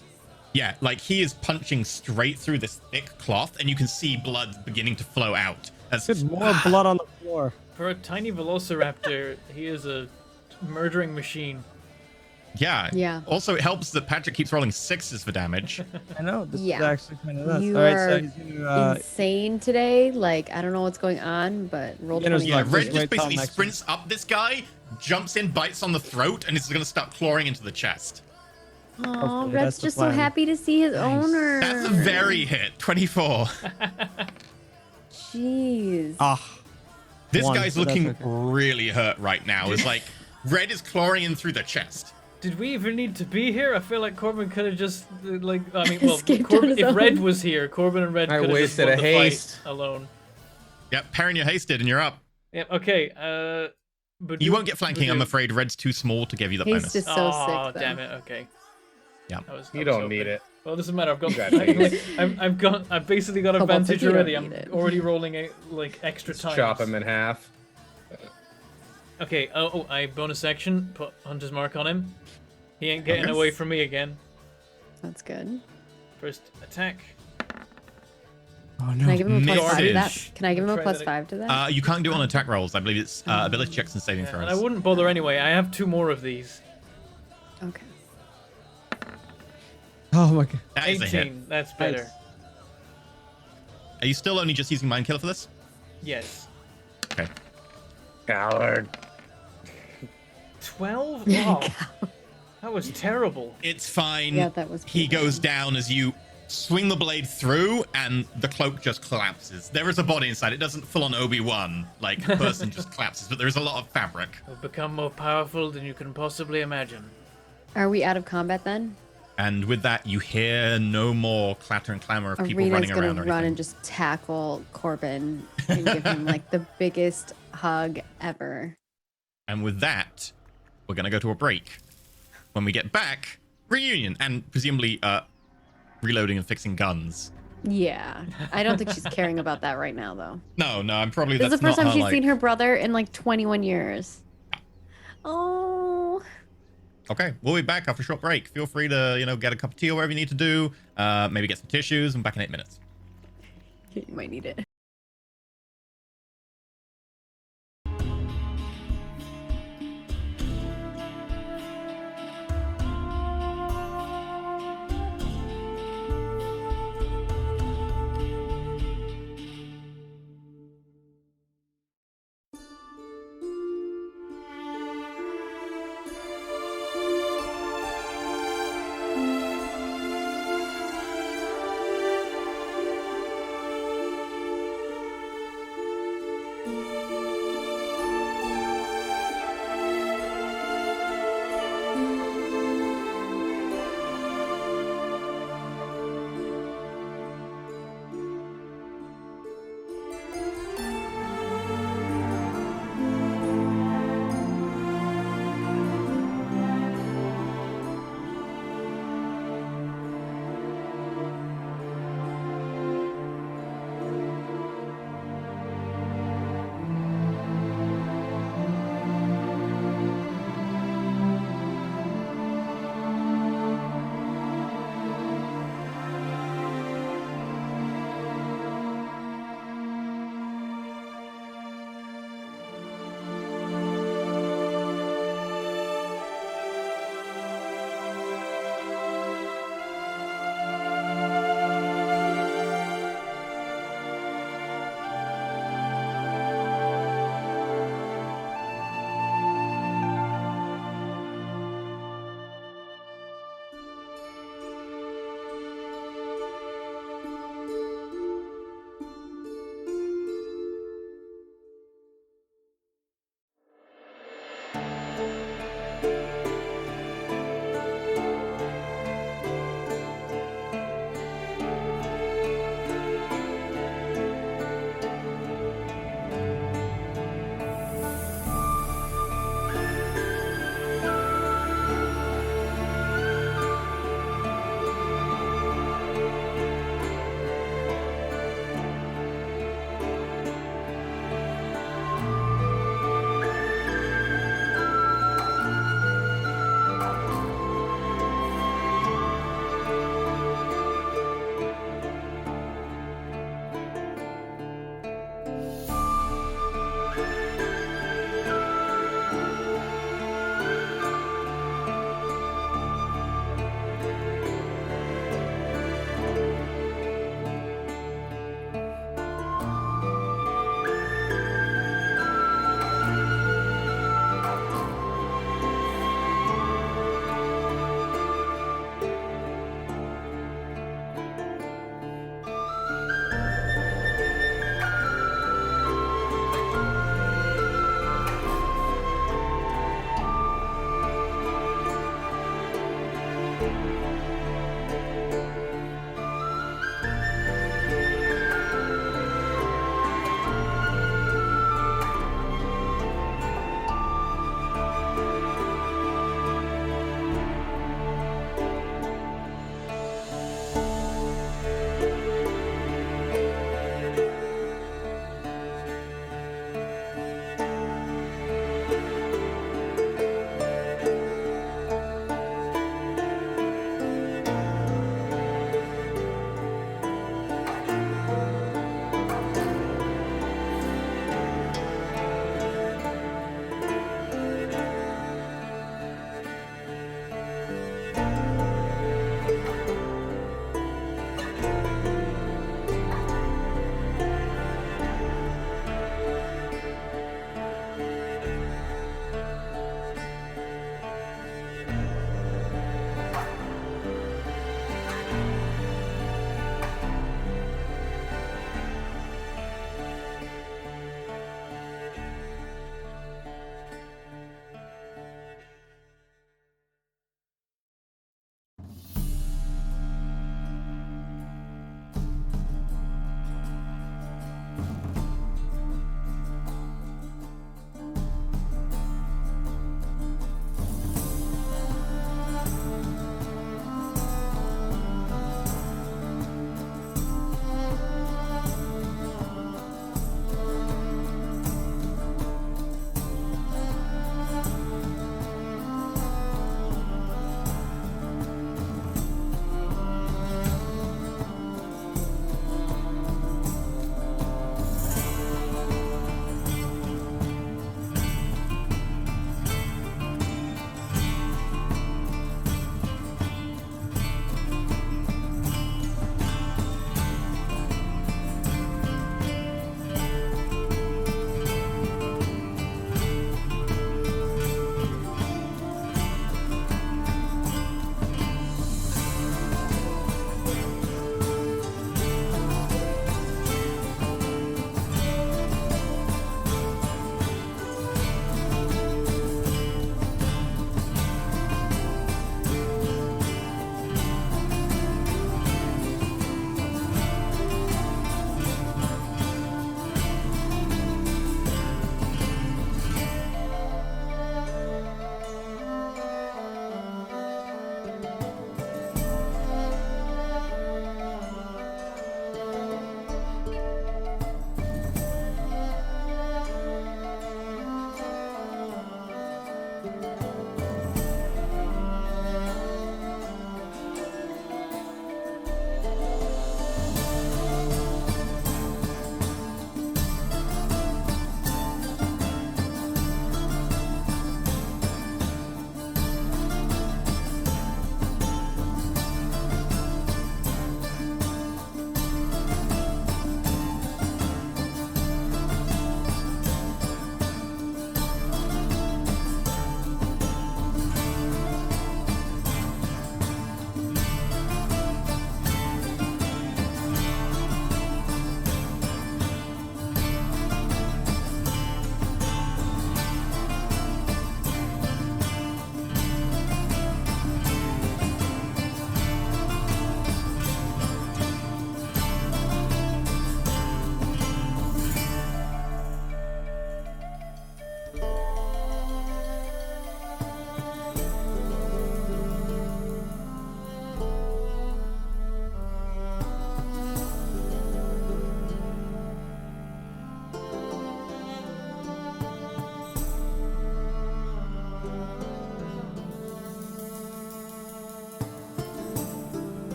Yeah, like he is punching straight through this thick cloth, and you can see blood beginning to flow out. As Good, more blood on the floor. For a tiny velociraptor, he is a murdering machine. yeah. Yeah. Also, it helps that Patrick keeps rolling 6s for damage. I know. This Yeah. is actually kind of nuts. You All right, are so he's gonna, insane today. Like, I don't know what's going on, but roll You know, 20. Yeah, Like, Red just just wait till basically next sprints up this guy, jumps in, bites on the throat, and is going to start clawing into the chest. Aw, Hopefully Red's that's the just so plan. happy to see his owner. That's a very hit. 24. Jeez. ah, This One, guy's so that's looking okay. really hurt right now. It's like Red is clawing in through the chest. Did we even need to be here? I feel like Corbin could have just like I mean, well, Escaped on Corbin, his if Red own. was here, Corbin and Red I could have just wasted won a the haste. fight alone. Yep, Perrin, you're hasted and you're up. Yep. Okay. But You won't get flanking, I'm afraid. Red's too small to give you the He's bonus. just so Oh, sick. Though. damn it. Okay. Yeah. I You was don't hoping. need it. Well, it doesn't matter. I've got. got it. I've basically got Cobalt advantage said you don't already. I'm need it. already rolling like extra Just time. chop him in half. Okay. I bonus action. Put Hunter's Mark on him. He ain't getting Okay. away from me again. That's good. First attack. oh Can I give him a plus 5 to that? Message. Can I give him a Try plus that 5 to that? You can't do it on attack rolls. I believe it's ability checks and saving Yeah, throws. and I wouldn't bother anyway. I have 2 more of these. Okay. Oh my god. That is a hit. 18. That's better. Nice. Are you still only just using Mind Killer for this? Yes. Okay. Coward. 12? Oh, that was terrible. It's fine. Yeah, that was He pretty goes down as you swing the blade through, and the cloak just collapses. There is a body inside. It doesn't full on Obi-Wan, like a person just collapses, but there is a lot of fabric. We've become more powerful than you can possibly imagine. Are we out of combat then? And with that, you hear no more clatter and clamor of people Arena's running gonna around or run anything. and just tackle Corbin and give him like the biggest hug ever. And with that, we're going to go to a break. When we get back, reunion, and presumably reloading and fixing guns. Yeah, I don't think she's caring about that right now though. No, I'm probably This is that's the first not time her, she's like... seen her brother in like 21 years. Oh. Okay, we'll be back after a short break. Feel free to, get a cup of tea or whatever you need to do. Maybe get some tissues. I'm back in 8 minutes. You might need it.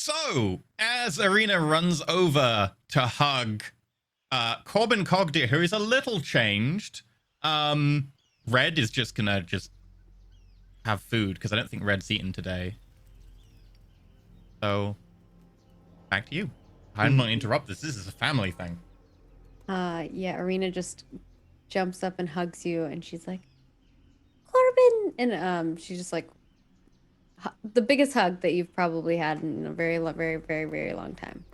So, as Arena runs over to hug Corbin Cogdir, who is a little changed, Red is just gonna have food because I don't think Red's eaten today. So, back to you. I'm not interrupt this. This is a family thing. Yeah, Arena just jumps up and hugs you, and she's like, Corbin, and she's just like the biggest hug that you've probably had in a very, very, very, very long time.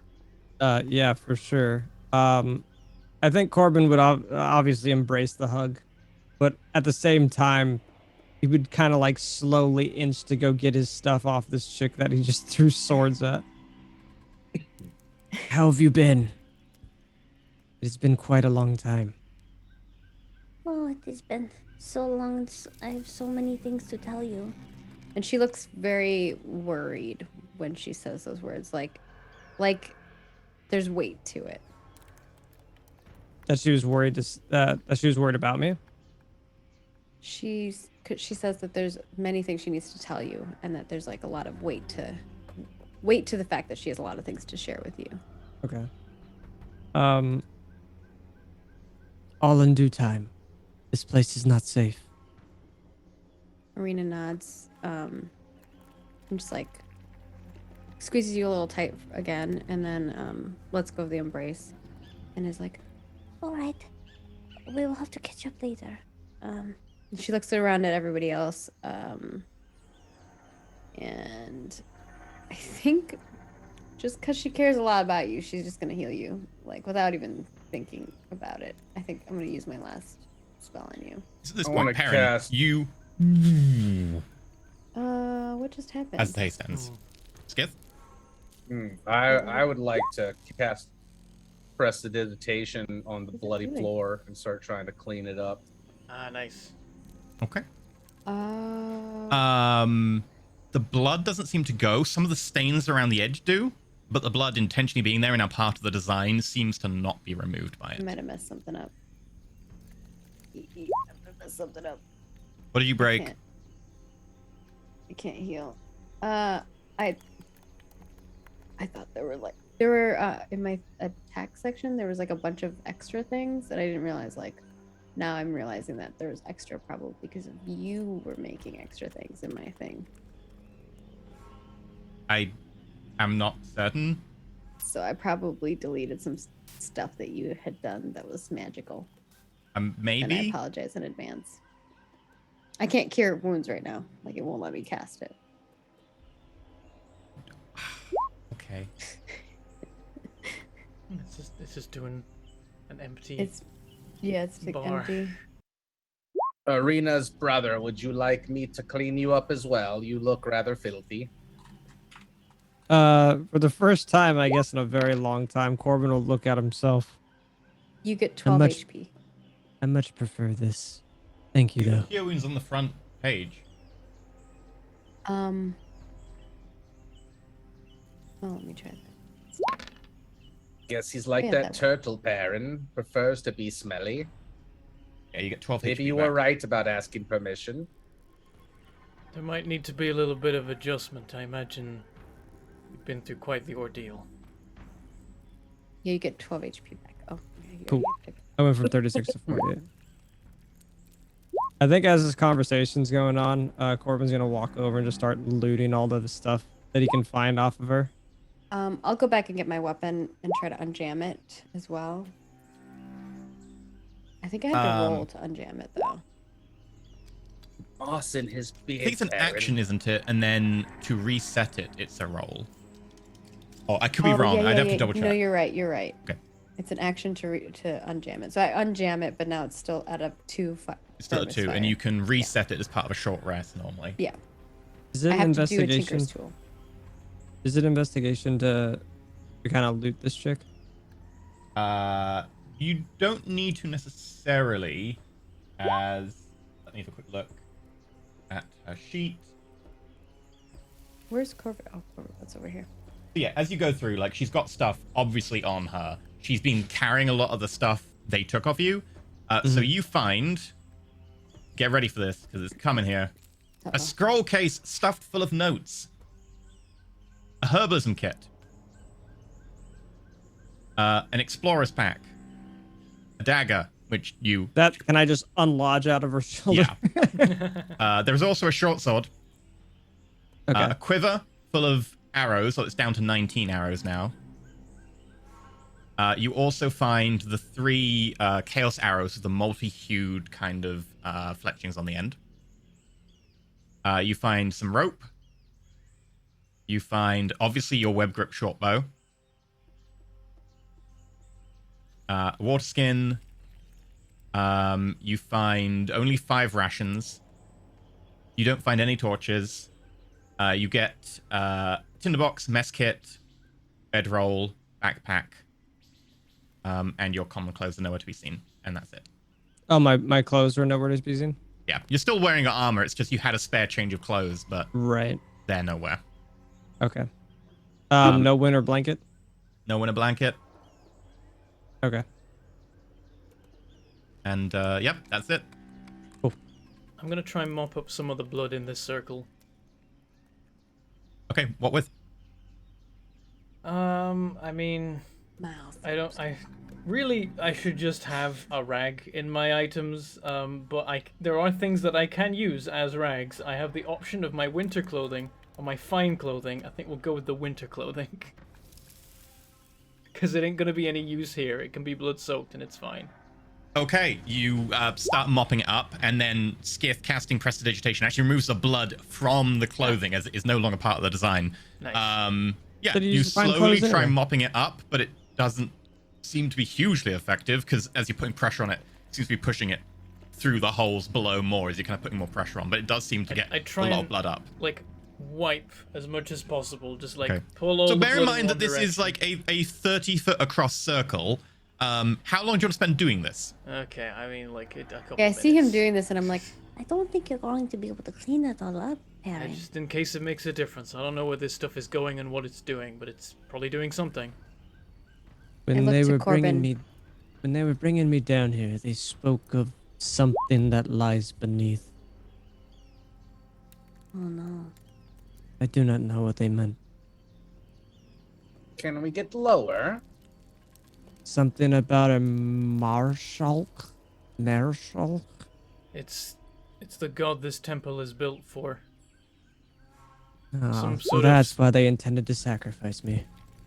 Yeah, for sure. I think Corbin would obviously embrace the hug, but at the same time, he would kind of like slowly inch to go get his stuff off this chick that he just threw swords at. How have you been? It's been quite a long time. Oh, it has been so long. I have so many things to tell you. And she looks very worried when she says those words, like there's weight to it. That she was worried that she was worried about me. She says that there's many things she needs to tell you, and that there's like a lot of weight to the fact that she has a lot of things to share with you. Okay. All in due time. This place is not safe. Marina nods, and just like squeezes you a little tight again, and then lets go of the embrace, and is like, All right. We will have to catch up later. she looks around at everybody else, and I think just because she cares a lot about you, she's just gonna heal you, like without even thinking about it. I think I'm gonna use my last spell on you. So at this I point, wanna Perrin, cast- you What just happened? as the haste ends. Skith? I would like to cast Prestidigitation on the What's it bloody doing? floor and start trying to clean it up. Ah, nice. Okay. Uh, The blood doesn't seem to go. Some of the stains around the edge do, but the blood intentionally being there and now part of the design seems to not be removed by I it. might have messed something up. I might have messed something up. What did you break? I can't heal. I thought there were in my attack section there was like a bunch of extra things that I didn't realize. Like now I'm realizing that there was extra probably because of you were making extra things in my thing. I am not certain. So I probably deleted some stuff that you had done that was magical. And I Maybe. apologize in advance. I can't cure wounds right now. Like it won't let me cast it. Okay. It's just doing an empty. It's like Bar. empty. Arena's brother, would you like me to clean you up as well? You look rather filthy. For the first time, I guess in a very long time, Corbin will look at himself. You get 12 much- HP. I much prefer this. Thank you, though. Cure wounds on the front page. Oh, let me try that. Guess he's like Yeah, that that- turtle Perrin. Prefers to be smelly. Yeah, you get 12 Maybe HP you back. were right about asking permission. There might need to be a little bit of adjustment. I imagine you've been through quite the ordeal. Yeah, you get 12 HP back. Oh, yeah, you Cool. already picked- I went from 36 to 48. I think as this conversation's going on, Corbin's gonna walk over and just start looting all of the stuff that he can find off of her. I'll go back and get my weapon and try to unjam it as well. I think I have to roll to unjam it though. Boss in his I beard. think it's an Perrin. action, isn't it? And then to reset it, it's a roll. Oh, I could be Oh, wrong. yeah, I'd yeah, have yeah. to double check. No, you're right. You're right. Okay. It's an action to unjam it. So I unjam it, but now it's still at a 2. It's still a 2, and you can reset it as part of a short rest normally. Yeah. Is it I an have to do a investigation? tinker's tool. Is it investigation to kind of loot this chick? You don't need to necessarily, as let me have a quick look at her sheet. Where's Corvette? Oh, Corvette's over here. So yeah, as you go through, like she's got stuff obviously on her. She's been carrying a lot of the stuff they took off you. So you find, get ready for this because it's coming here. Uh-oh. A scroll case stuffed full of notes. a herbalism kit, an explorer's pack, a dagger, which you... That can I just unlodge out of her shoulder? Yeah. There's also a short sword, Okay. a quiver full of arrows, so it's down to 19 arrows now. You also find the 3 chaos arrows with the multi-hued kind of fletchings on the end. You find some rope. You find, obviously, your web grip short bow. Water skin. You find only 5 rations. You don't find any torches. You get tinderbox, mess kit, bedroll, backpack, and your common clothes are nowhere to be seen. And that's it. Oh, my clothes are nowhere to be seen? Yeah, you're still wearing your armor. It's just you had a spare change of clothes, but Right. they're nowhere. Okay. No winter blanket? No winter blanket. Okay. And, yep, that's it. I'm gonna try and mop up some of the blood in this circle. Okay, what with? I mean, Mouth. I should just have a rag in my items, but there are things that I can use as rags. I have the option of my winter clothing or my fine clothing. I think we'll go with the winter clothing. Because it ain't gonna be any use here. It can be blood soaked and it's fine. Okay, you start mopping it up, and then Skith casting Prestidigitation actually removes the blood from the clothing as it is no longer part of the design. Nice. Yeah, But you you use fine slowly clothes try anyway. mopping it up, but it doesn't seem to be hugely effective because as you're putting pressure on it, it seems to be pushing it through the holes below more as you're kind of putting more pressure on. But it does seem to get I try a lot and, of blood up. like, wipe as much as possible. Just like Okay. pull all So the bear in blood mind that one this is direction. like a 30-foot across circle. How long do you want to spend doing this? Okay, I mean like a couple. Yeah, I see him minutes. doing this, and I'm like, I don't think you're going to be able to clean it all up, Yeah, Perrin. just in case it makes a difference. I don't know where this stuff is going and what it's doing, but it's probably doing something. When look they to were Corbin. bringing me down here, they spoke of something that lies beneath. Oh no. I do not know what they meant. Can we get lower? Something about a Marshal? It's the god this temple is built for. Oh, Some so sort that's of why they intended to sacrifice me.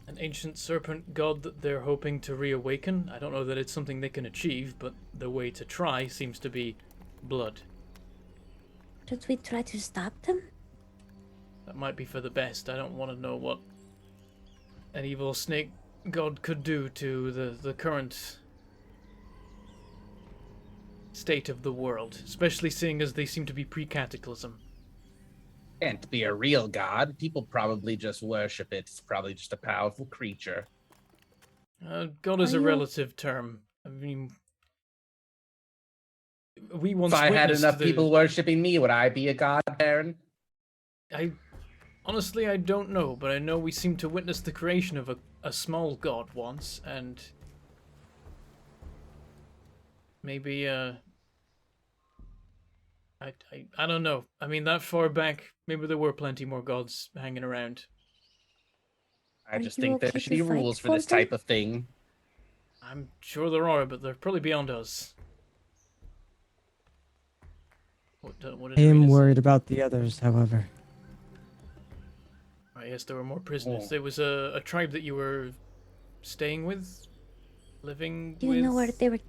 an ancient serpent god that they're hoping to reawaken. I don't know that it's something they can achieve, but the way to try seems to be blood. Should we try to stop them? That might be for the best. I don't want to know what an evil snake god could do to the current state of the world, especially seeing as they seem to be pre-cataclysm. Can't be a real god. People probably just worship it. It's probably just a powerful creature. God is Are a you- relative term. I mean, we once If I had witnessed enough the- people worshiping me, would I be a god, Baron? Honestly, I don't know, but I know we seem to witness the creation of a small god once, and maybe, I don't know. I mean, that far back, maybe there were plenty more gods hanging around. I Are just you think okay there should to be fight rules for this for them? type of thing. I'm sure there are, but they're probably beyond us. What did I am Arena say? worried about the others, however. I guess there were more prisoners. Oh. There was a tribe that you were staying with, living Do with. you know where they were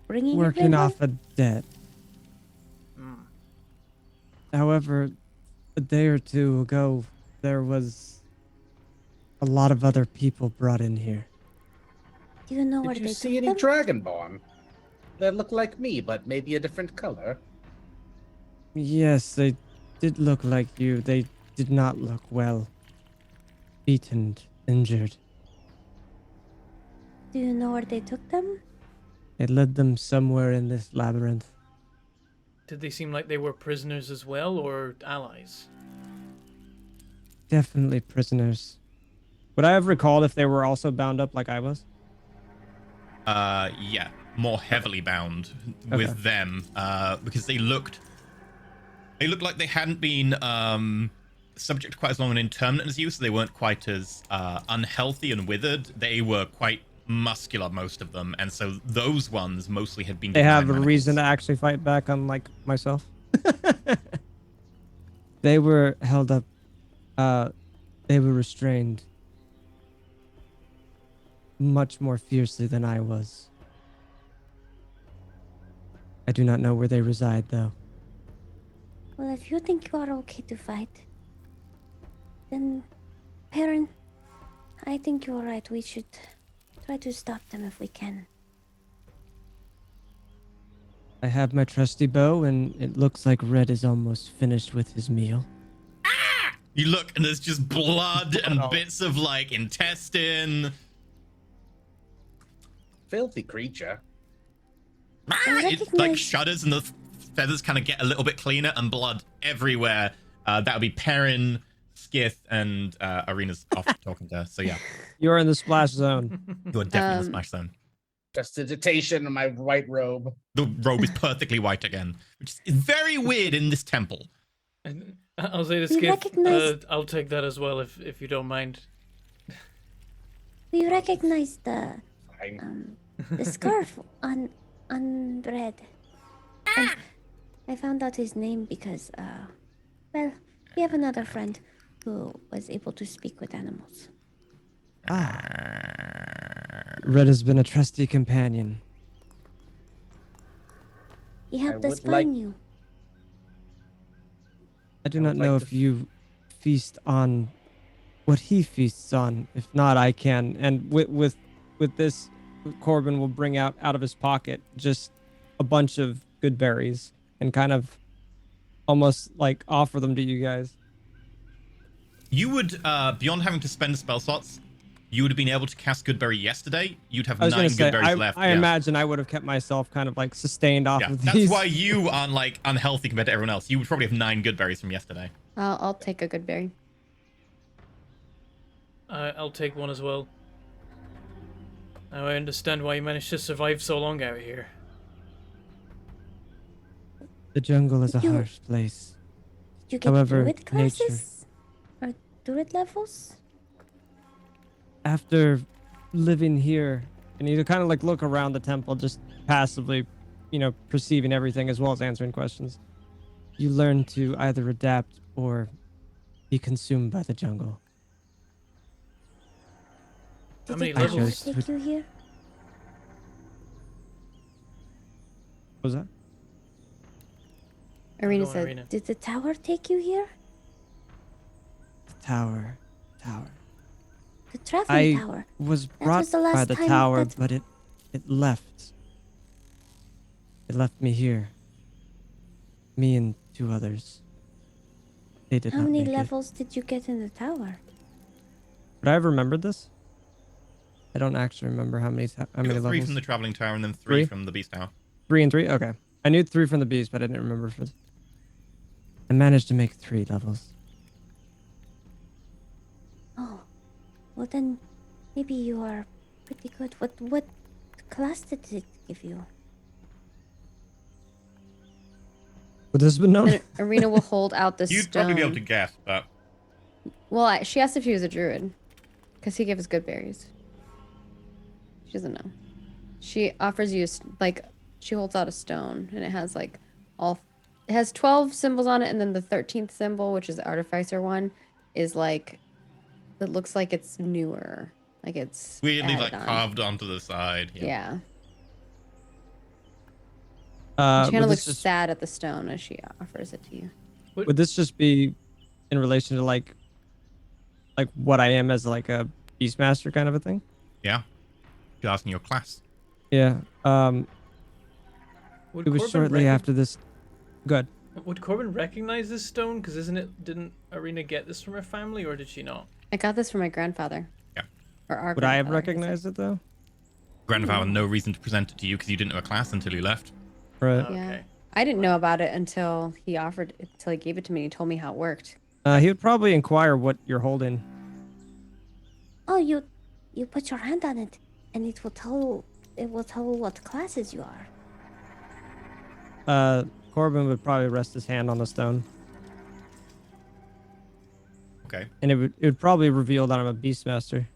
bringing Working everyone? off a debt. Hmm. However, a day or two ago, there was a lot of other people brought in here. Do you know where Did you they see took any them? dragonborn? They look like me, but maybe a different color. Yes, they did look like you. They did not look well. Beaten, injured. Do you know where they took them? It led them somewhere in this labyrinth. Did they seem like they were prisoners as well, or allies? Definitely prisoners. Would I have recalled if they were also bound up like I was? Yeah, more heavily bound with them, because they looked like they hadn't been subject to quite as long an interment as you, so they weren't quite as unhealthy and withered. They were quite muscular, most of them, and so those ones mostly had been They given have a iron reason to manacles. actually fight back, unlike myself. They were held up. They were restrained much more fiercely than I was. I do not know where they reside, though. Well, if you think you are okay to fight, then, Perrin, I think you're right. We should try to stop them if we can. I have my trusty bow, and it looks like Red is almost finished with his meal. You look, and there's just blood and Oh. bits of like intestine. Filthy creature. It like recognize- shudders, and the feathers kind of get a little bit cleaner, and blood everywhere. That would be Perrin, Skith, and Arena's off talking to her. So yeah, You're in the splash zone. you're definitely in the Um, smash zone. Prestidigitation in my white robe. The robe is perfectly white again, which is very weird in this temple. And I'll say this, You Skip. recognize- I'll take that as well if you don't mind. We recognize the Fine. the scarf on Red. And I found out his name because well, we have another friend who was able to speak with animals. Red has been a trusty companion. He helped us would like- find you. I do I not would know like if to- you feast on what he feasts on. If not, I can. And with this, Corbin will bring out of his pocket just a bunch of good berries and kind of almost like offer them to you guys. You would, beyond having to spend spell slots, you would have been able to cast Goodberry yesterday. You'd have I was 9 going to say, Goodberries left. I yeah. imagine I would have kept myself kind of like sustained off Yeah, of that's these. why you aren't like unhealthy compared to everyone else. You would probably have 9 Goodberries from yesterday. I'll take a good berry. I'll take one as well. Now I understand why you managed to survive so long out here. The jungle is a You- harsh place. Did you get However, druid classes? Or druid levels? After living here, and you kind of like look around the temple, just passively, perceiving everything as well as answering questions, you learn to either adapt or be consumed by the jungle. How Did many the tower levels? take you here? What was that? Arena Go on, said, Arena. Did the tower take you here? The tower. The traveling I tower. was was brought the by last the time tower, that- but it left. It left me here. Me and 2 others. They did How not many make it. levels did you get in the tower? Would I have remembered this? I don't actually remember how many You got 3 levels. from the Traveling Tower and then 3 Three? from the Beast Tower. 3 and 3? Okay. I knew 3 from the beast, but I didn't remember for. I managed to make 3 levels. Oh, well then, maybe you are pretty good. What class did it give you? Would this have been known? then Arena will hold out the You'd stone. probably be able to guess, but Well, she asked if he was a druid, because he gave us good berries. She doesn't know. She offers you she holds out a stone, and it has it has 12 symbols on it, and then the 13th symbol, which is the artificer one, is it looks like it's newer, like it's weirdly added like on. carved onto the side. Yeah. Uh, She kind would of this looks just- sad at the stone as she offers it to you. Would this just be in relation to like what I am as like a beastmaster kind of a thing? Yeah. You're asking your class. Yeah. Would It was Corbin shortly after this. Good. Would Corbin recognize this stone? Because didn't Arena get this from her family, or did she not? I got this from my grandfather. Yeah. Or our Would I have grandfather, recognized it though? Grandfather had no reason to present it to you because you didn't know a class until you left. Right. Yeah. Okay. I didn't know about it until he gave it to me and he told me how it worked. He would probably inquire what you're holding. Oh, you put your hand on it, and it will tell what classes you are. Corbin would probably rest his hand on the stone. Okay. And it would probably reveal that I'm a Beastmaster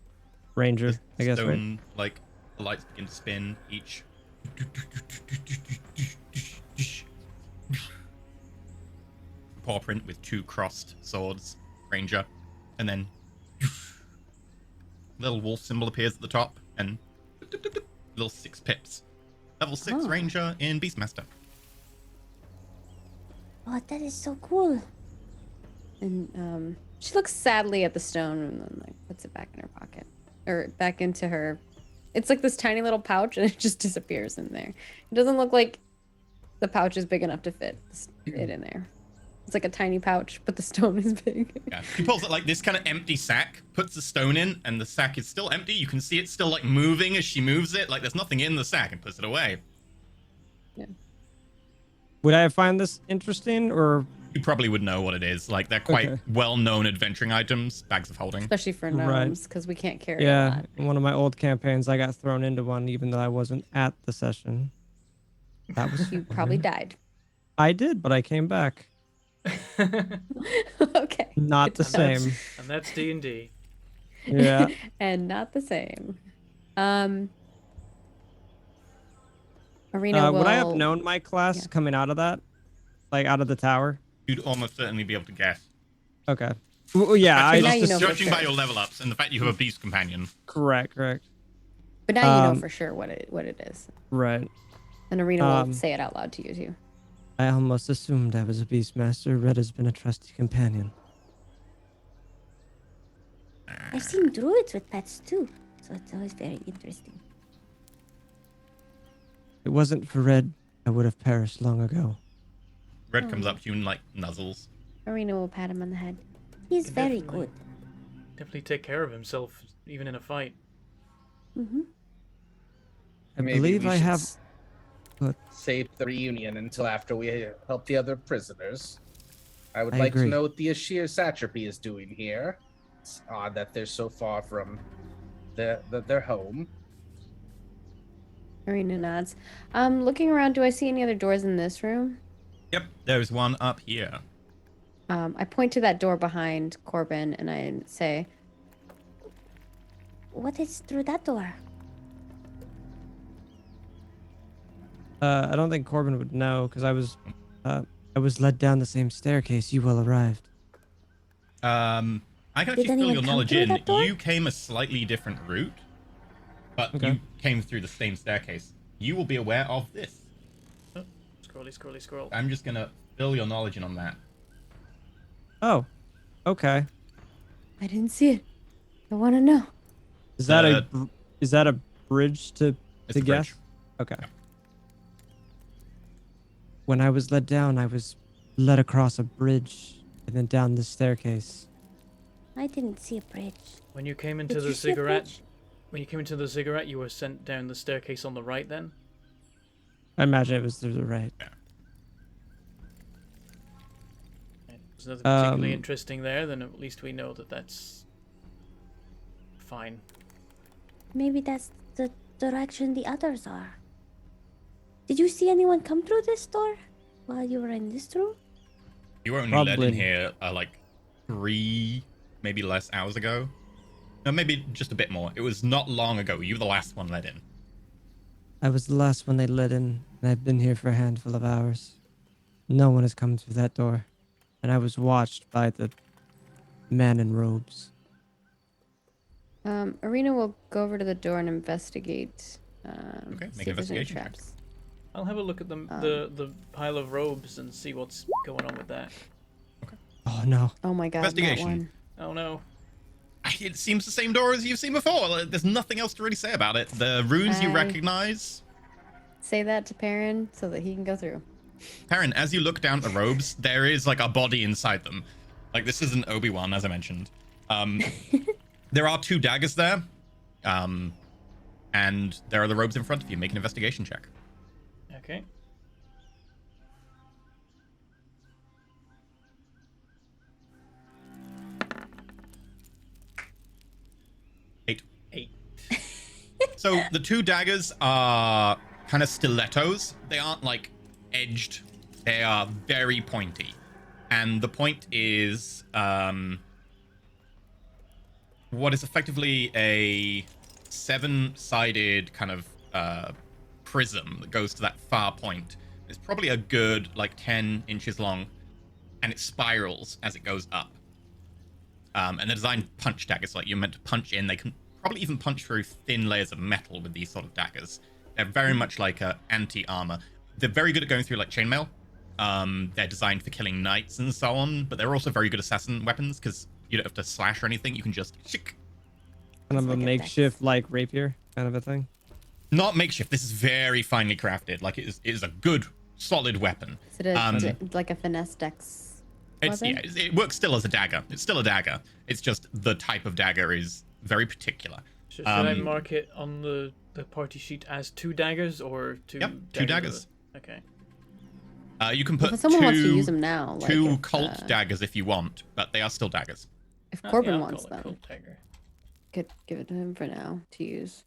Ranger, The I guess, right? stone, like, the lights begin to spin each. Paw print with 2 crossed swords, Ranger, and then little wolf symbol appears at the top, and little 6 pips. Level 6 Oh. Ranger in Beastmaster. Oh, that is so cool. And she looks sadly at the stone and then like puts it back in her pocket or back into her. It's like this tiny little pouch and it just disappears in there. It doesn't look like the pouch is big enough to fit it in there. It's like a tiny pouch, but the stone is big. Yeah, he pulls it like this kind of empty sack, puts the stone in, and the sack is still empty. You can see it still like moving as she moves it, like there's nothing in the sack, and puts it away. Would I find this interesting, or You probably would know what it is. Like they're quite Okay. well-known adventuring items, bags of holding. Especially for Right. gnomes, because we can't carry a yeah, lot. in one of my old campaigns, I got thrown into one, even though I wasn't at the session. That was You probably fun. died. I did, but I came back. Okay. Not the Good to know. same. And that's D&D. Yeah. And not the same. Arena will... Would I have known my class yeah. coming out of that, like out of the tower? You'd almost certainly be able to guess. Okay. Well, yeah, I Now just you know for Judging by sure. your level ups and the fact you have a beast companion. correct. But now you know um, for sure what it is. Right. And Arena will um, say it out loud to you too. I almost assumed I was a Beastmaster. Red has been a trusty companion. I've seen druids with pets too, so it's always very interesting. If it wasn't for Red, I would have perished long ago. Red comes up to you and like nuzzles. Arena will pat him on the head. He's Can very definitely- good. Definitely take care of himself, even in a fight. Mm-hmm. I Maybe believe we I should have. What? save the reunion until after we help the other prisoners. I would I like to agree. know what the Ashir satrapy is doing here. It's odd that they're so far from their home. Arena nods. Looking around, do I see any other doors in this room? Yep, there's one up here. I point to that door behind Corbin and I say, What is through that door? I don't think Corbin would know because I was led down the same staircase you all arrived. I can Did actually fill anyone your come knowledge through in. that door? You came a slightly different route, but Okay. you came through the same staircase. You will be aware of this. Scrolly. I'm just gonna fill your knowledge in on that. Oh, okay. I didn't see it. I want to know. Is that a bridge to It's a guess? bridge. Okay. When I was led down, I was led across a bridge and then down the staircase. I didn't see a bridge. When you came into Did the you see a cigarette, bridge? you were sent down the staircase on the right then? I imagine it was to the right. There's nothing particularly Um, interesting there, then at least we know that that's fine. Maybe that's the direction the others are. Did you see anyone come through this door while you were in this room? You were only led Probably. in here like 3, maybe less hours ago. No, maybe just a bit more. It was not long ago. You were the last one let in. I was the last one they let in, and I've been here for a handful of hours. No one has come through that door, and I was watched by the man in robes. Arena will go over to the door and investigate. Okay, see make if there's an any investigation check. traps. I'll have a look at the pile of robes and see what's going on with that. Oh no. Oh my god, that Investigation. one. Oh no. It seems the same door as you've seen before. Like, there's nothing else to really say about it. The runes you I- recognize. Say that to Perrin so that he can go through. Perrin, as you look down at the robes, there is like a body inside them. Like this isn't Obi-Wan, as I mentioned. There are 2 daggers there. And there are the robes in front of you. Make an investigation check. Okay. Eight. 8. So the 2 daggers are kind of stilettos. They aren't like edged. They are very pointy. And the point is what is effectively a 7-sided kind of prism that goes to that far point. It's probably a good like 10 inches long, and it spirals as it goes up. And they're designed punch daggers, like you're meant to punch in. They can probably even punch through thin layers of metal with these sort of daggers. They're very much like anti-armor. They're very good at going through like chainmail. They're designed for killing knights and so on, but they're also very good assassin weapons because you don't have to slash or anything. You can just shick. Kind of It's a like a makeshift like rapier kind of a thing. Not makeshift. This is very finely crafted. Like it is a good, solid weapon. Is it like a finesse dex It's weapon? yeah, it works still as a dagger. It's still a dagger. It's just the type of dagger is very particular. Should I mark it on the party sheet as 2 daggers or 2 Yep, 2 daggers. Okay. You can Well, put if someone wants to two, use them now, like two if, cult daggers if you want, but they are still daggers. if Okay, Corbin I'll wants call it them, Cult Dagger. could give it to him for now to use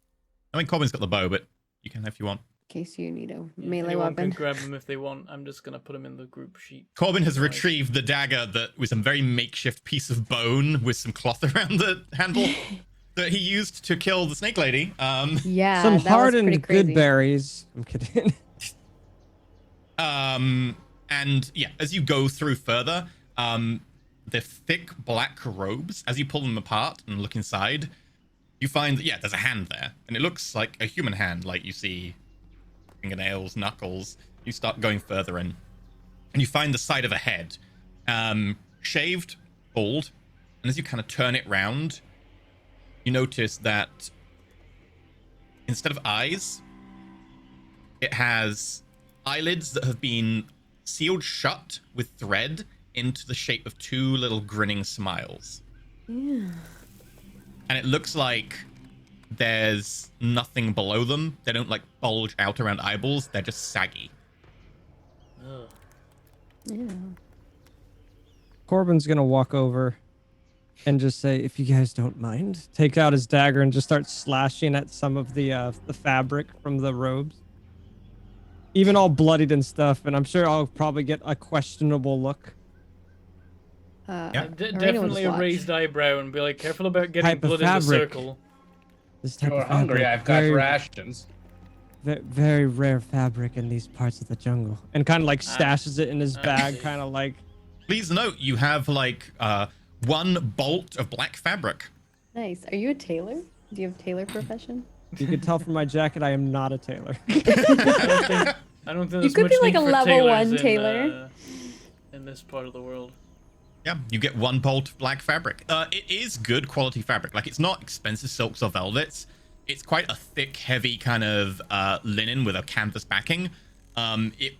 I mean, Corbin's got the bow, but you can if you want. in case you need a Yeah, melee anyone can weapon. grab them if they want. I'm just gonna put them in the group sheet. Corbin has Right. retrieved the dagger that was a very makeshift piece of bone with some cloth around the handle that he used to kill the snake lady. Yeah, Some that was pretty hardened crazy. good berries. I'm kidding. And yeah, as you go through further, the thick black robes, as you pull them apart and look inside, you find that, yeah, there's a hand there. And it looks like a human hand, like you see fingernails, knuckles. You start going further in. And you find the side of a head, shaved, bald. And as you kind of turn it round, you notice that instead of eyes, it has eyelids that have been sealed shut with thread into the shape of 2 little grinning smiles. Yeah. And it looks like there's nothing below them. They don't like bulge out around eyeballs. They're just saggy. Ugh. Yeah. Corbin's gonna walk over and just say, if you guys don't mind, take out his dagger and just start slashing at some of the fabric from the robes. Even all bloodied and stuff, and I'm sure I'll probably get a questionable look. Yeah. Arena will Definitely just a watch. raised eyebrow and be like, careful about getting Type of blood in the fabric. circle. This type You're of hungry. fabric, I've got very, rations. very rare fabric in these parts of the jungle, and kind of like stashes it in his bag, see. kind of like. Please note, you have like 1 bolt of black fabric. Nice. Are you a tailor? Do you have tailor profession? You can tell from my jacket, I am not a tailor. I don't think there's could much be like need a for level tailors 1 tailor. In this part of the world. Yeah, you get 1 bolt of black fabric. It is good quality fabric. Like, it's not expensive silks or velvets. It's quite a thick, heavy kind of linen with a canvas backing. It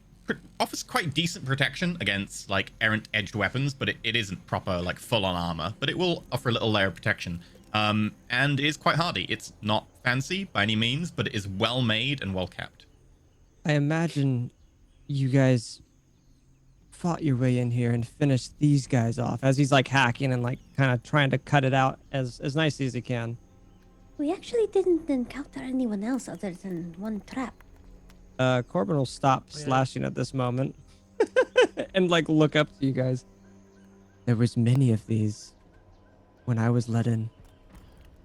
offers quite decent protection against like errant edged weapons, but it isn't proper like full-on armor. But it will offer a little layer of protection, and is quite hardy. It's not fancy by any means, but it is well made and well kept. I imagine you guys fought your way in here and finished these guys off as he's like hacking and like kind of trying to cut it out as nicely as he can. We actually didn't encounter anyone else other than one trap. Corbin will stop Yeah. slashing at this moment and like look up to you guys. There was many of these when I was let in.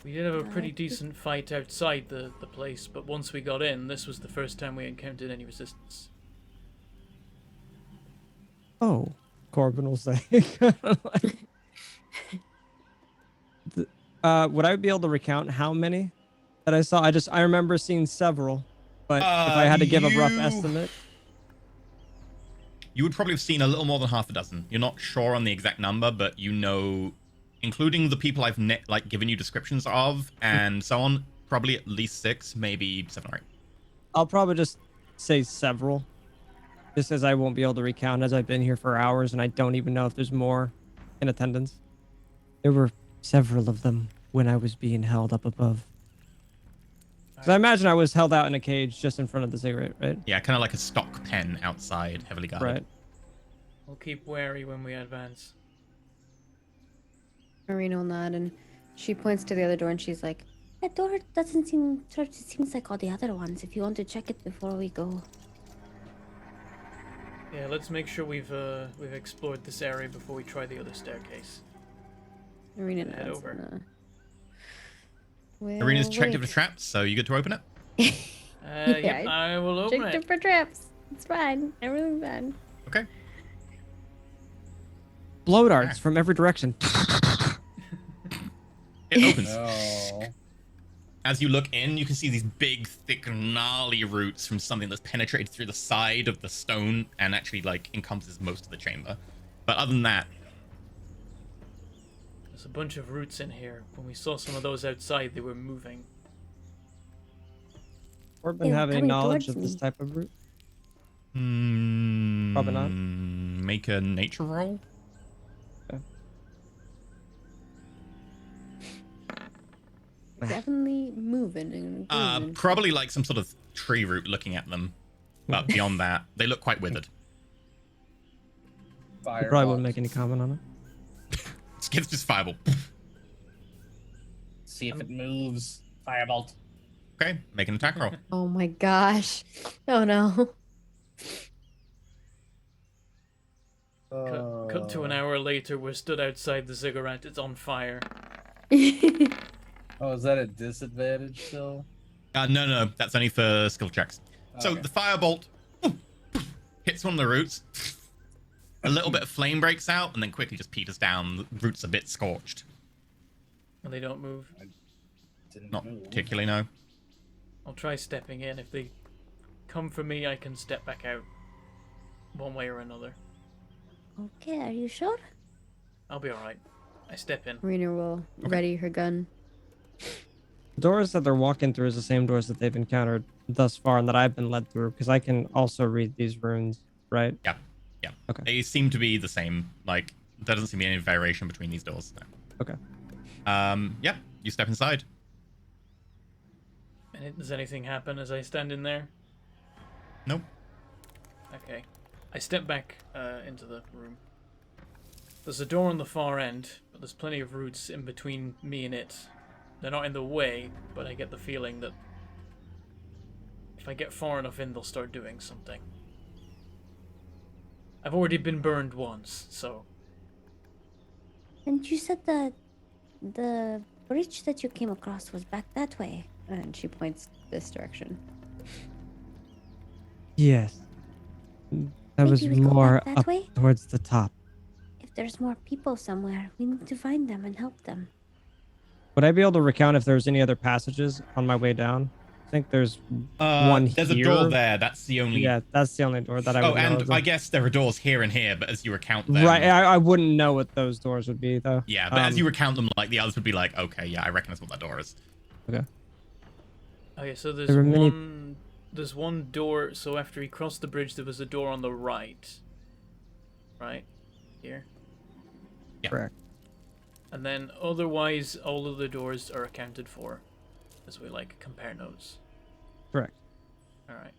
We did have a pretty decent fight outside the place, but once we got in, this was the first time we encountered any resistance. Oh, Corbin will say. Would I be able to recount how many that I saw? I remember seeing several, but if I had to give a rough You- estimate, You would probably have seen a little more than half a dozen. You're not sure on the exact number, but you know, including the people I've like given you descriptions of and so on, probably at least 6, maybe 7 or 8. I'll probably just say several, just as I won't be able to recount as I've been here for hours and I don't even know if there's more in attendance. There were several of them when I was being held up above. So I imagine I was held out in a cage just in front of the cigarette, right? Yeah, kind of like a stock pen outside, heavily guarded. Right. We'll keep wary when we advance. Marina will nod and she points to the other door and she's like, That door doesn't seem it seems like all the other ones. If you want to check it before we go. Yeah, let's make sure we've explored this area before we try the other staircase. Marina Head nods. over. And, Arena's checked it for traps, so you get to open it. Yep, I will open Checked it. it for traps. It's fine. Everything's fine. Okay. Blow darts from every direction. It opens. No. As you look in, you can see these big, thick, gnarly roots from something that's penetrated through the side of the stone and actually like encompasses most of the chamber. But other than that, There's a bunch of roots in here. When we saw some of those outside, they were moving. Corbin They were have any coming knowledge towards of this me. type of root? probably not. Make a nature roll. Definitely moving and grooving. Probably like some sort of tree root looking at them. But beyond that, they look quite withered. I probably wouldn't Firebolt. make any comment on it. It's just fireball. See if it moves. Firebolt. Okay, make an attack roll. Oh my gosh. Oh no. Cut to an hour later, we're stood outside the ziggurat. It's on fire. Oh, is that a disadvantage still? No, that's only for skill checks. So Okay. the firebolt hits one of the roots. A little bit of flame breaks out and then quickly just peters down. The root's a bit scorched. And they don't move. Didn't Not move. particularly, no. I'll try stepping in. If they come for me, I can step back out. One way or another. Okay, are you sure? I'll be alright. I step in. Arena will ready her gun. The doors that they're walking through is the same doors that they've encountered thus far and that I've been led through because I can also read these runes, right? Yeah. Okay. They seem to be the same. Like, there doesn't seem to be any variation between these doors. No. Okay. Yeah, you step inside. And does anything happen as I stand in there? Nope. Okay. I step back into the room. There's a door on the far end, but there's plenty of roots in between me and it. They're not in the way, but I get the feeling that if I get far enough in, they'll start doing something. I've already been burned once, so And you said that the bridge that you came across was back that way. And she points this direction. Yes. That was Maybe we go more back that up way? towards the top. If there's more people somewhere, we need to find them and help them. Would I be able to recount if there's any other passages on my way down? I think there's one There's here. a door there. That's the only. Yeah, that's the only door that I would Oh, know. and of. I guess there are doors here and here, but as you recount them, Right, I wouldn't know what those doors would be though. yeah, but as you recount them, like the others would be like, okay, yeah, I recognize what that door is. Okay. okay. So there's There were many- one. There's one door. So after he crossed the bridge, there was a door on the right. Right here. Yeah. Correct. And then otherwise, all of the doors are accounted for, as we like compare notes. Correct. All right.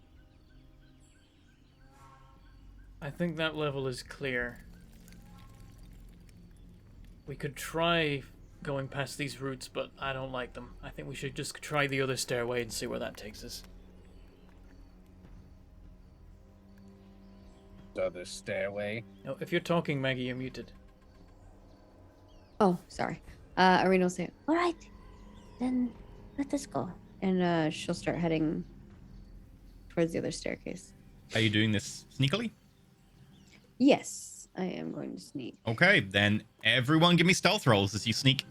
I think that level is clear. We could try going past these routes, but I don't like them. I think we should just try the other stairway and see where that takes us. The other stairway. No, if you're talking, Maggie, you're muted. Oh, sorry. Arena will say, All right, then let us go. and she'll start heading towards the other staircase. Are you doing this sneakily? Yes, I am going to sneak. Okay, then everyone give me stealth rolls as you sneak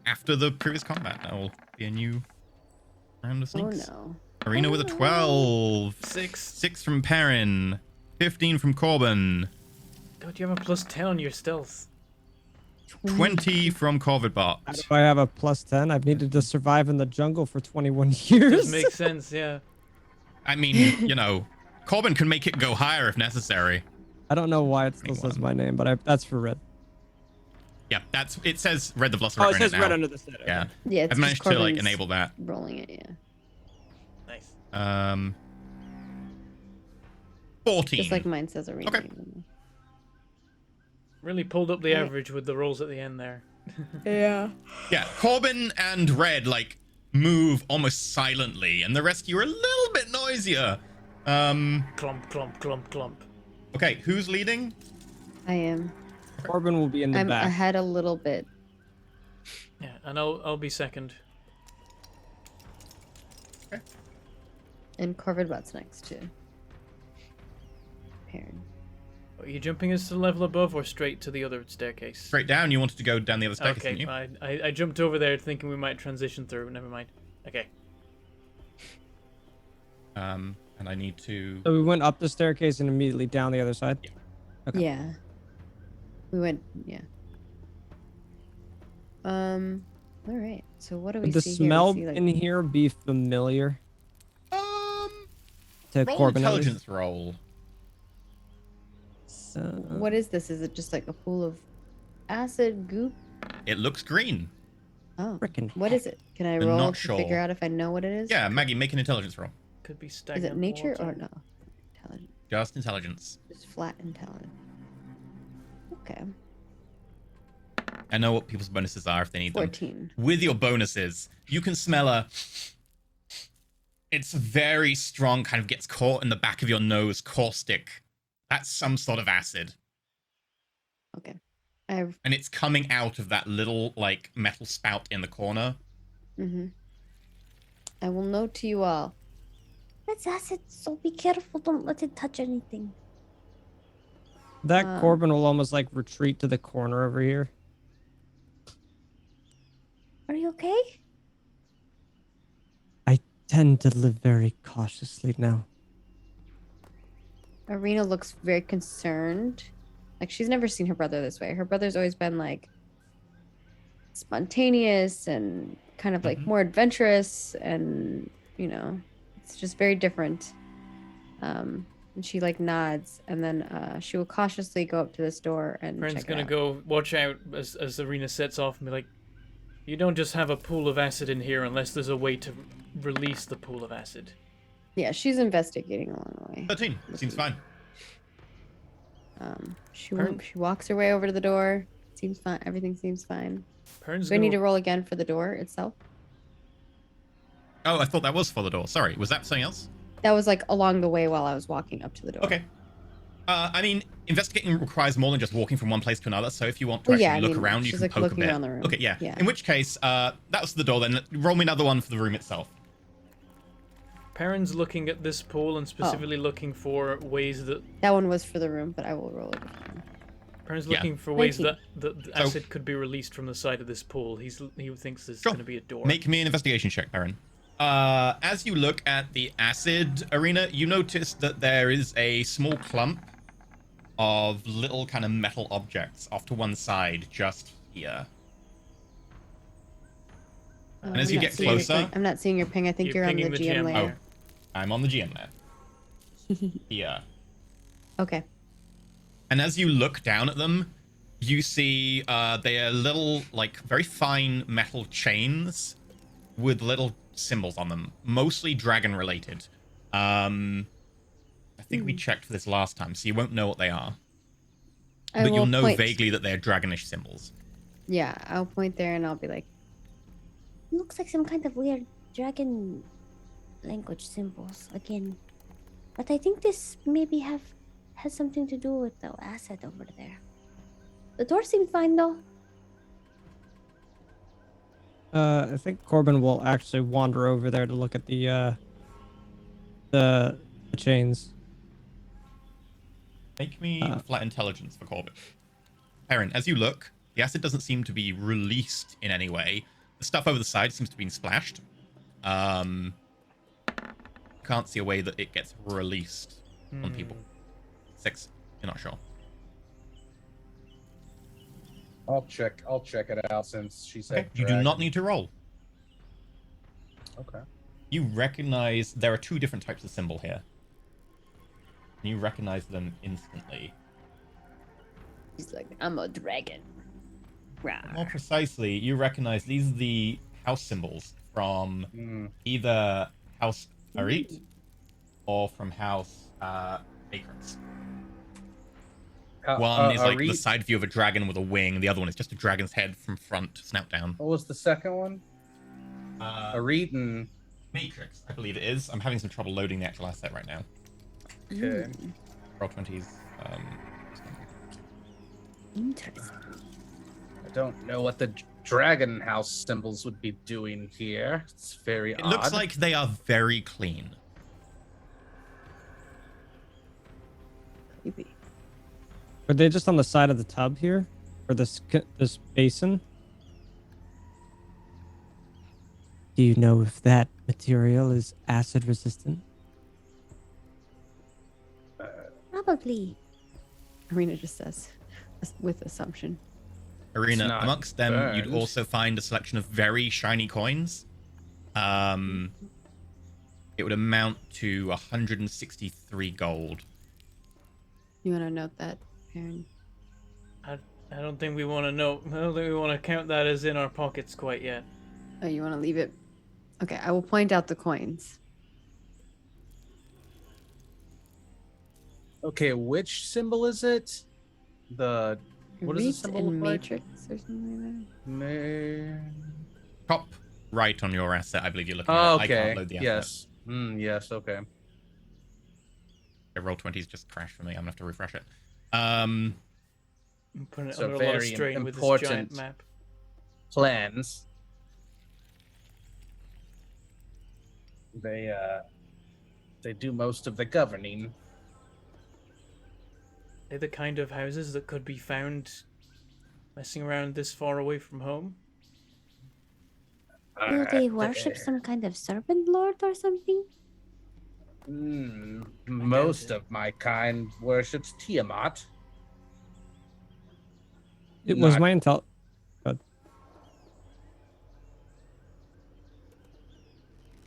after the previous combat. That will be a new round of Oh sneaks. no. Arena with a 12. 6 from Perrin. 15 from Corbin. God, you have a +10 on your stealth. 20 from How Corvidbot. do I have a +10? I've needed to survive in the jungle for 21 years. Does make sense, yeah. I mean, you know, Corbin can make it go higher if necessary. I don't know why it still says my name, but that's for red. Yeah, it says Red the Velociraptor Oh, it says says now. red under the set. Okay. Yeah, Yeah, it's I've just managed to like Corbin's enable that. rolling it, yeah. Nice. 14. Just like mine says Arena. Okay. Really pulled up the Right. average with the rolls at the end there. Yeah. Yeah, Corbin and Red like move almost silently, and the rest of you are a little bit noisier. Clump, clump, clump, clump. Okay, who's leading? I am. Corbin will be in the I'm back. ahead a little bit. Yeah, and I'll be second. And Corvid Butt's next to Perrin. Are you jumping us to the level above or straight to the other staircase? Straight down. You wanted to go down the other staircase, Okay, didn't you? I jumped over there thinking we might transition through. Never mind. Okay. And I need to. So we went up the staircase and immediately down the other side? Yeah. Okay. Yeah. We went, yeah. All right. So what do we Would the see smell here? We see, like, in here be familiar to Roll Corbin? at least? intelligence roll. what is this? Is it just like a pool of acid goop? It looks green. Oh, Frickin' what is it? Can I I'm roll not to sure. figure out if I know what it is? Yeah, Maggie, make an intelligence roll. Could be Is stagnant it nature water. or no? Intelligence. Just intelligence. Just flat intelligence. Okay. I know what people's bonuses are if they need them. 14. With your bonuses, you can smell a. It's very strong, kind of gets caught in the back of your nose, caustic. That's some sort of acid. Okay. I've. And it's coming out of that little, like, metal spout in the corner. Mm-hmm. I will note to you all. That's acid, so be careful. Don't let it touch anything. That Corbin will almost like retreat to the corner over here. Are you okay? I tend to live very cautiously now. Arena looks very concerned. Like she's never seen her brother this way. Her brother's always been like spontaneous and kind of like more adventurous, and you know, it's just very different. And she like nods, and then she will cautiously go up to this door and Friend's check it gonna out. go watch out as Arena sets off and be like, you don't just have a pool of acid in here unless there's a way to release the pool of acid. Yeah, she's investigating along the way. 13. Seems fine. She Pern- she walks her way over to the door. Seems fine. Everything seems fine. Pern's Do I gonna need to roll again for the door itself? Oh, I thought that was for the door. Sorry. Was that something else? That was like along the way while I was walking up to the door. Okay. I mean, investigating requires more than just walking from one place to another. So if you want to Well, actually yeah, I look mean, around, you she's, can like, poke a looking bit. around the room. Okay, yeah. Yeah. In which case, that was the door. Then roll me another one for the room itself. Perrin's looking at this pool and specifically looking for ways that That one was for the room, but I will roll it again. Perrin's Yeah. looking for ways 19. that the So- acid could be released from the side of this pool. He thinks there's Sure. going to be a door. Make me an investigation check, Perrin. As you look at the acid arena, you notice that there is a small clump of little kind of metal objects off to one side, just here. And as I'm you not get seeing your closer- ping. I'm not seeing your ping. I think you're on the pinging GM GM layer. layer. I'm on the GM layer. Here. Okay. And as you look down at them, you see they are little, like, very fine metal chains with little symbols on them, mostly dragon related. I think we checked for this last time, so you won't know what they are. I But you'll will know point. vaguely that they're dragonish symbols. Yeah, I'll point there and I'll be like, Looks like some kind of weird dragon language symbols again. But I think this maybe has something to do with the acid over there. The door seemed fine though. I think Corbin will actually wander over there to look at the chains. Make me flat intelligence for Corbin. Perrin, as you look, the acid doesn't seem to be released in any way. The stuff over the side seems to be splashed. Can't see a way that it gets released on people. 6. You're not sure. I'll check it out since she said Okay. You do not need to roll. Okay. You recognize there are 2 different types of symbol here. And you recognize them instantly. he's like, I'm a dragon. More Rawr. precisely, you recognize these are the house symbols from Mm. either House Arit or from House Akrix. One is like the Arit- side view of a dragon with a wing. The other one is just a dragon's head from front, snout down. What was the second one? Uh, Arit and Matrix, I believe it is. I'm having some trouble loading the actual asset right now. okay. Roll 20s. Interesting. I don't know what the dragon house symbols would be doing here. It's very It odd. looks like they are very clean. Are they just on the side of the tub here, or this basin? Do you know if that material is acid resistant? Probably. Arena just says, with assumption. Arena, not amongst them, you'd burned. also find a selection of very shiny coins. It would amount to 163 gold. You want to note that, Aaron? I don't think we want to know. I don't think we want to count that as in our pockets quite yet. Oh, you want to leave it? Okay, I will point out the coins. Okay, which symbol is it? The what does the Reach symbol and look like? matrix or something like that. Top right on your asset, I believe you're looking Oh, at. I okay. can't load the asset. Yes. Yes. Okay. Okay, Roll20's just crashed for me. I'm gonna have to refresh it. I'm putting it So under a lot of very strain with this important. giant map. Plans. They do most of the governing. They're the kind of houses that could be found messing around this far away from home. Do they worship some kind of serpent lord or something? Most of my kind worships Tiamat. It was Not- my intel.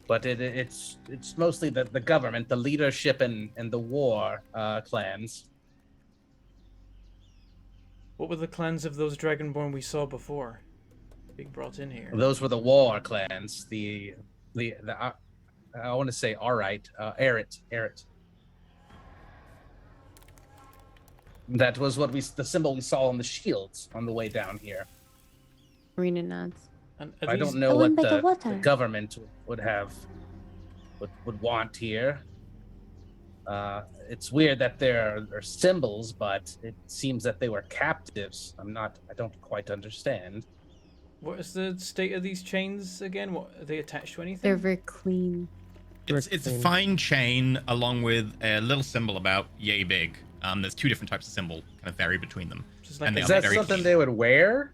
But it's mostly the government, the leadership, and the war clans. What were the clans of those Dragonborn we saw before being brought in here? Those were the war clans. The I want to say Eret. That was what the symbol we saw on the shields on the way down here. Arena nods. And are I these- don't know The one what by the the water. government would want here. It's weird that there are symbols, but it seems that they were captives. I don't quite understand. What is the state of these chains again? What are they attached to anything? They're very clean. It's a fine chain along with a little symbol about yay big. There's two different types of symbol, kind of vary between them. Just like and a- they Is are that very something clean. they would wear?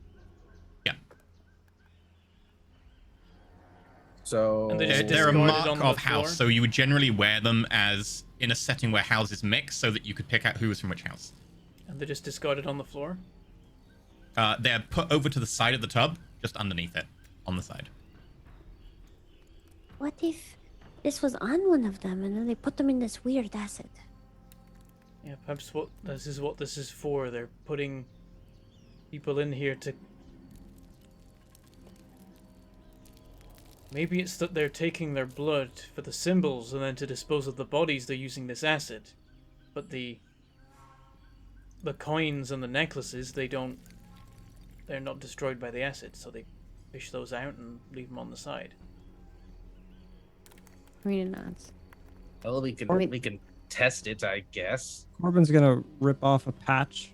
Yeah. So And they just They're a discarded mark on the of house, floor? so you would generally wear them as in a setting where houses mix, so that you could pick out who was from which house. And they're just discarded on the floor? They're put over to the side of the tub, just underneath it, on the side. What if this was on one of them and then they put them in this weird acid? Yeah, perhaps this is for. They're putting people in here to... Maybe it's that they're taking their blood for the symbols, and then to dispose of the bodies they're using this acid. But the coins and the necklaces, they're not destroyed by the acid, so they fish those out and leave them on the side. Arena nods. well, we can test it, I guess. Corbin's gonna rip off a patch,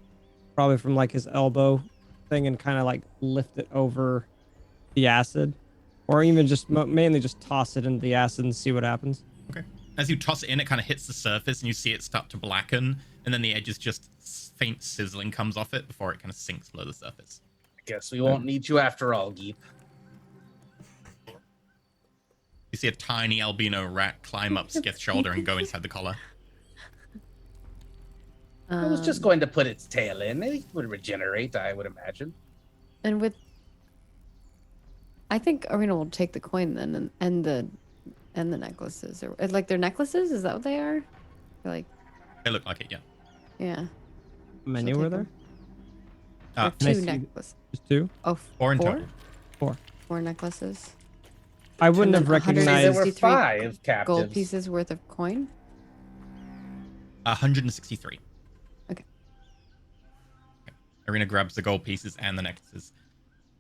probably from like his elbow thing, and kind of like lift it over the acid, or even just mainly just toss it into the acid and see what happens. Okay. As you toss it in, it kind of hits the surface, and you see it start to blacken, and then the edges just faint sizzling comes off it before it kind of sinks below the surface. I guess we won't need you after all, Geep. You see a tiny albino rat climb up Skith's shoulder and go inside the collar. I was just going to put its tail in. It would regenerate, I would imagine. And with, I think Arena will take the coin then, and the necklaces, or like their necklaces. Is that what they are? Like, They look like it, yeah. yeah. How many She'll were take there? them. Uh, Or I two see- necklaces. Just two? Oh, Four in four? total. Four. Four necklaces. I wouldn't then have 160 recognized. There were 63 5 captives. Gold pieces worth of coin. 163. Okay. Arena grabs the gold pieces and the necklaces.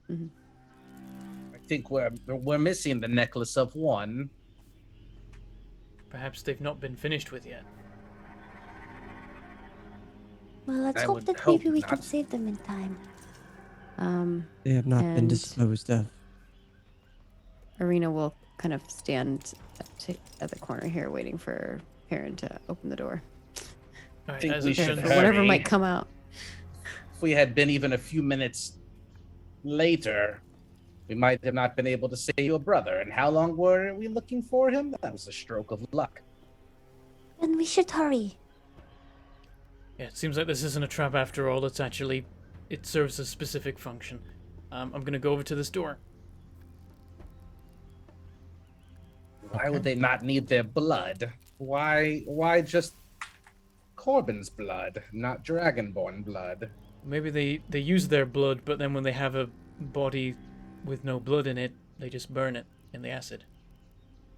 I think we're missing the necklace of one. Perhaps they've not been finished with yet. Well, let's I hope would that hope maybe we can not. save them in time. They have not been And- disposed of. Arena will kind of stand at the corner here, waiting for Perrin to open the door. Alright, think as we it should turns For out, whatever Hurry. might come out. If we had been even a few minutes later, we might have not been able to save your brother. And how long were we looking for him? That was a stroke of luck. Then we should hurry. Yeah, it seems like this isn't a trap after all. It serves a specific function. I'm gonna go over to this door. Why would they not need their blood? Why just Corbin's blood, not Dragonborn blood? Maybe they use their blood, but then when they have a body with no blood in it, they just burn it in the acid.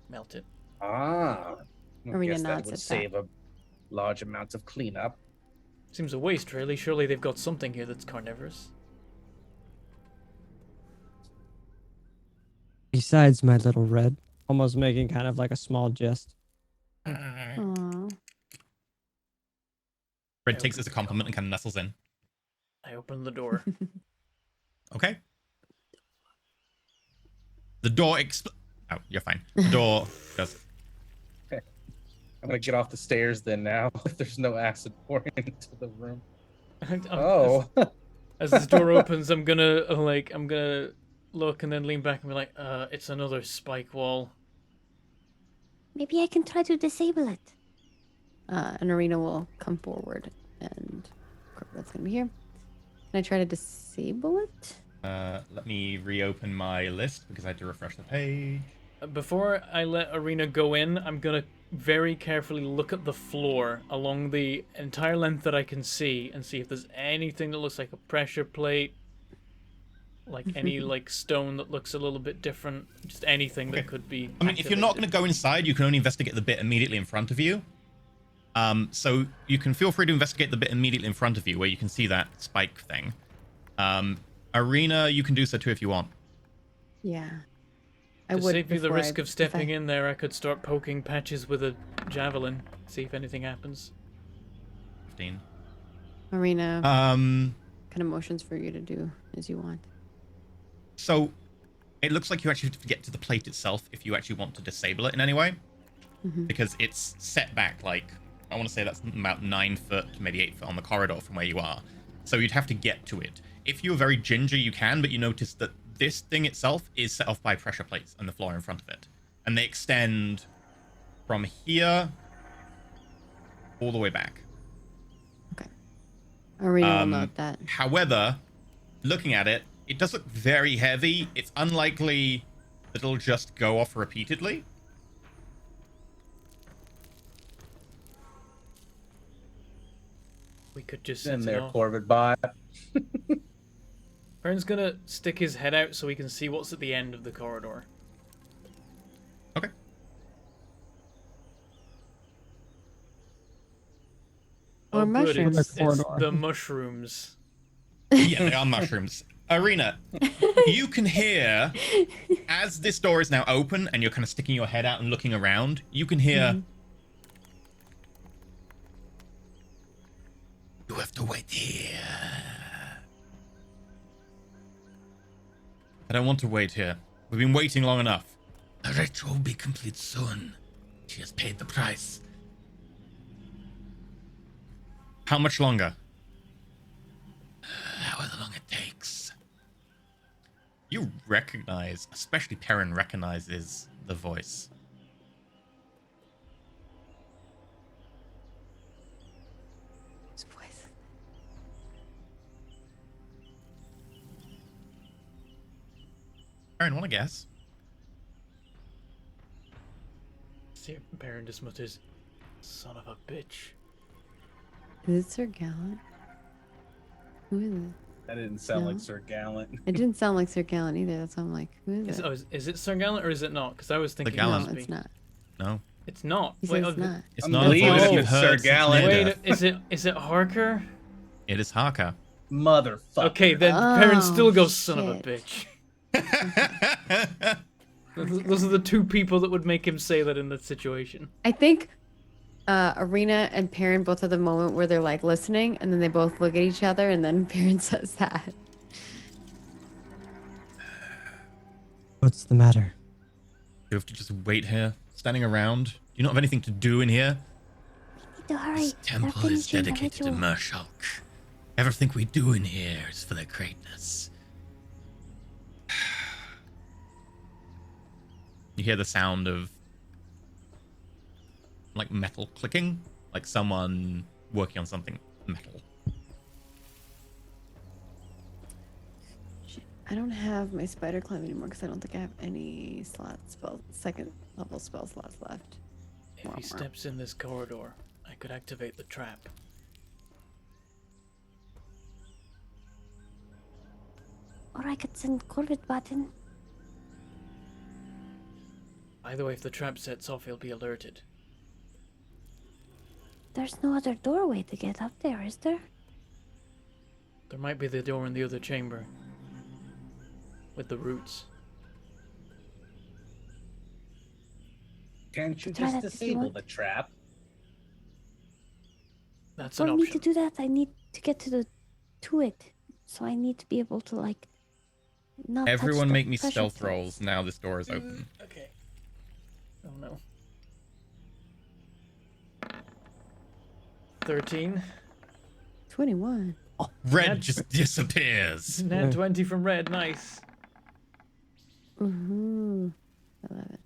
Melt it. Ah. I Arena guess that nods would at save a large amount of cleanup. Seems a waste, really. Surely they've got something here that's carnivorous. Besides my little red, almost making kind of like a small jest. Aw. Red takes it as a compliment and kind of nestles in. I open the door. Okay. The door Oh, you're fine. The door goes. I'm gonna get off the stairs then now, if there's no acid pouring into the room. As Oh. this door opens, I'm gonna look and then lean back and be like, it's another spike wall. Maybe I can try to disable it. An Arena will come forward, and that's gonna be here. Can I try to disable it? Let me reopen my list because I had to refresh the page. Before I let Arena go in, I'm gonna very carefully look at the floor along the entire length that I can see and see if there's anything that looks like a pressure plate, like any like stone that looks a little bit different, just anything that could be. I mean, if you're not going activated. to go inside, you can only investigate the bit immediately in front of you. So you can feel free to investigate the bit immediately in front of you where you can see that spike thing. Arena, you can do so too if you want. Yeah. I To would save you the before risk I- of if stepping I- in there, I could start poking patches with a javelin, see if anything happens. 15. Arena, Um, kind of motions for you to do as you want. so it looks like you actually have to get to the plate itself if you actually want to disable it in any way. Mhm. Because it's set back like, I want to say that's about 9 foot, maybe 8 foot on the corridor from where you are. So you'd have to get to it. If you're very ginger, you can, but you notice that this thing itself is set off by pressure plates and the floor in front of it. And they extend from here all the way back. Arena will note that. However, looking at it, it does look very heavy. It's unlikely that it'll just go off repeatedly. We could just In set it there, off. Corbin bot. Aaron's gonna stick his head out so he can see what's at the end of the corridor. Okay. Or Oh, good, mushrooms. it's Corridor. the mushrooms. Yeah, they are mushrooms. Arena, you can hear, as this door is now open and you're kind of sticking your head out and looking around, you can hear... You have to wait here. I don't want to wait here. We've been waiting long enough. The ritual will be complete soon. She has paid the price. How much longer? However long it takes. You recognize, especially Perrin recognizes the voice. His voice. Perrin, want to guess? See, Baron just mutters, "Son of a bitch." Is it Sir Gallant? Who is it? That didn't sound No. like Sir Gallant. It didn't sound like Sir Gallant either. That's why I'm like, who is it? Is it Sir Gallant or is it not? Because I was thinking Gallant. it No, must it's be. not. No. It's not. He Wait, says it's not. It's I'm not a leaving voice it you've with heard Sir since Gallant. near wait, death. is it Harker? It is Harker. Motherfucker. Okay, then Oh, Perrin still goes, "Son of a shit. bitch." Those are the two people that would make him say that in that situation. I think Arena and Perrin both have the moment where they're like listening, and then they both look at each other, and then Perrin says that. What's the matter? You have to just wait here, standing around. Do you not have anything to do in here? Need to hurry. This They're temple is finishing the dedicated to ritual. Mershulk. Everything we do in here is for their greatness. You hear the sound of like metal clicking, like someone working on something metal. Shit, I don't have my spider climb anymore because I don't think I have any second level spell slots left. If he steps in this corridor, I could activate the trap. Or I could send Corvid button. Either way, if the trap sets off, he'll be alerted. There's no other doorway to get up there, is there? There might be the door in the other chamber. With the roots. Can't you Try just that if you disable want. the trap? That's For an me option. to do that, I need to get to it. So I need to be able to like not touch Everyone the make me pressure stealth plates. rolls now this door is open. Okay. Oh no. 13. 21. Red just disappears. Nat 20 from Red, nice. Ooh, I love it.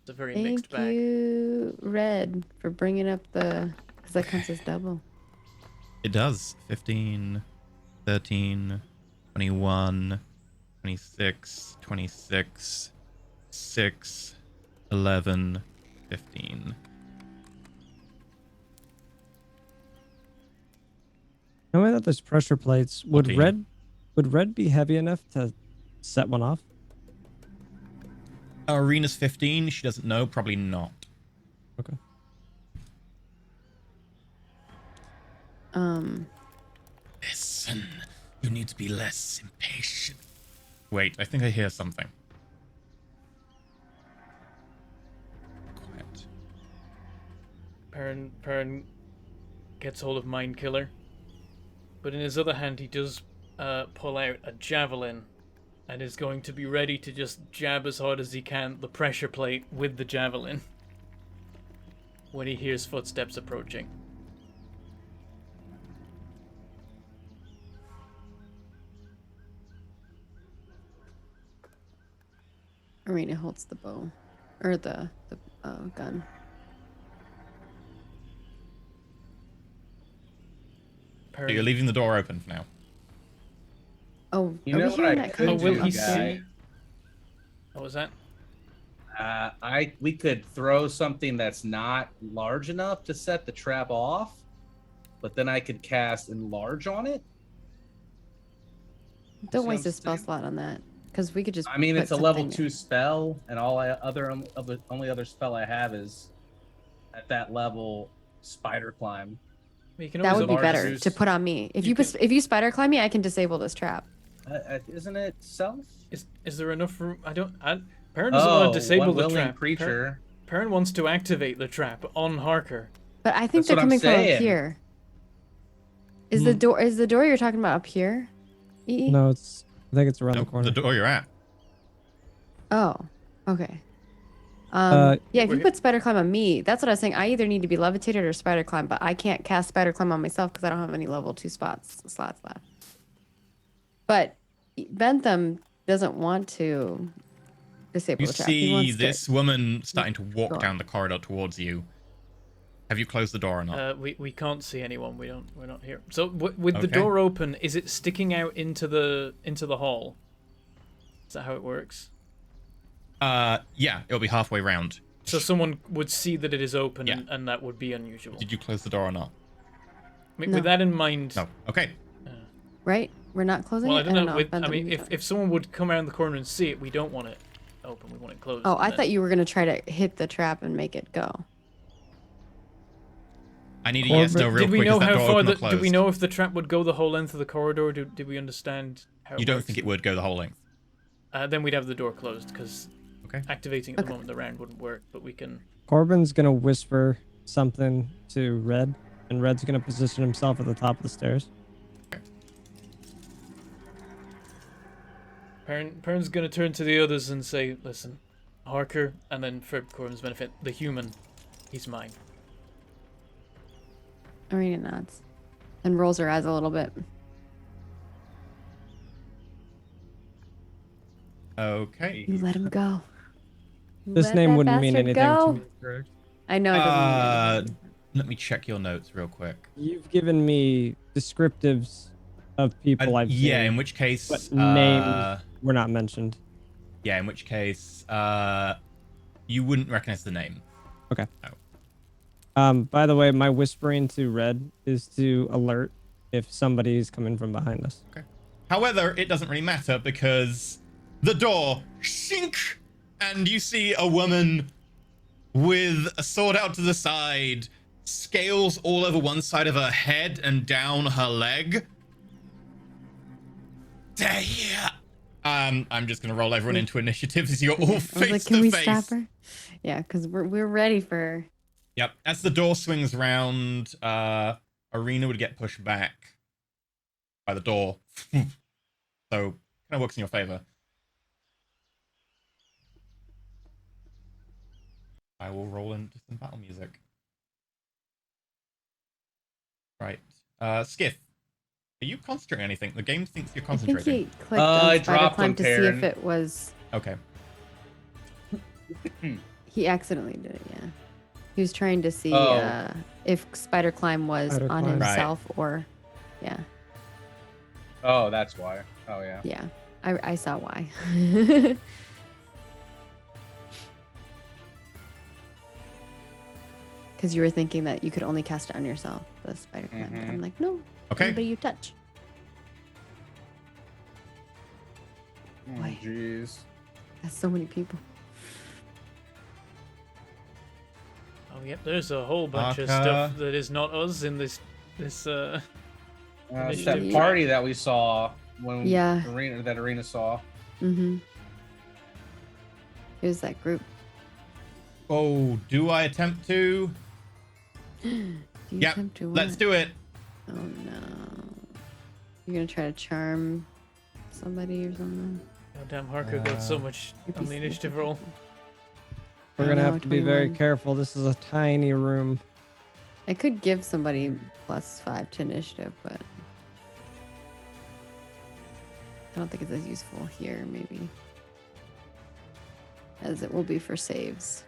It's a very Thank mixed bag. you, Red, for bringing up the, because that counts as double. It does. 15, 13, 21, 26, 26, 6, 11, 15. Knowing that there's pressure plates, would 14. red be heavy enough to set one off? Arena's 15. She doesn't know. Probably not. Okay. Listen, you need to be less impatient. Wait, I think I hear something. Quiet. Perrin gets hold of Mind Killer. But in his other hand, he does pull out a javelin and is going to be ready to just jab as hard as he can the pressure plate with the javelin when he hears footsteps approaching. Arena holds the bow, or the gun. So you're leaving the door open for now. Oh, You are know we what hearing I that could coming Oh, will from he upstairs? see? What was that? We could throw something that's not large enough to set the trap off, but then I could cast enlarge on it. Don't See waste what a I'm spell saying? slot on that, because we could just. I mean, put it's a level something 2 spell, and only other spell I have is at that level spider climb. You can That always would be enlarge better use- to put on me. If you you can- if you spider climb me, I can disable this trap. Isn't it self? Is there enough room? Perrin doesn't want to disable one the willing trap. creature. Perrin wants to activate the trap on Harker. But I think That's they're what I'm coming from up saying. here. Is the door? Is the door you're talking about up here? E? No, I think it's around No, the corner. the door you're at. Oh, okay. Uh, Yeah, if you we're- put spider climb on me, that's what I was saying. I either need to be levitated or spider climb, but I can't cast spider climb on myself because I don't have any level 2 slots left. But Bentham doesn't want to disable You the trap. He see wants this to. woman starting to walk Go on. down the corridor towards you. Have you closed the door or not? We can't see anyone. We're not here. So with the Okay. door open, is it sticking out into the hall? Is that how it works? Yeah, it'll be halfway round. So someone would see that it is open, Yeah. and that would be unusual. Did you close the door or not? With No. that in mind, No. Okay. Right? We're not closing well, it? I don't know. I Bentham, mean, you if, try. if someone would come around the corner and see it, we don't want it open. We want it closed. Oh, and I then- thought you were going to try to hit the trap and make it go. I need a Or- yes no real Did we quick. know Is that how door far open or Did we closed? know if the trap would go the whole length of the corridor? Did we understand how? You don't think it would go the whole length? Then we'd have the door closed because Okay. activating at the Okay. moment the round wouldn't work. But we can. Corbin's gonna whisper something to Red, and Red's gonna position himself at the top of the stairs. Perrin's gonna turn to the others and say, "Listen, Harker, and then for Corbin's benefit, the human, he's mine." Arena nods and rolls her eyes a little bit. Okay. You let him go. You This let name that wouldn't mean bastard anything to go. me. Correct? I know it doesn't mean anything. Let me check your notes real quick. You've given me descriptives of people I've Yeah, seen, in which case, but names were not mentioned. yeah, in which case, you wouldn't recognize the name. Okay. Oh. By the way, my whispering to Red is to alert if somebody's coming from behind us. Okay. However, it doesn't really matter because the door shink, and you see a woman with a sword out to the side, scales all over one side of her head and down her leg. There. I'm just gonna roll everyone into initiative as you're all I was face like, can to we face. stop her? Yeah, because we're ready for her. Yep. As the door swings round, Arena would get pushed back by the door. So kind of works in your favor. I will roll into some battle music. Right. Skiff. Are you concentrating on anything? The game thinks you're I think concentrating. he clicked I on Spider dropped Climb him, to see if Perrin. it was. Okay. He accidentally did it, yeah. He was trying to see Oh. if Spider Climb was Spider on Climb. himself or. Yeah, Oh, that's why. Oh yeah. yeah. I saw why. Because you were thinking that you could only cast it on yourself, the Spider Climb. But I'm like, no. Okay. Anybody you touch. Oh, Why? jeez. That's so many people. Oh, yep. There's a whole bunch of Aka. stuff that is not us in this. It's that Initiative party that we saw when Yeah. Arena saw. Mm-hmm. It was that group. Oh, do I attempt to? Do you Yep. attempt to Let's what? do it. Oh no. You're gonna try to charm somebody or something? Oh, damn, Harker got so much You'd on be the so initiative careful. roll. We're I gonna know, have to be very 21. careful. This is a tiny room. I could give somebody +5 to initiative, but I don't think it's as useful here, maybe. As it will be for saves.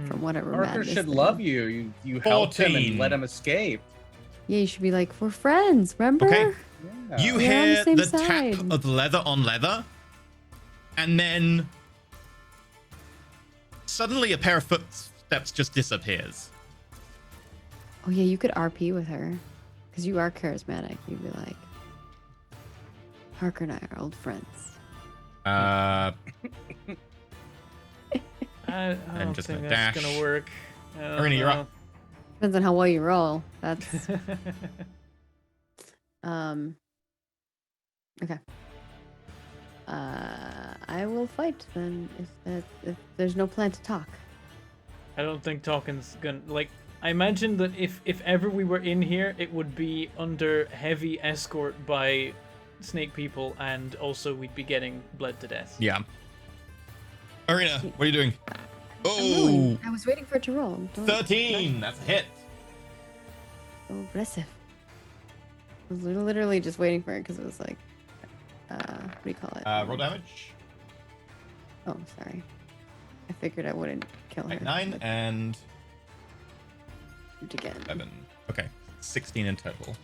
From whatever Parker madness should they love have. you. You helped him 14. and let him escape. Yeah, you should be like, we're friends, remember? Okay. Yeah. You We're on the hear same the side. tap of leather on leather, and then suddenly a pair of footsteps just disappears. Oh yeah, you could RP with her. Because you are charismatic. You'd be like, Parker and I are old friends. I I'm don't just think gonna that's dash. gonna work. I don't Arena, you're know. up. Depends on how well you roll. That's okay. I will fight then if there's no plan to talk. I don't think talking's gonna like. I imagine that if ever we were in here, it would be under heavy escort by snake people, and also we'd be getting bled to death. Yeah. Arena, what are you doing? I'm Oh, rolling. I was waiting for it to roll. Don't- 13. That's a hit. So aggressive. I was literally just waiting for it because it was like, what do you call it? Roll damage. Oh, sorry. I figured I wouldn't kill her. 9 but and shoot again. 7. Okay, 16 in total.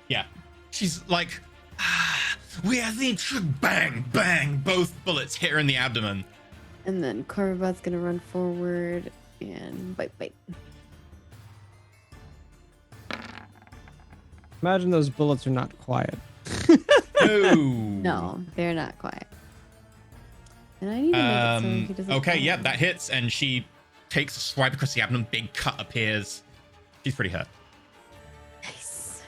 Yeah, she's like, we are the bang, bang. Both bullets hit her in the abdomen. And then Corvabot's gonna run forward and bite. Imagine those bullets are not quiet. No. No, they're not quiet. And I need to make it so he doesn't. Okay, fall. yeah, that hits, and she takes a swipe across the abdomen. Big cut appears. She's pretty hurt. Nice.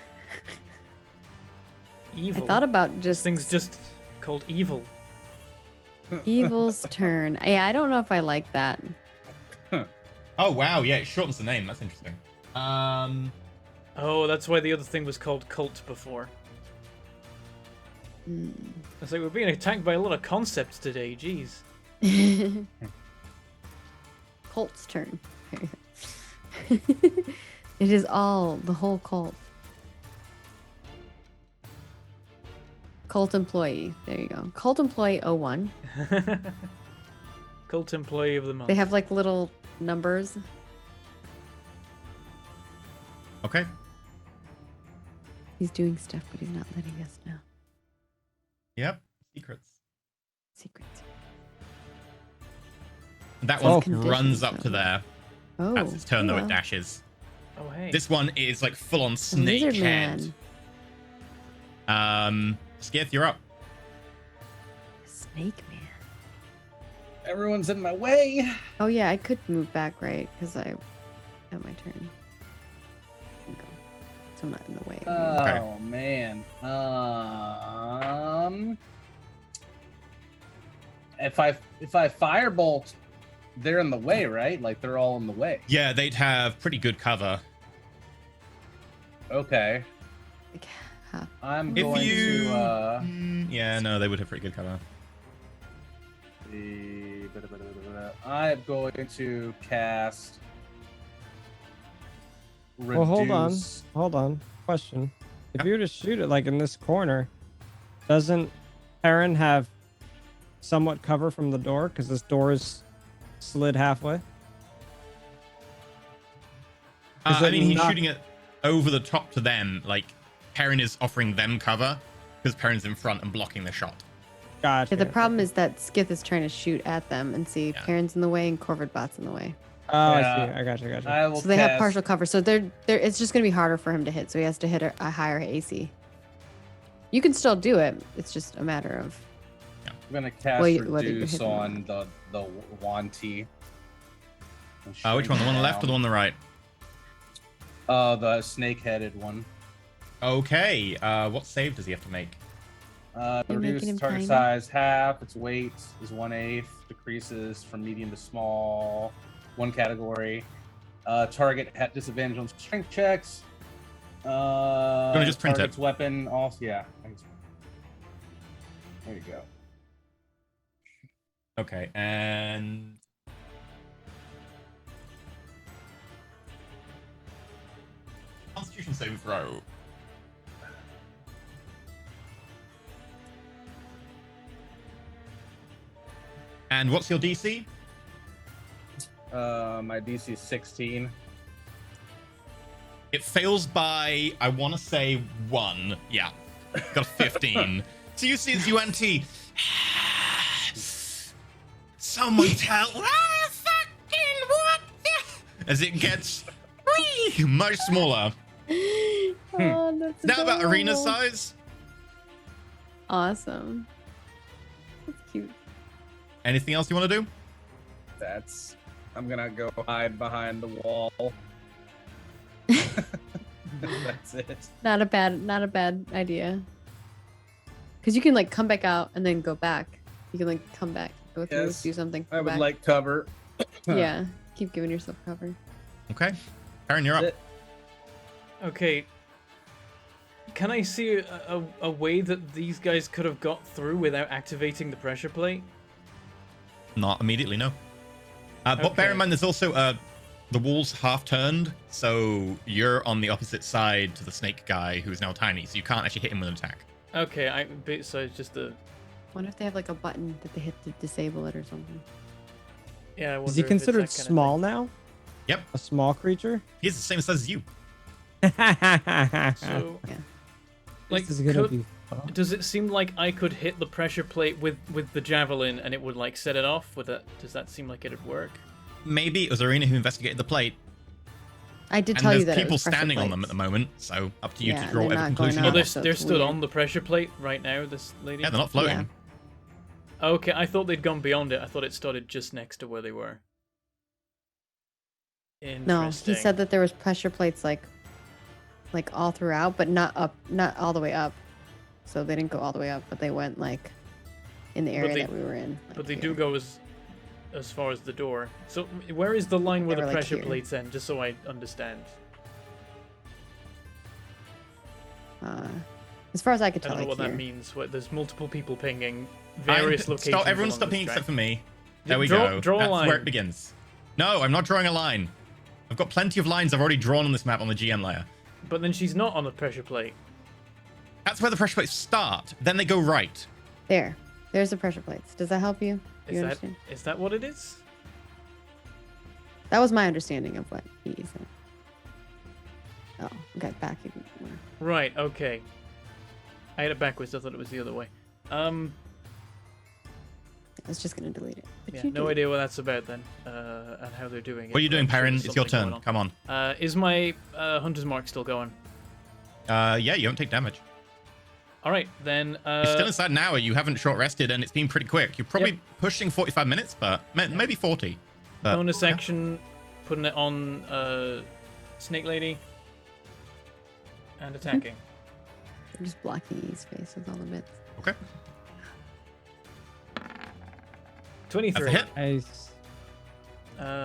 Evil. I thought about This just thing's just called evil. Evil's turn. Yeah, I don't know if I like that. Oh wow, yeah, it shortens the name. That's interesting. Oh, that's why the other thing was called cult before. It's like we're being attacked by a lot of concepts today. Jeez. Colt's turn. It is all the whole cult. Cult employee. There you go. Cult employee 01. Cult employee of the month. They have like little numbers. Okay. He's doing stuff, but he's not letting us know. Yep. Secrets. Secrets. That Oh. one runs up to there. Oh. That's its turn, though. It well. dashes. Oh, hey. This one is like full on The snake lizard head. man. Skith, you're up. Snake man. Everyone's in my way. Oh yeah, I could move back, right? Because I have my turn. Go. So I'm not in the way. Oh man. If I firebolt, they're in the way, right? Like they're all in the way. Yeah, they'd have pretty good cover. Okay. Like, half. I'm If going you... to Yeah, no, they would have pretty good cover. I'm going to cast reduce. Well, hold on. Question: If Yep. you were to shoot it like in this corner, doesn't Perrin have somewhat cover from the door because this door is slid halfway? Is I it mean, he's not- shooting it over the top to them. Like, Perrin is offering them cover because Perrin's in front and blocking the shot. Gotcha. Yeah, the problem is that Skith is trying to shoot at them and see Yeah. Karen's in the way and Corvid Bot's in the way. Oh, I Yeah. see. I gotcha. I will So they have cast- partial cover. So they're it's just going to be harder for him to hit. So he has to hit a higher AC. You can still do it. It's just a matter of I'm gonna cast whether you're reduce hitting or on the Wanty. Which one? The one on the left or the one on the right? The snake-headed one. Okay. What save does he have to make? You're making Reduce him target tiny? size half. Its weight is 1/8. Decreases from medium to small. One category. Target at disadvantage on strength checks. Gonna just print it. target's weapon also. Yeah. There you go. Okay, and... Constitution saving throw. And what's your DC? My DC is 16. It fails by, I want to say, 1. Yeah, got a 15. So you see as you enter, someone tell, fucking what? As it gets much smaller. Oh, that's Now about arena adorable. size. Awesome. That's cute. Anything else you want to do? I'm gonna go hide behind the wall. That's it. Not a bad idea. Because you can like come back out and then go back. You can like come back, go through, Yes, do something. I go would back. like cover. Yeah, keep giving yourself cover. Okay. Aaron, you're up. That's Okay. Can I see a way that these guys could have got through without activating the pressure plate? Not immediately, no. But bear in Okay. mind, there's also the wall's half turned, so you're on the opposite side to the snake guy who's now tiny, so you can't actually hit him with an attack. Okay, so it's just a... Wonder if they have like a button that they hit to disable it or something. Yeah, I wonder Is he if it's that considered kind of small now? Yep. A small creature? He's the same size as you. thing. So, Yeah. like, This is gonna could- be fun. does it seem like I could hit the pressure plate with the javelin and it would like set it off? Does that seem like it'd work? Maybe it was Arena who investigated the plate, I did and tell there's you that it people was pressure standing on them at plates. the moment, so up to you Yeah, to draw they're whatever not conclusion going you Oh, out. want. so they're it's stood weird. on the pressure plate right now, this lady? Yeah, they're not floating. Yeah. Okay, I thought they'd gone beyond it. I thought it started just next to where they were. No, he said that there was pressure plates like all throughout, but not all the way up. So they didn't go all the way up, but they went like in the area they- that we were in. But like, they here. do go as far as the door. So where is the line where They the were, like, pressure here. plates end? Just so I understand. As far as I could I tell, don't know what like that here. means. There's multiple people pinging various locations. Everyone along stop this pinging track. except for me. There we Draw- go. draw a That's line. where it begins. No, I'm not drawing a line. I've got plenty of lines I've already drawn on this map on the GM layer. But then she's not on the pressure plate. That's where the pressure plates start. Then they go right. There's the pressure plates. Does that help you? Do you understand? Is that what it is? That was my understanding of what he said. Oh, okay, back even more. Right, okay. I had it backwards. I thought it was the other way. I was just gonna delete it. But Yeah, you no do. idea what that's about then, and how they're doing it. What are you but doing, I'm sure Perrin? there's It's your something turn. going Come on. Is my Hunter's Mark still going? Yeah, you don't take damage. All right, then. You're still inside an hour. You haven't short rested, and it's been pretty quick. You're probably pushing 45 minutes, but maybe 40. But, bonus action, putting it on Snake Lady, and attacking. I'm just blocking his face with all the bits. Okay. 23. That's a hit. Nice.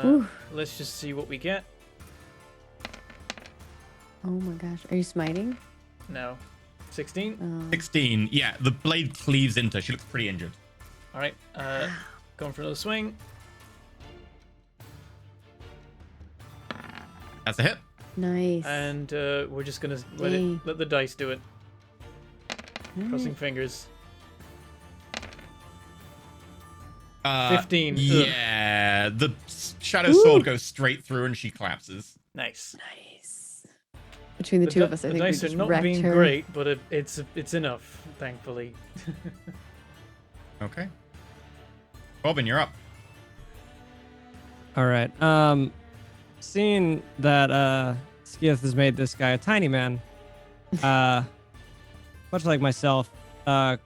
Ooh. Let's just see what we get. Oh my gosh. Are you smiting? No. 16. 16. Yeah, the blade cleaves into her. She looks pretty injured. All right. Going for another swing. That's a hit. Nice. And we're just going to Dang. let the dice do it. Crossing Alright. fingers. 15. 15. Ugh. Yeah, the shadow sword goes straight through and she collapses. Nice. Nice. Between the two of us, I the think we dice just are not wrecked being her. great, but it's enough, thankfully. Okay. Bobbin, you're up. All right. Seeing that Skieth has made this guy a tiny man, much like myself, I'm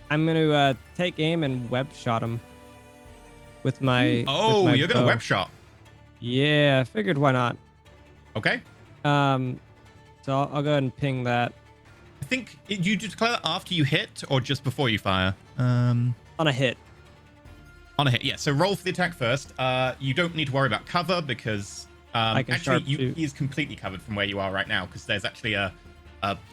gonna take aim and web shot him with my. Oh, with my you're gonna bow. web shot. Yeah, I figured why not. Okay. So I'll go ahead and ping that I think you declare that after you hit or just before you fire. on a hit. On a hit, yeah. So roll for the attack first. You don't need to worry about cover because I can actually sharpshoot. he is completely covered from where you are right now because there's actually a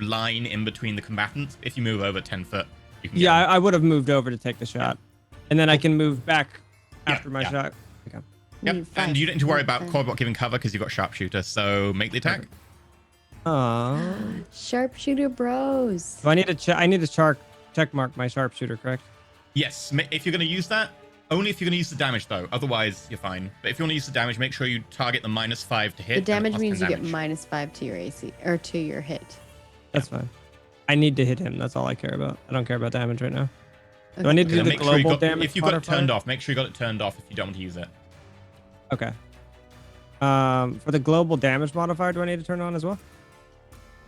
line in between the combatants. If you move over 10 foot, you can. Yeah, Get I would have moved over to take the shot, and then I can move back Yeah, after my yeah. shot. Okay. Yep. Need And you don't need to worry five, about five. Corbot giving cover because you've got sharpshooter. So make the attack. Sharpshooter bros. So I need to I need to check mark my sharpshooter, correct? Yes. If you're going to use that, only if you're going to use the damage though. Otherwise, you're fine. But if you want to use the damage, make sure you target the -5 to hit. The and damage plus means 10 you get damage. -5 to your AC or to your hit. That's fine. I need to hit him. That's all I care about. I don't care about damage right now. Do I Okay. need to do And the make sure you global got, damage if you've got it modifier? turned off, make sure you got it turned off if you don't want to use it. Okay. For the global damage modifier, do I need to turn it on as well?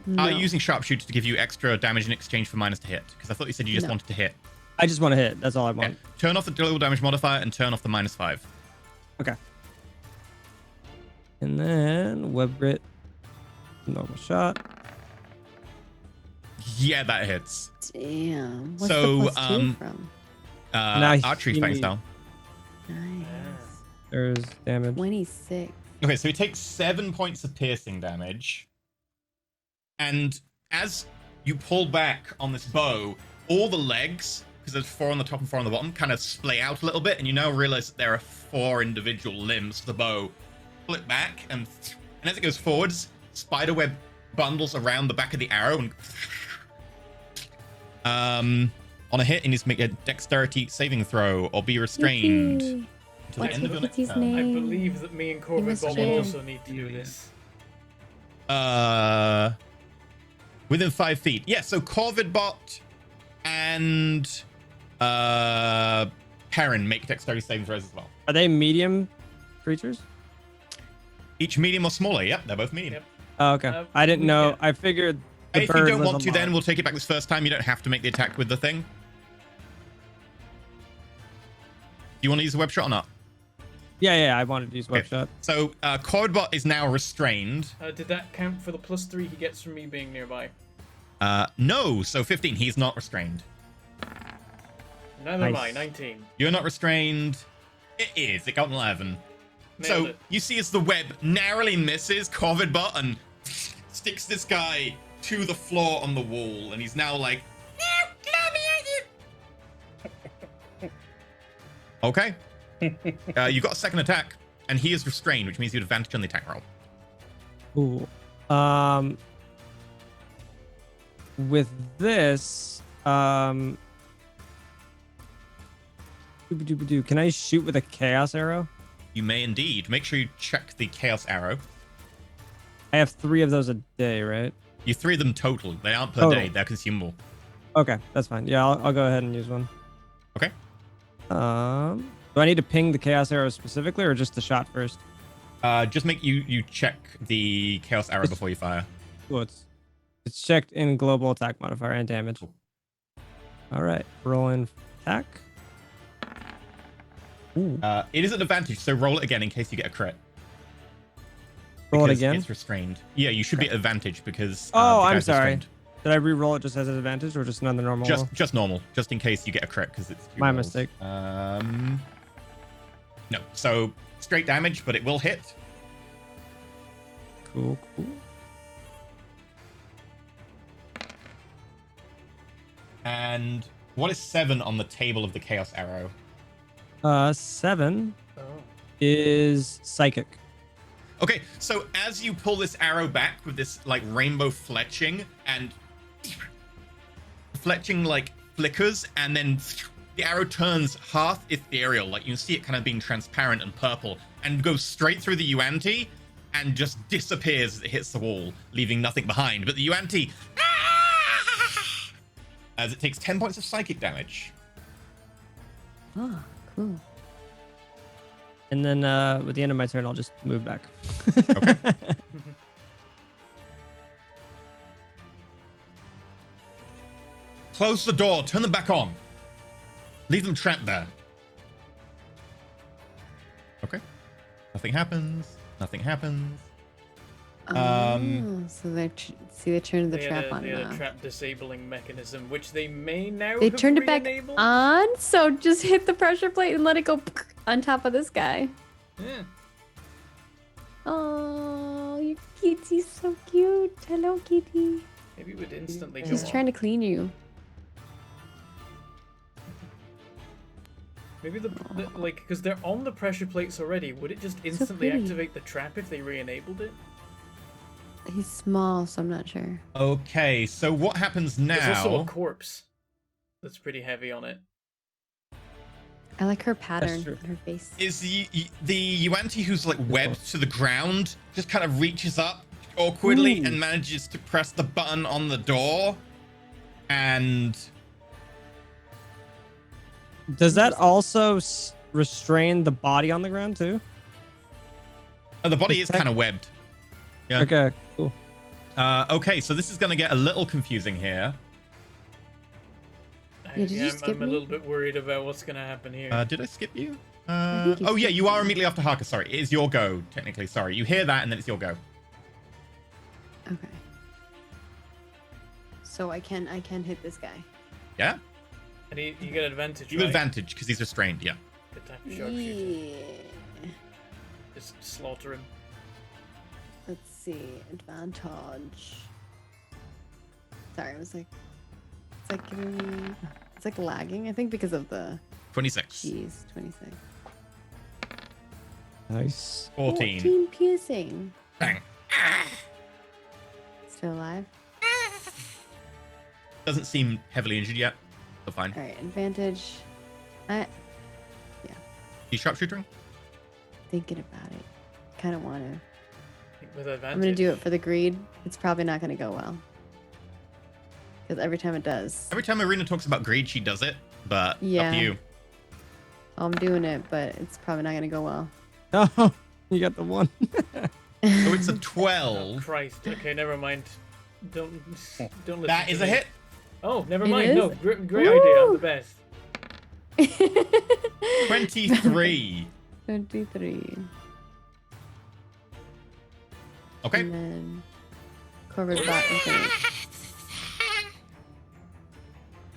Are No. you using sharpshooter to give you extra damage in exchange for minus to hit? Because I thought you said you just No. wanted to hit. I just want to hit. That's all I Okay. want. Turn off the global damage modifier and turn off the -5. Okay. And then web grit, normal shot. Yeah, that hits. Damn. What's So, the +2 from? Nice. Archery fighting style. Nice. There's damage. 26. Okay, so he takes 7 points of piercing damage. And as you pull back on this bow, all the legs, because there's 4 on the top and 4 on the bottom, kind of splay out a little bit, and you now realize that there are 4 individual limbs to the bow. Pull it back, and as it goes forwards, spiderweb bundles around the back of the arrow, and on a hit, he needs to make a dexterity saving throw or be restrained Yippee. until the What's end of your next his turn. I name? believe that me and Corbin must Bob jam. also need to do this. Within 5 feet. Yeah, so Corvidbot and Perrin make dexterity saving throws as well. Are they medium creatures? Each medium or smaller. Yep, they're both medium. Yep. Oh, okay. I didn't know. yeah. I figured the If you bird don't was want to, a then lot. we'll take it back this first time. You don't have to make the attack with the thing. Do you want to use a web shot or not? Yeah, I wanted to use web Okay. shot. So Corvidbot is now restrained. Did that count for the +3 he gets from me being nearby? No, so 15. He's not restrained. Neither am Nice. I. 19. You're not restrained. It is. It got an 11. Nailed So it. you see as the web narrowly misses Corvidbot and sticks this guy to the floor on the wall, and he's now like, "No, let me at you." Okay. You got a second attack, and he is restrained, which means you have advantage on the attack roll. Cool. with this, can I shoot with a chaos arrow? You may indeed. Make sure you check the chaos arrow. I have 3 of those a day, right? You 3 of them total. They aren't per Total. day. They're consumable. Okay, that's fine. Yeah, I'll go ahead and use one. Okay. Do I need to ping the chaos arrow specifically, or just the shot first? Just make you check the chaos arrow before you fire. Cool. It's checked in global attack modifier and damage. Cool. All right, roll in attack. Ooh. It is an advantage, so roll it again in case you get a crit. Roll it Because again. It's restrained. Yeah, you should be at advantage because. Oh, the I'm guy's sorry. restrained. Did I re-roll it just as an advantage, or just another normal roll? Just normal, just in case you get a crit because it's two My rolls. mistake. No, so straight damage, but it will hit. Cool. And what is 7 on the table of the chaos arrow? 7 Oh. is psychic. Okay, so as you pull this arrow back with this like rainbow fletching, and fletching like flickers, and then the arrow turns half ethereal, like you can see it kind of being transparent and purple, and goes straight through the Yuan-Ti and just disappears as it hits the wall, leaving nothing behind. But the Yuan-Ti, as it takes 10 points of psychic damage. Oh, cool. And then with the end of my turn, I'll just move back. Okay. Close the door, turn them back on. Leave them trapped there. Okay. Nothing happens. Nothing happens. So they they turned the trap on They had now. a trap disabling mechanism, which they may now They have turned it back re-enabled. on, so just hit the pressure plate and let it go on top of this guy. Yeah. Oh, your kitty's so cute. Hello, kitty. Maybe it would instantly go He's off. trying to clean you. Maybe like, because they're on the pressure plates already, would it just instantly pretty. activate the trap if they re-enabled it? He's small, so I'm not sure. Okay, so what happens There's also a now? corpse that's pretty heavy on it. I like her pattern true. on her face. Is the Yuan-Ti who's like webbed to the ground just kind of reaches up awkwardly Ooh. and manages to press the button on the door, and Does that also restrain the body on the ground too? the body is kind of webbed. Yeah. Okay, cool. Okay, so this is going to get a little confusing here. did you skip I'm a me? little bit worried about what's gonna happen here. Did I skip you? think you Oh yeah, skipped you are me. immediately after Harker. Sorry, it is your go technically. Sorry, you hear that and then it's your go. Okay. So I can hit this guy. Yeah, And you get advantage, you right? have advantage because he's restrained. Yeah. The type of sharpshooter. Yeah. Just slaughter him. Let's see. Advantage. Sorry, I was like, it's like giving me, it's like lagging. I think because of the 26. 26. Nice. 14. piercing. Bang. Still alive. Doesn't seem heavily injured yet. So fine. All right, advantage. You sharpshooting? Thinking about it. Kind of want to. With advantage. I'm gonna do it for the greed. It's probably not gonna go well. Because every time it does, Every time Irina talks about greed, she does it. But up Yeah. to you. I'm doing it, but it's probably not gonna go well. Oh, you got the one. So it's a Oh 12. Christ. Okay, never mind. Don't listen. That is to a me. hit. Oh, never It mind. is? No, great idea. I'm Woo! the best. 23. 23. Okay. And then Corvus bot is gonna.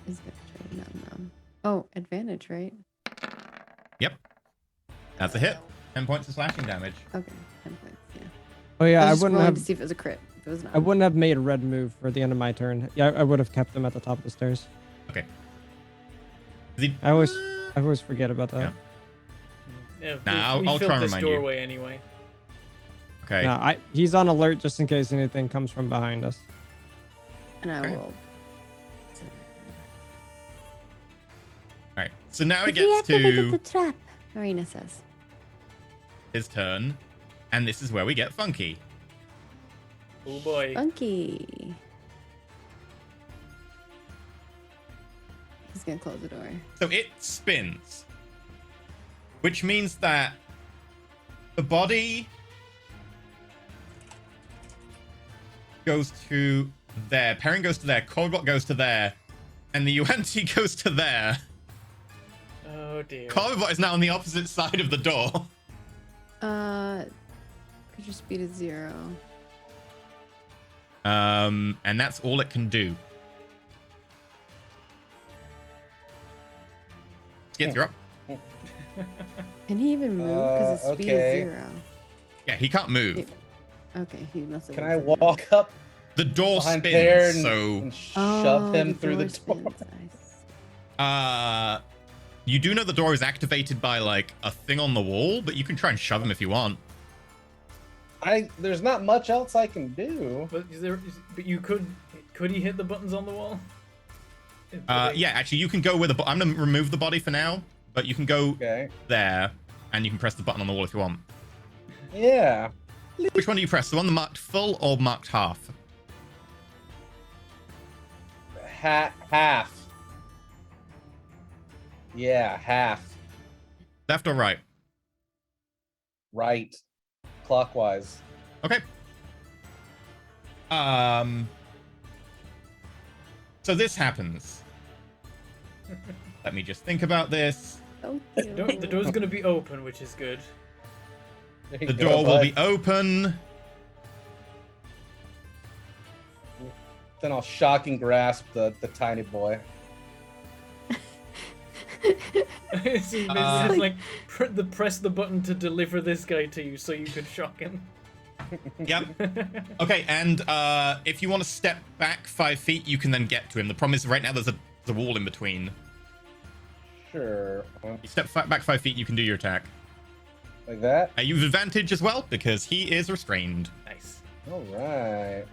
Is gonna try to numb them. Oh, advantage, right? Yep. That's a hit. 10 points of slashing damage. Okay, 10 points. Yeah. Oh yeah, I I was just wouldn't rolling to have. see if it was a crit. If it was not. I wouldn't have made a red move for the end of my turn. Yeah, I would have kept them at the top of the stairs. Okay. Is he- I always forget about that. Yeah, Nah, we I'll filled try and this remind you. doorway anyway. Okay. No, he's on alert just in case anything comes from behind us. And I Okay. will right. So now it If we gets activated the to trap. Arena says. his turn, and this is where we get funky. Oh boy. Funky. He's gonna close the door. So it spins, which means that the body goes to there, Perrin goes to there, Corbot goes to there, and the Yuan-Ti goes to there. Oh dear. Corbot is now on the opposite side of the door. Could your speed is 0. And that's all it can do. Skits, you're up. Can he even move? Because his speed okay. is 0. Yeah, he can't move. Okay, he must have. Can been I zero. walk up The door behind Pear spins, and so shove him through the door? spins. I see. you do know the door is activated by like a thing on the wall, but you can try and shove him if you want. There's not much else I can do. But you could he hit the buttons on the wall? Yeah, actually, you can go with I'm gonna remove the body for now, but you can go Okay. there, and you can press the button on the wall if you want. Yeah. Which one do you press? The one that marked full or marked half? Half. Yeah, half. Left or right? Right. Clockwise. Okay. So this happens. Let me just think about this. Thank The door's you. gonna be open, which is good. There you The go, door will bud. be open. Then I'll shocking grasp the tiny boy. So you basically just like press the button to deliver this guy to you, so you could shock him. Yep. Okay, and if you want to step back 5 feet, you can then get to him. The problem is right now there's a wall in between. Sure. You step back 5 feet, you can do your attack. Like that? You have advantage as well because he is restrained. Nice. All right.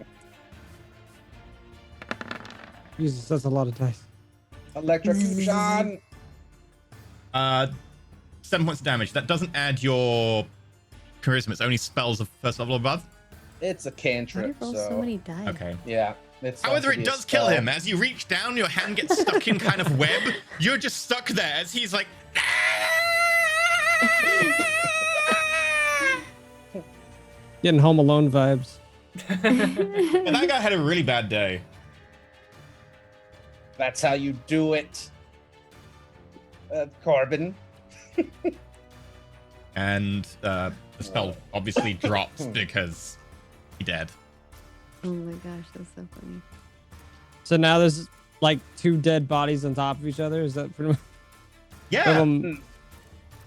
Jesus, that's a lot of dice. Electrocution. 7 points of damage. That doesn't add your charisma. It's only spells of first level or above. It's a Why do cantrip, you roll so many dice? Okay. yeah. It's However, supposed to it be a does kill spell. him. As you reach down, your hand gets stuck in kind of web. You're just stuck there as he's like. Getting Home Alone vibes. And that guy had a really bad day. That's how you do it. Corbin. And the spell obviously drops because he dead. Oh my gosh, that's so funny. So now there's like 2 dead bodies on top of each other. Is that pretty much? Yeah. We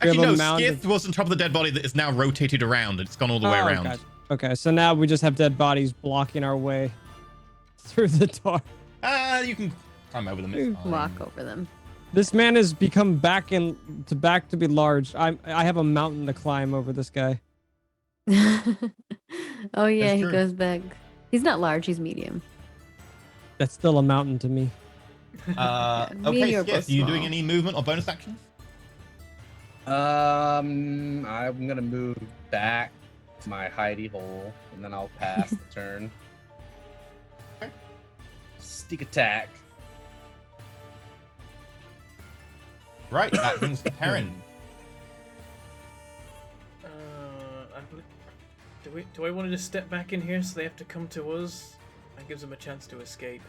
Actually, have a no. mound Skith was on top of the dead body that is now rotated around. It's gone all the way Oh, around. gotcha. Okay, so now we just have dead bodies blocking our way through the door. You can climb over them. It's fine. Walk over them. This man has become back to be large. I have a mountain to climb over this guy. Oh yeah, That's he true. goes back. He's not large. He's medium. That's still a mountain to me. Okay, Me or Skith, both are you doing small. any movement or bonus actions? I'm gonna move back to my hidey hole, and then I'll pass the turn. Okay. Sneak attack. Right, that brings the Perrin. Do I want to just step back in here so they have to come to us? That gives them a chance to escape.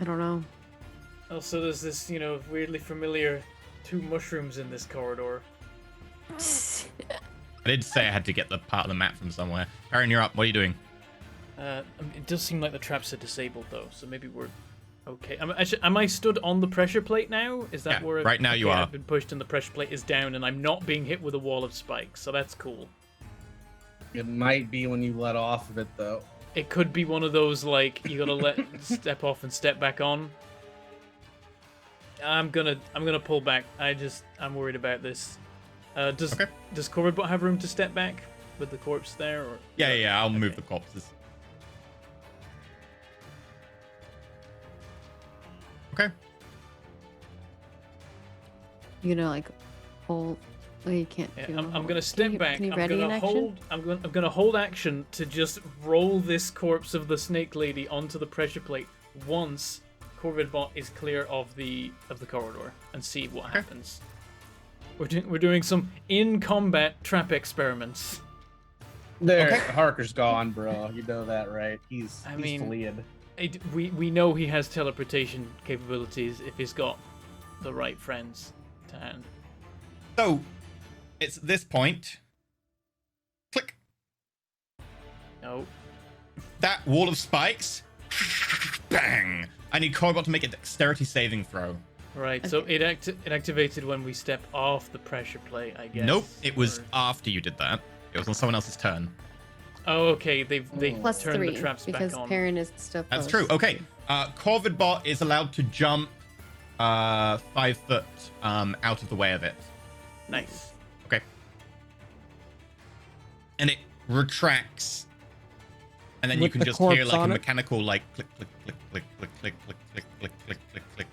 I don't know. Also, there's this, weirdly familiar 2 mushrooms in this corridor. I did say I had to get the part of the map from somewhere. Perrin, you're up. What are you doing? It does seem like the traps are disabled though, so maybe we're okay. Am I stood on the pressure plate now? Is that Yeah, where? right now you okay, are. I've been pushed and the pressure plate is down, and I'm not being hit with a wall of spikes, so that's cool. It might be when you let off of it, though. It could be one of those like you gotta step off and step back on. I'm gonna pull back. I'm worried about this. Does Corbett have room to step back with the corpse there? Or Yeah, I'll move Okay. the corpses. Okay. You know, like hold. Oh, you can't. Yeah, do I'm hold. gonna step back. Can you I'm ready gonna in action? hold. I'm gonna hold action to just roll this corpse of the snake lady onto the pressure plate once Corvidbot is clear of the corridor and see what happens. We're doing some in combat trap experiments. There, Okay. Harker's gone, bro. You know that, right? He's fleeing. We know he has teleportation capabilities if he's got the right friends to hand. So, it's this point. Click. No. That wall of spikes. Bang! I need Corbot to make a dexterity saving throw. Right, so it activated when we step off the pressure plate, I guess. Nope, it was or- after you did that. It was on someone else's turn. Oh, okay. They Plus turned 3 the traps because back on. Perrin is still. That's close. true. Okay. Corvidbot is allowed to jump 5 foot out of the way of it. Nice. Okay. And it retracts. And then you With can the just hear corpse like a on it? mechanical like click click click click click click click click click click click click.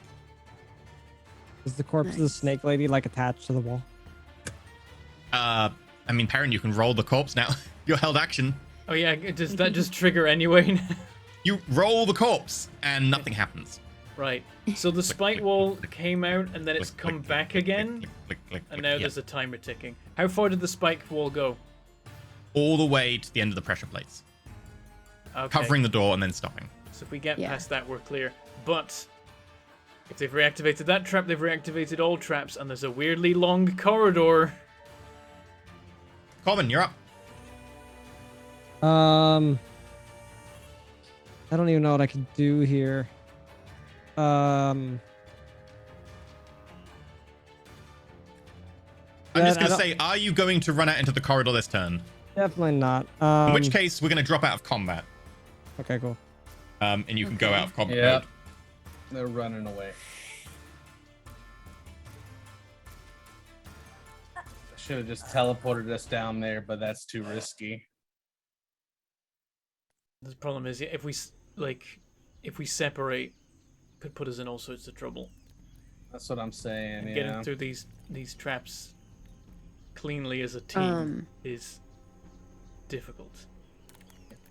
Is the corpse of the Nice. snake lady like attached to the wall? I mean, Perrin, you can roll the corpse now. Your held action. Oh yeah, does that just trigger anyway? You roll the corpse and nothing happens. Right. So the spike wall came out and then it's Click, come click, back click, again, click, click, click, and click, now yeah. there's a timer ticking. How far did the spike wall go? All the way to the end of the pressure plates, Okay. covering the door and then stopping. So if we get Yeah. past that, we're clear. But if they've reactivated that trap, they've reactivated all traps, and there's a weirdly long corridor. Corbin, you're up. I don't even know what I could do here. I'm Yeah, just I going to don't- say, are you going to run out into the corridor this turn? Definitely not. In which case, we're going to drop out of combat. Okay, cool. And you can go out of combat Yeah. mode. They're running away. I should have just teleported us down there, but that's too risky. The problem is, if we separate, could put us in all sorts of trouble. That's what I'm saying. And Yeah. getting through these traps cleanly as a team is difficult.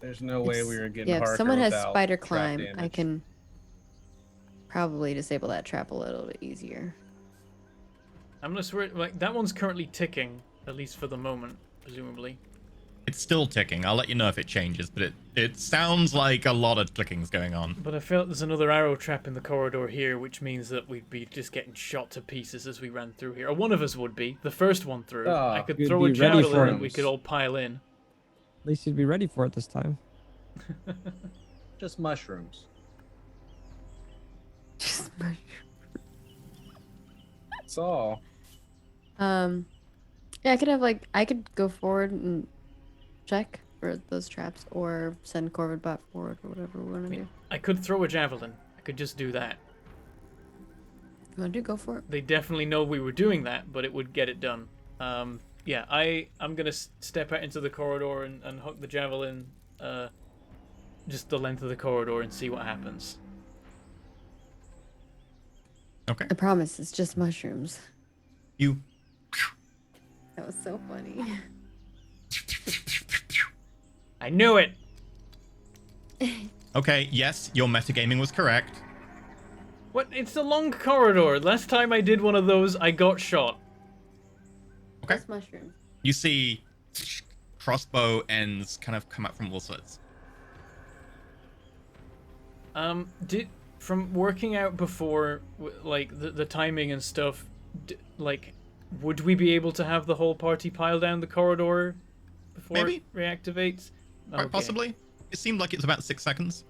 There's no way we It's- were getting Yeah, if Harker someone has without spider trap climb, I damage. can probably disable that trap a little bit easier. I'm gonna swear, like that one's currently ticking, at least for the moment, presumably. It's still ticking. I'll let you know if it changes, but it sounds like a lot of clicking's going on. But I felt there's another arrow trap in the corridor here, which means that we'd be just getting shot to pieces as we ran through here. Or one of us would be. The first one through. Ah, I could you'd throw a be ready for javelin it. and we could all pile in. At least you'd be ready for it this time. Just mushrooms. That's all. Yeah, I could go forward and check for those traps, or send Corvidbot forward, or whatever we want to do. I could throw a javelin. I could just do that. You want to do? Go for it. They definitely know we were doing that, but it would get it done. Yeah, I'm gonna step out into the corridor and hook the javelin, just the length of the corridor and see what happens. Okay. I promise, it's just mushrooms. You. That was so funny. I knew it. Okay, yes, your metagaming was correct. What? It's a long corridor. Last time I did one of those, I got shot. Okay. Just mushrooms. You see crossbow ends kind of come up from all sides. From working out before, like the timing and stuff, like, would we be able to have the whole party pile down the corridor before Maybe. it reactivates? Quite Okay. possibly. It seemed like it's about 6 seconds.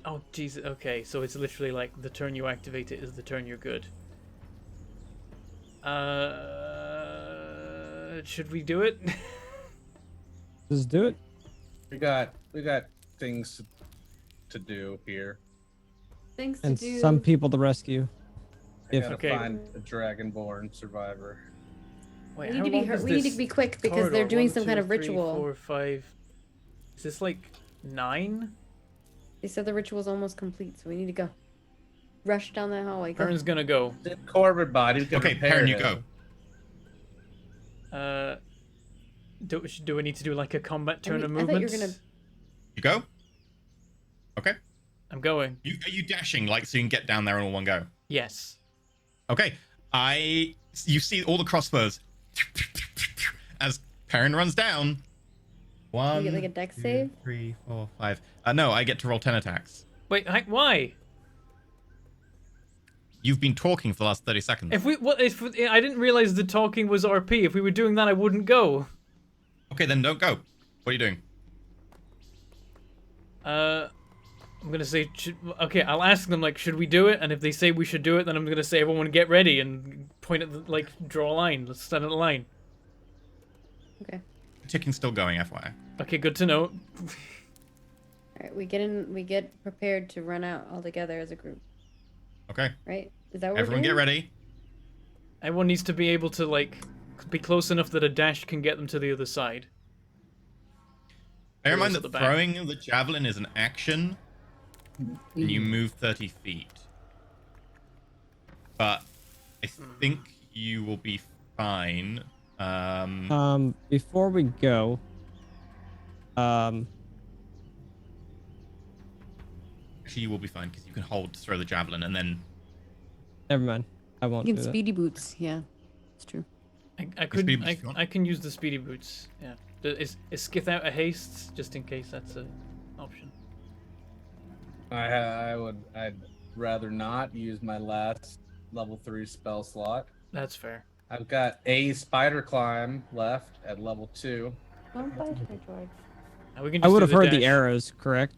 Oh, Jesus. Okay, so it's literally like the turn you activate it is the turn you're good. Should we do it? Just do it. We got things to do here. Things And to do. some people to rescue. I If gotta Okay. find a dragonborn survivor. Wait, We how need to be long hur- is we need this to be quick because they're corridor? doing 1, some kind 2, of 3, ritual. 4, 5. Is this like 9? They said the ritual's almost complete, so we need to go. rush down the hallway. Go. Perrin's gonna go. Corbin body. Okay, Perrin, you go. Do we need to do like a combat turn of I thought you movement? were gonna. You go? Okay. I'm going. Are you dashing, like, so you can get down there in all one go? Yes. Okay. You see all the crossbows as Perrin runs down. One, You get like a dex two, save? 3, 4, 5. No, I get to roll 10 attacks. Wait, why? You've been talking for the last 30 seconds. If I didn't realize the talking was RP. If we were doing that, I wouldn't go. Okay, then don't go. What are you doing? I'm gonna say, okay, I'll ask them, like, should we do it? And if they say we should do it, then I'm gonna say, everyone get ready, and point at the, like, draw a line. Let's stand in a line. Okay. Ticking's still going, FYI. Okay, good to know. All right. We get prepared to run out all together as a group. Okay. Right? Is that what Everyone we're get doing? ready. Everyone needs to be able to, like, be close enough that a dash can get them to the other side. Bear in Those mind at that the back. throwing the javelin is an action, and you move 30 feet. But I think you will be fine. Before we go, Actually, you will be fine because you can hold to throw the javelin, and then never mind. I won't You do can that. speedy boots. Yeah, it's true. speedy boots if you want. I can use the speedy boots. Yeah. Is Skith out a haste just in case that's an option? I'd rather not use my last level 3 spell slot. That's fair. I've got a spider climb left at level 2. Don't bite me, George. And we can I just would do have heard the dash. arrows, correct?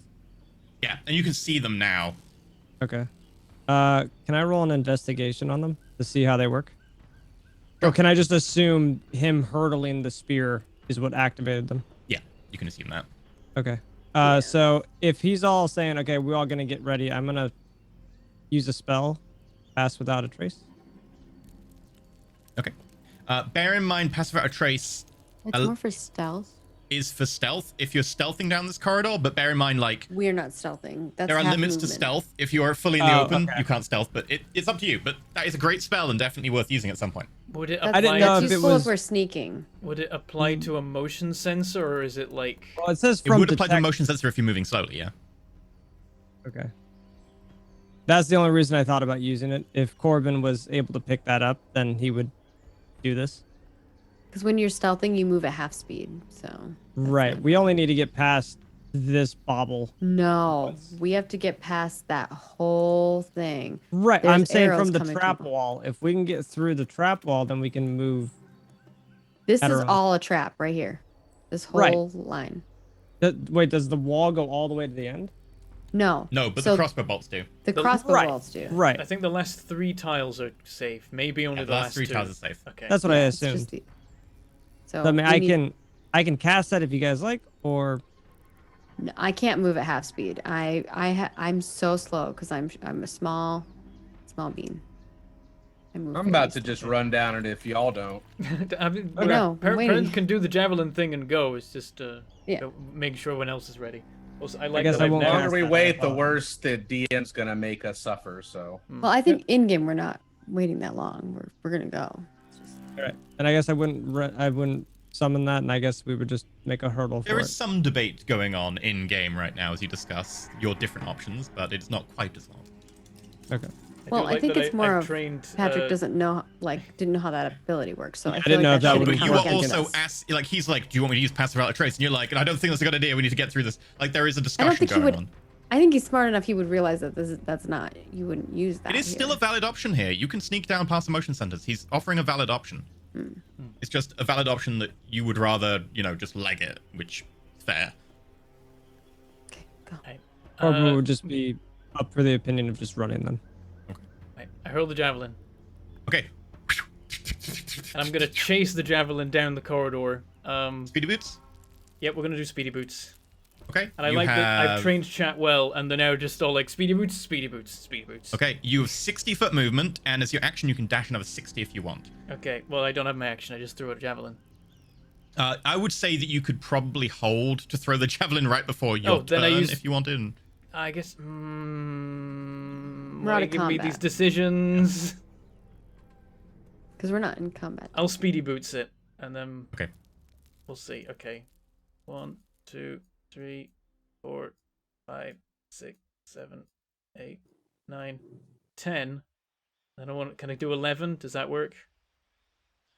yeah, and you can see them now. Okay. Can I roll an investigation on them to see how they work? Or can I just assume him hurtling the spear is what activated them? Yeah, you can assume that. Okay. So if he's all saying, okay, we're all gonna get ready, I'm gonna use a spell, Pass Without a Trace. Okay. Bear in mind, Pass Without a Trace It's more for stealth. is for stealth if you're stealthing down this corridor, but bear in mind, like, We're not stealthing. That's there are half limits to movement. stealth. If you are fully in the Oh, open, okay. you can't stealth, but it's up to you. But that is a great spell and definitely worth using at some point. Would it That's, I didn't apply? know that's if it useful was- if we're sneaking. Would it apply to a motion sensor, or is it like? Well, it says It from would apply to detect- motion sensor if you're moving slowly, yeah. Okay. That's the only reason I thought about using it. If Corbin was able to pick that up, then he would do this. Because when you're stealthing, you move at half speed. So. Right. We only need to get past this bobble. No, we have to get past that whole thing. Right. There's I'm saying arrows from the coming trap from- wall. If we can get through the trap wall, then we can move. This I don't is know. all a trap right here. This Right. whole line. Wait, does the wall go all the way to the end? No. No, but So the crossbow bolts do. the The- crossbow Right. bolts do. Right. I think the last 3 tiles are safe. Maybe only Yeah, the the last last 3 two. tiles are safe. Okay. That's what I Yeah, it's assumed. just the- So So, I mean, we I can cast that if you guys like, or No, I can't move at half speed. I'm so slow because I'm a small bean. I move I'm very about to just slowly. run down it if y'all don't. I mean, Oh, no, I'm Perrin waiting. can do the javelin thing and go. It's just Yeah. make sure everyone else is ready. Also, I like guess that I I've won't The now. cast longer we that, wait, the I worse the DM's gonna make us suffer. So Well, I think in game we're not waiting that long. We're gonna go. all right. And I guess I wouldn't summon that, and I guess we would just make a hurdle for There it. is some debate going on in game right now as you discuss your different options, but it's not quite as long. Okay. Well, I think it's more I've of trained, Patrick didn't know didn't know how that ability works. So I, I feel didn't know like if that should would But be count you are against also us. like, he's like, do you want me to use Pass Without a Trace? And you're like, and I don't think that's a good idea. We need to get through this. Like, there is a I don't discussion think he going would. on. I think he's smart enough. He would realize that that's not. You wouldn't use that. It is still here. a valid option here. You can sneak down past the motion centers. He's offering a valid option. It's just a valid option that you would rather, just leg it, which is fair. Okay, go. Corbin would just be up for the opinion of just running them. I hurl the javelin, Okay. and I'm gonna chase the javelin down the corridor. Speedy boots. Yep, we're gonna do speedy boots. Okay. And I you like that I've have- trained chat well, and they're now just all like speedy boots, speedy boots, speedy boots. Okay, you have 60-foot movement, and as your action, you can dash another 60 if you want. Okay. Well, I don't have my action. I just threw out a javelin. I would say that you could probably hold to throw the javelin right before your then I turn use- if you wanted. I guess. We're out Why of give me these combat. decisions? Because we're not in combat. I'll speedy boots it, and then Okay. we'll see. Okay, 1, 2, 3, 4, 5, 6, 7, 8, 9, 10. I don't want. Can I do 11? Does that work?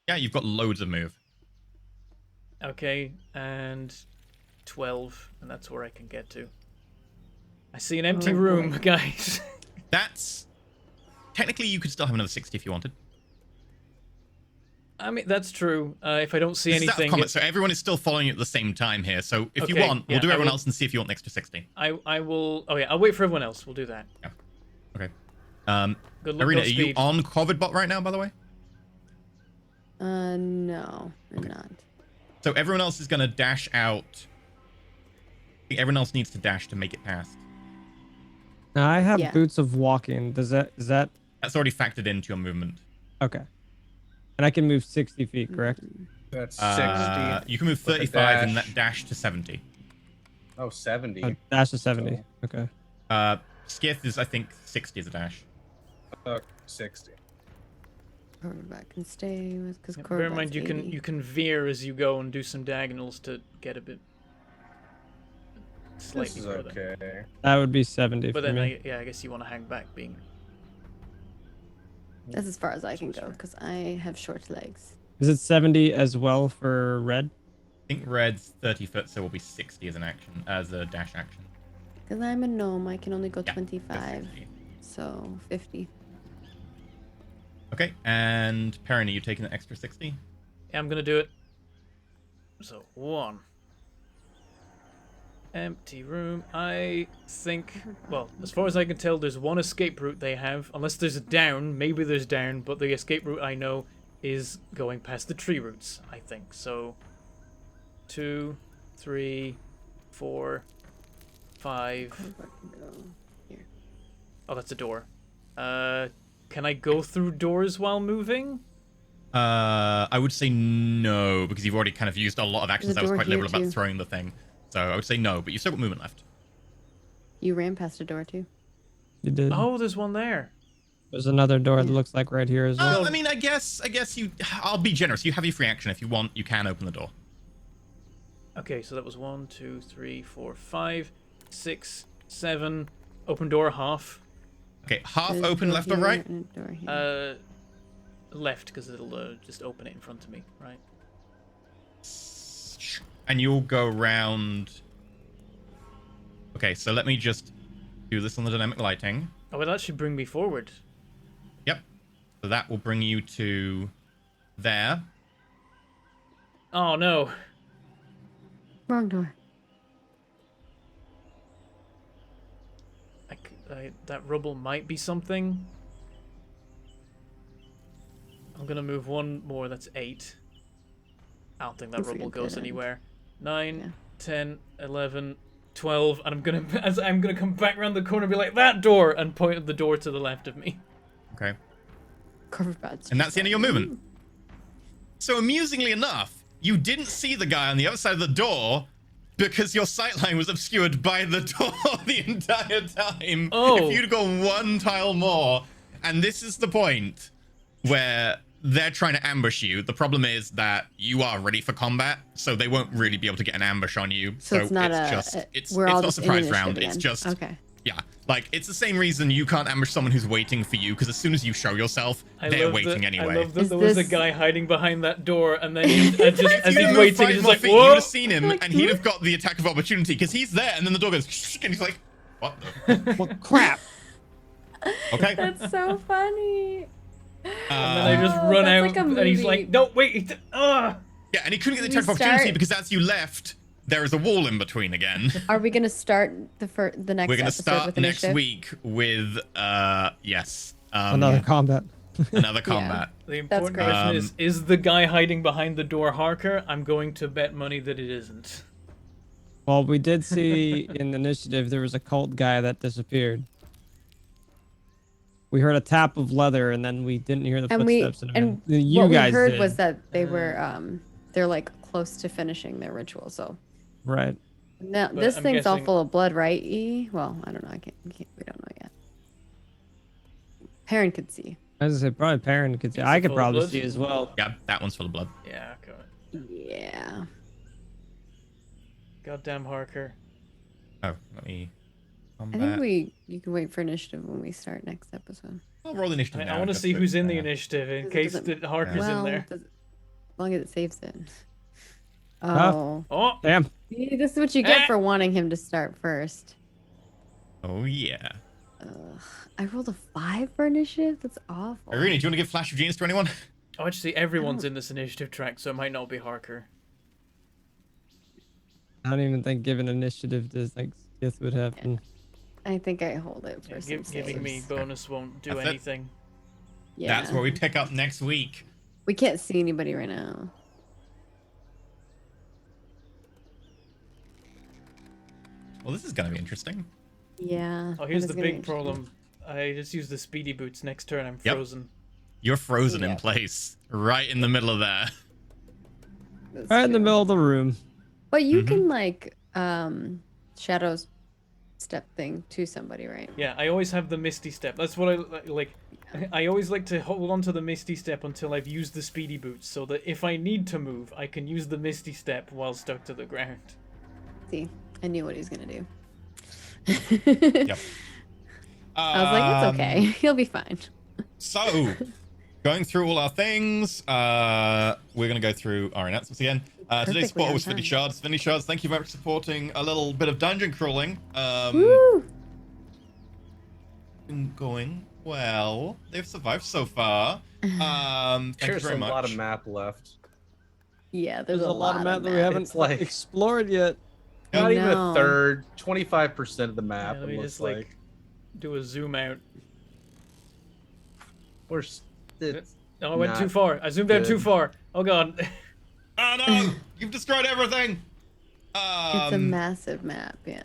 Yeah, you've got loads of move. Okay, and 12, and that's where I can get to. I see an empty Oh, room, boy. guys. That's technically you could still have another 60 if you wanted. I mean, that's true. If I don't see This is out of anything, combat, so everyone is still following you at the same time here. So if you Okay, want, yeah, we'll do I everyone will- else and see if you want an extra 60. I will. Oh yeah, I'll wait for everyone else. We'll do that. Yeah. Okay. Good luck. Arena, Go are you speed. on COVID bot right now, by the way? No, I'm not. So everyone else is going to dash out. I think everyone else needs to dash to make it past. Now I have Yeah. boots of walking. Is that That's already factored into your movement. okay? And I can move 60 feet, correct? That's 60. You can move With a 35 and dash. that dash to 70. Oh, 70. Dash to 70. Okay. Skith is, I think, 60 as a dash. 60. Corvat can stay with because Yeah, bear in mind, you can veer as you go and do some diagonals to get a bit This slightly is further. okay. That would be 70 But for then, me. I guess you want to hang back, being. That's as far as I can go because I have short legs. Is it 70 as well for red? I think red's 30 foot, so will be 60 as an action, as a dash action. Because I'm a gnome, I can only go Yeah, 25, 60. so 50. Okay, and Perrin, are you taking the extra 60? Yeah, I'm gonna do it. So 1. Empty room. I think, well, as far as I can tell, there's one escape route they have. Unless there's a down, maybe there's down, but the escape route I know is going past the tree roots, I think. So 2, 3, 4, 5. Corvat can go here. Oh, that's a door. Can I go through doors while moving? I would say no, because you've already kind of used a lot of actions. There's a I was door quite here, liberal about too. throwing the thing. So I would say no, but you've still got movement left. You ran past a door too. You did. Oh, there's one there. There's another door that Yeah. looks like right here as well. I mean, I guess you. I'll be generous. You have your free action. If you want, you can open the door. Okay, so that was 1, 2, 3, 4, 5, 6, 7. Open door, half. Okay, half There's a open, door left or here right? and a door here. Left, because it'll just open it in front of me, right? And you'll go round. Okay, so let me just do this on the dynamic lighting. Oh, well, that should bring me forward. Yep. So that will bring you to there. Oh, no. Wrong door. That rubble might be something. I'm going to move one more. That's 8. I don't think that Looks like rubble a goes dead end. anywhere. 9, Yeah. 10, 11, 12. And I'm gonna come back around the corner and be like, that door! And point at the door to the left of me. Okay. Corvat's And that's the end of your movement. So amusingly enough, you didn't see the guy on the other side of the door because your sightline was obscured by the door the entire time. Oh. If you'd gone one tile more, and this is the point where they're trying to ambush you. The problem is that you are ready for combat, so they won't really be able to get an ambush on you. So it's not we're all not a just in surprise round. initiative It's again. just Okay. yeah, like it's the same reason you can't ambush someone who's waiting for you because as soon as you show yourself, they're waiting anyway. I love that Is there was a this- guy hiding behind that door, and then as If he's you'd moved waiting, 5 he's more like, feet, you would whoa! have seen him, and he'd have got the attack of opportunity because he's there, and then the door goes, and he's like, "What the? Well, crap. Okay." That's so funny. And then I just Oh, run that's out, like a and he's movie. like, no, wait, Yeah, and he couldn't get the You attack of opportunity start- because as you left, there is a wall in between again. Are we gonna start the next We're gonna episode start with next initiative? week with yes, Another combat. another combat. The important great. question is the guy hiding behind the door Harker? I'm going to bet money that it isn't. Well, we did see in the initiative there was a cult guy that disappeared. We heard a tap of leather, and then we didn't hear the And we footsteps. and you what guys we heard did. was that they were they're like close to finishing their ritual. So Right. now But this I'm thing's all guessing- full of blood, right? E? Well, I don't know. I can't we don't know yet. Perrin could see. I was gonna say probably Perrin could see. Is I it could full of probably blood? see as well. Yeah, that one's full of blood. Yeah, okay. Yeah. Goddamn Harker. Oh, let me. I think you can wait for initiative when we start next episode. I'll roll the initiative I now. want to just see so who's in it's, the initiative in Because it case doesn't- the Harker's in there. as long as it saves it. Huh? Oh. Oh, Damn. See, this is what you get Eh. for wanting him to start first. Oh, yeah. I rolled a 5 for initiative? That's awful. Irina, do you want to give Flash of Genius to anyone? oh, actually, everyone's in this initiative track, so it might not be Harker. I don't even think giving initiative to like Sith would happen. I think I hold it for Yeah, some giving me saves. bonus won't do That's it. anything. Yeah. That's what we pick up next week. We can't see anybody right now. Well, this is going to be interesting. Yeah. Oh, here's that the is gonna be big problem. I just used the speedy boots. Next turn, I'm Yep. frozen. You're frozen in Yeah. place, right in the middle of there. interesting. Right in the That's middle of the room. But you Mhm. can like shadows step thing to somebody, right? Yeah, I always have the Misty Step. That's what I like. I always like to hold on to the Misty Step until I've used the speedy boots, so that if I need to move, I can use the Misty Step while stuck to the ground. See, I knew what he was gonna do. Yep. I was like, it's okay. He'll be fine. So, going through all our things, we're going to go through our announcements again. Today's Perfectly support on was Vinny time. Shards. Vinny Shards, thank you very much for supporting a little bit of dungeon crawling. Woo! Been going well. They've survived so far. Thank you There's very a much. lot of map left. Yeah, there's, There's a lot of map that we haven't It's like- explored yet. I Not even a know. third, 25% of the map. Yeah, it let me looks just like do a zoom out. We're it's No, I went too not far. I zoomed out too good. far. Oh god. Oh no! You've destroyed everything! It's a massive map, yeah.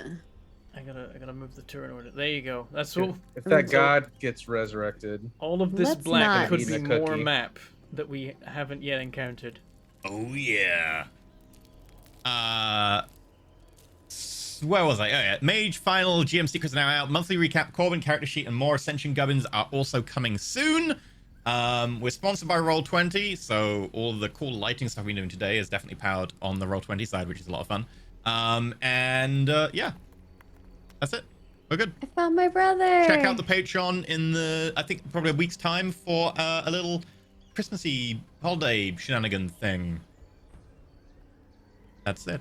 I gotta move the turn order. There you go. That's what. If that god gets resurrected, All of this Let's black not- could be Eating a more cookie. map that we haven't yet encountered. Oh yeah. Where was I? Oh yeah. Mage Final GM Secrets are now out. Monthly recap, Corbin character sheet, and more Ascension gubbins are also coming soon. We're sponsored by Roll20, so all the cool lighting stuff we're doing today is definitely powered on the Roll20 side, which is a lot of fun. Yeah, that's it. We're good. I found my brother. Check out the Patreon in I think probably a week's time for a little Christmassy holiday shenanigan thing. That's it.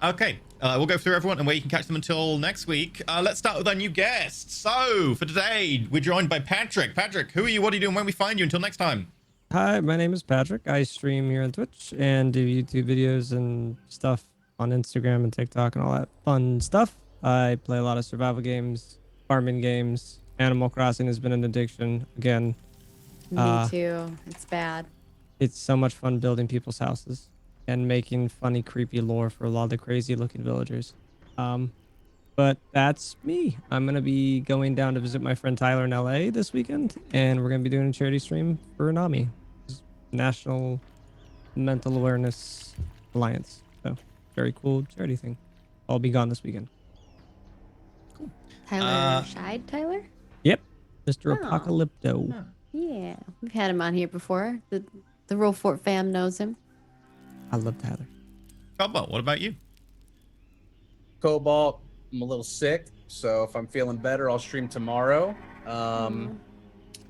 Okay, we'll go through everyone and where you can catch them until next week. Let's start with our new guests. So, for today, we're joined by Patrick. Patrick, who are you? What are you doing? When we find you? Until next time. Hi, my name is Patrick. I stream here on Twitch and do YouTube videos and stuff on Instagram and TikTok and all that fun stuff. I play a lot of survival games, farming games. Animal Crossing has been an addiction. Again, Me too. It's bad. it's so much fun building people's houses and making funny, creepy lore for a lot of the crazy looking villagers. But that's me. I'm going to be going down to visit my friend Tyler in LA this weekend, and we're going to be doing a charity stream for NAMI, National Mental Awareness Alliance. So, very cool charity thing. I'll be gone this weekend. Tyler Scheid, Tyler? Yep, Mr. Oh. Apocalypto. Yeah. We've had him on here before. The Roll Fort fam knows him. I love Tyler. Cobalt, what about you? Cobalt, I'm a little sick, so if I'm feeling better, I'll stream tomorrow.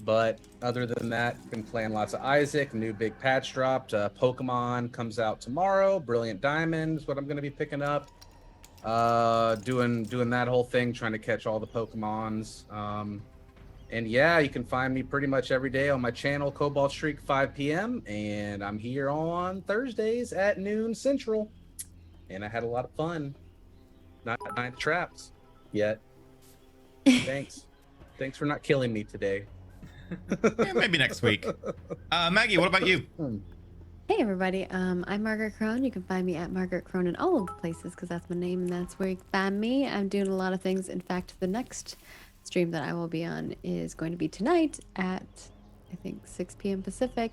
But other than that, been playing lots of Isaac. New big patch dropped. Pokemon comes out tomorrow. Brilliant Diamond is what I'm going to be picking up. Doing that whole thing, trying to catch all the Pokemons. And yeah, you can find me pretty much every day on my channel, Cobalt Streak 5 p.m. And I'm here on Thursdays at noon Central. And I had a lot of fun. Not ninth traps yet. Thanks. Thanks for not killing me today. Yeah, maybe next week. Maggie, what about you? Hey everybody, I'm Margaret Crone. You can find me at Margaret Crone in all of the places because that's my name and that's where you can find me. I'm doing a lot of things. In fact, the next stream that I will be on is going to be tonight at I think 6 p.m. Pacific,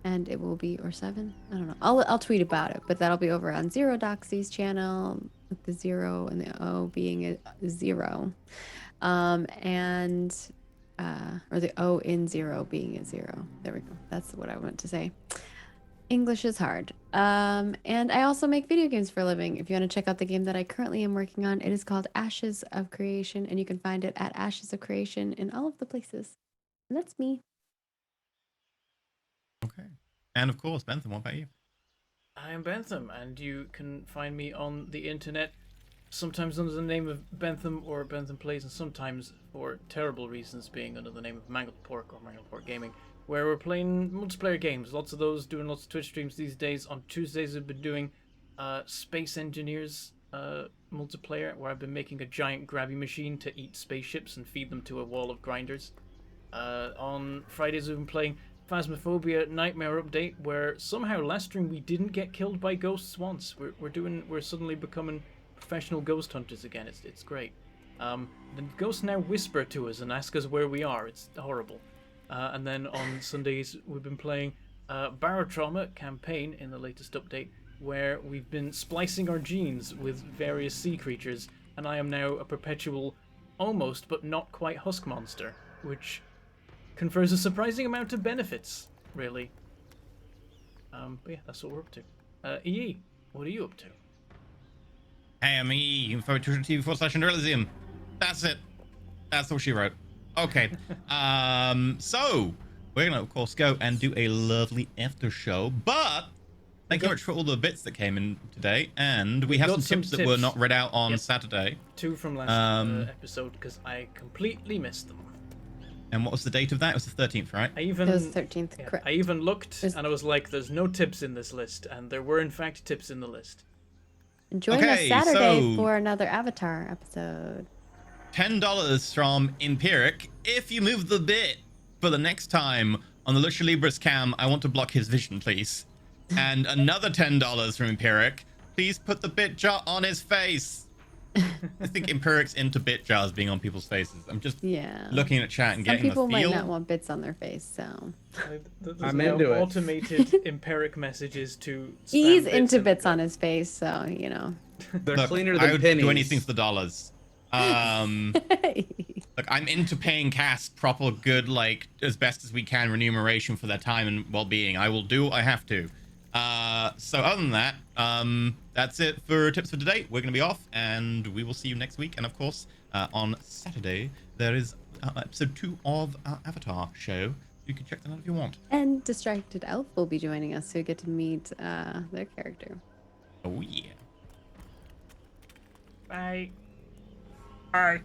and it will be or 7. I don't know. I'll tweet about it, but that'll be over on Zero Doxy's channel with the 0 and the O being a 0. And or the O in 0 being a 0. There we go. That's what I meant to say. English is hard. And I also make video games for a living. If you want to check out the game that I currently am working on, it is called Ashes of Creation, and you can find it at Ashes of Creation in all of the places. And that's me. Okay. And of course, Bentham, what about you? I am Bentham, and you can find me on the internet, sometimes under the name of Bentham or Bentham Plays, and sometimes, for terrible reasons, being under the name of Mangled Pork or Mangled Pork Gaming, where we're playing multiplayer games. Lots of those, doing lots of Twitch streams these days. On Tuesdays, I've been doing Space Engineers multiplayer, where I've been making a giant grabby machine to eat spaceships and feed them to a wall of grinders. On Fridays, we've been playing Phasmophobia Nightmare Update, where somehow last stream we didn't get killed by ghosts once. We're suddenly becoming professional ghost hunters again. It's great. The ghosts now whisper to us and ask us where we are. It's horrible. And then on Sundays we've been playing Barotrauma campaign in the latest update, where we've been splicing our genes with various sea creatures, and I am now a perpetual, almost but not quite husk monster, which confers a surprising amount of benefits, really. But yeah, that's what we're up to. EE, what are you up to? Hey, I'm EE, info.tv/Elysium. That's it. That's all she wrote. Okay. So we're gonna of course go and do a lovely after show, but thank you very much for all the bits that came in today, and we have some tips that were not read out on Saturday. 2 from last episode, because I completely missed them. And what was the date of that? It was the 13th, right? It was 13th, correct. I even looked and I was like, there's no tips in this list, and there were in fact tips in the list. Join us Saturday for another Avatar episode. $10 from Empiric. If you move the bit for the next time on the Lucha Libris cam, I want to block his vision, please. And another $10 from Empiric. Please put the bit jar on his face. I think Empiric's into bit jars being on people's faces. I'm just looking at chat and getting the feel. Some people might not want bits on their face, so. I'm into it. Automated Empiric messages to. He's into bits on his face, so you know. They're Look, cleaner than I would pennies. do anything for the dollars. Look, I'm into paying cast proper, good, like as best as we can remuneration for their time and well-being. I will do what I have to. So other than that, that's it for tips for today. We're gonna be off, and we will see you next week. And of course, on Saturday there is episode 2 of our Avatar show. You can check that out if you want. And Distracted Elf will be joining us, so you get to meet their character. Oh yeah. Bye. Bye.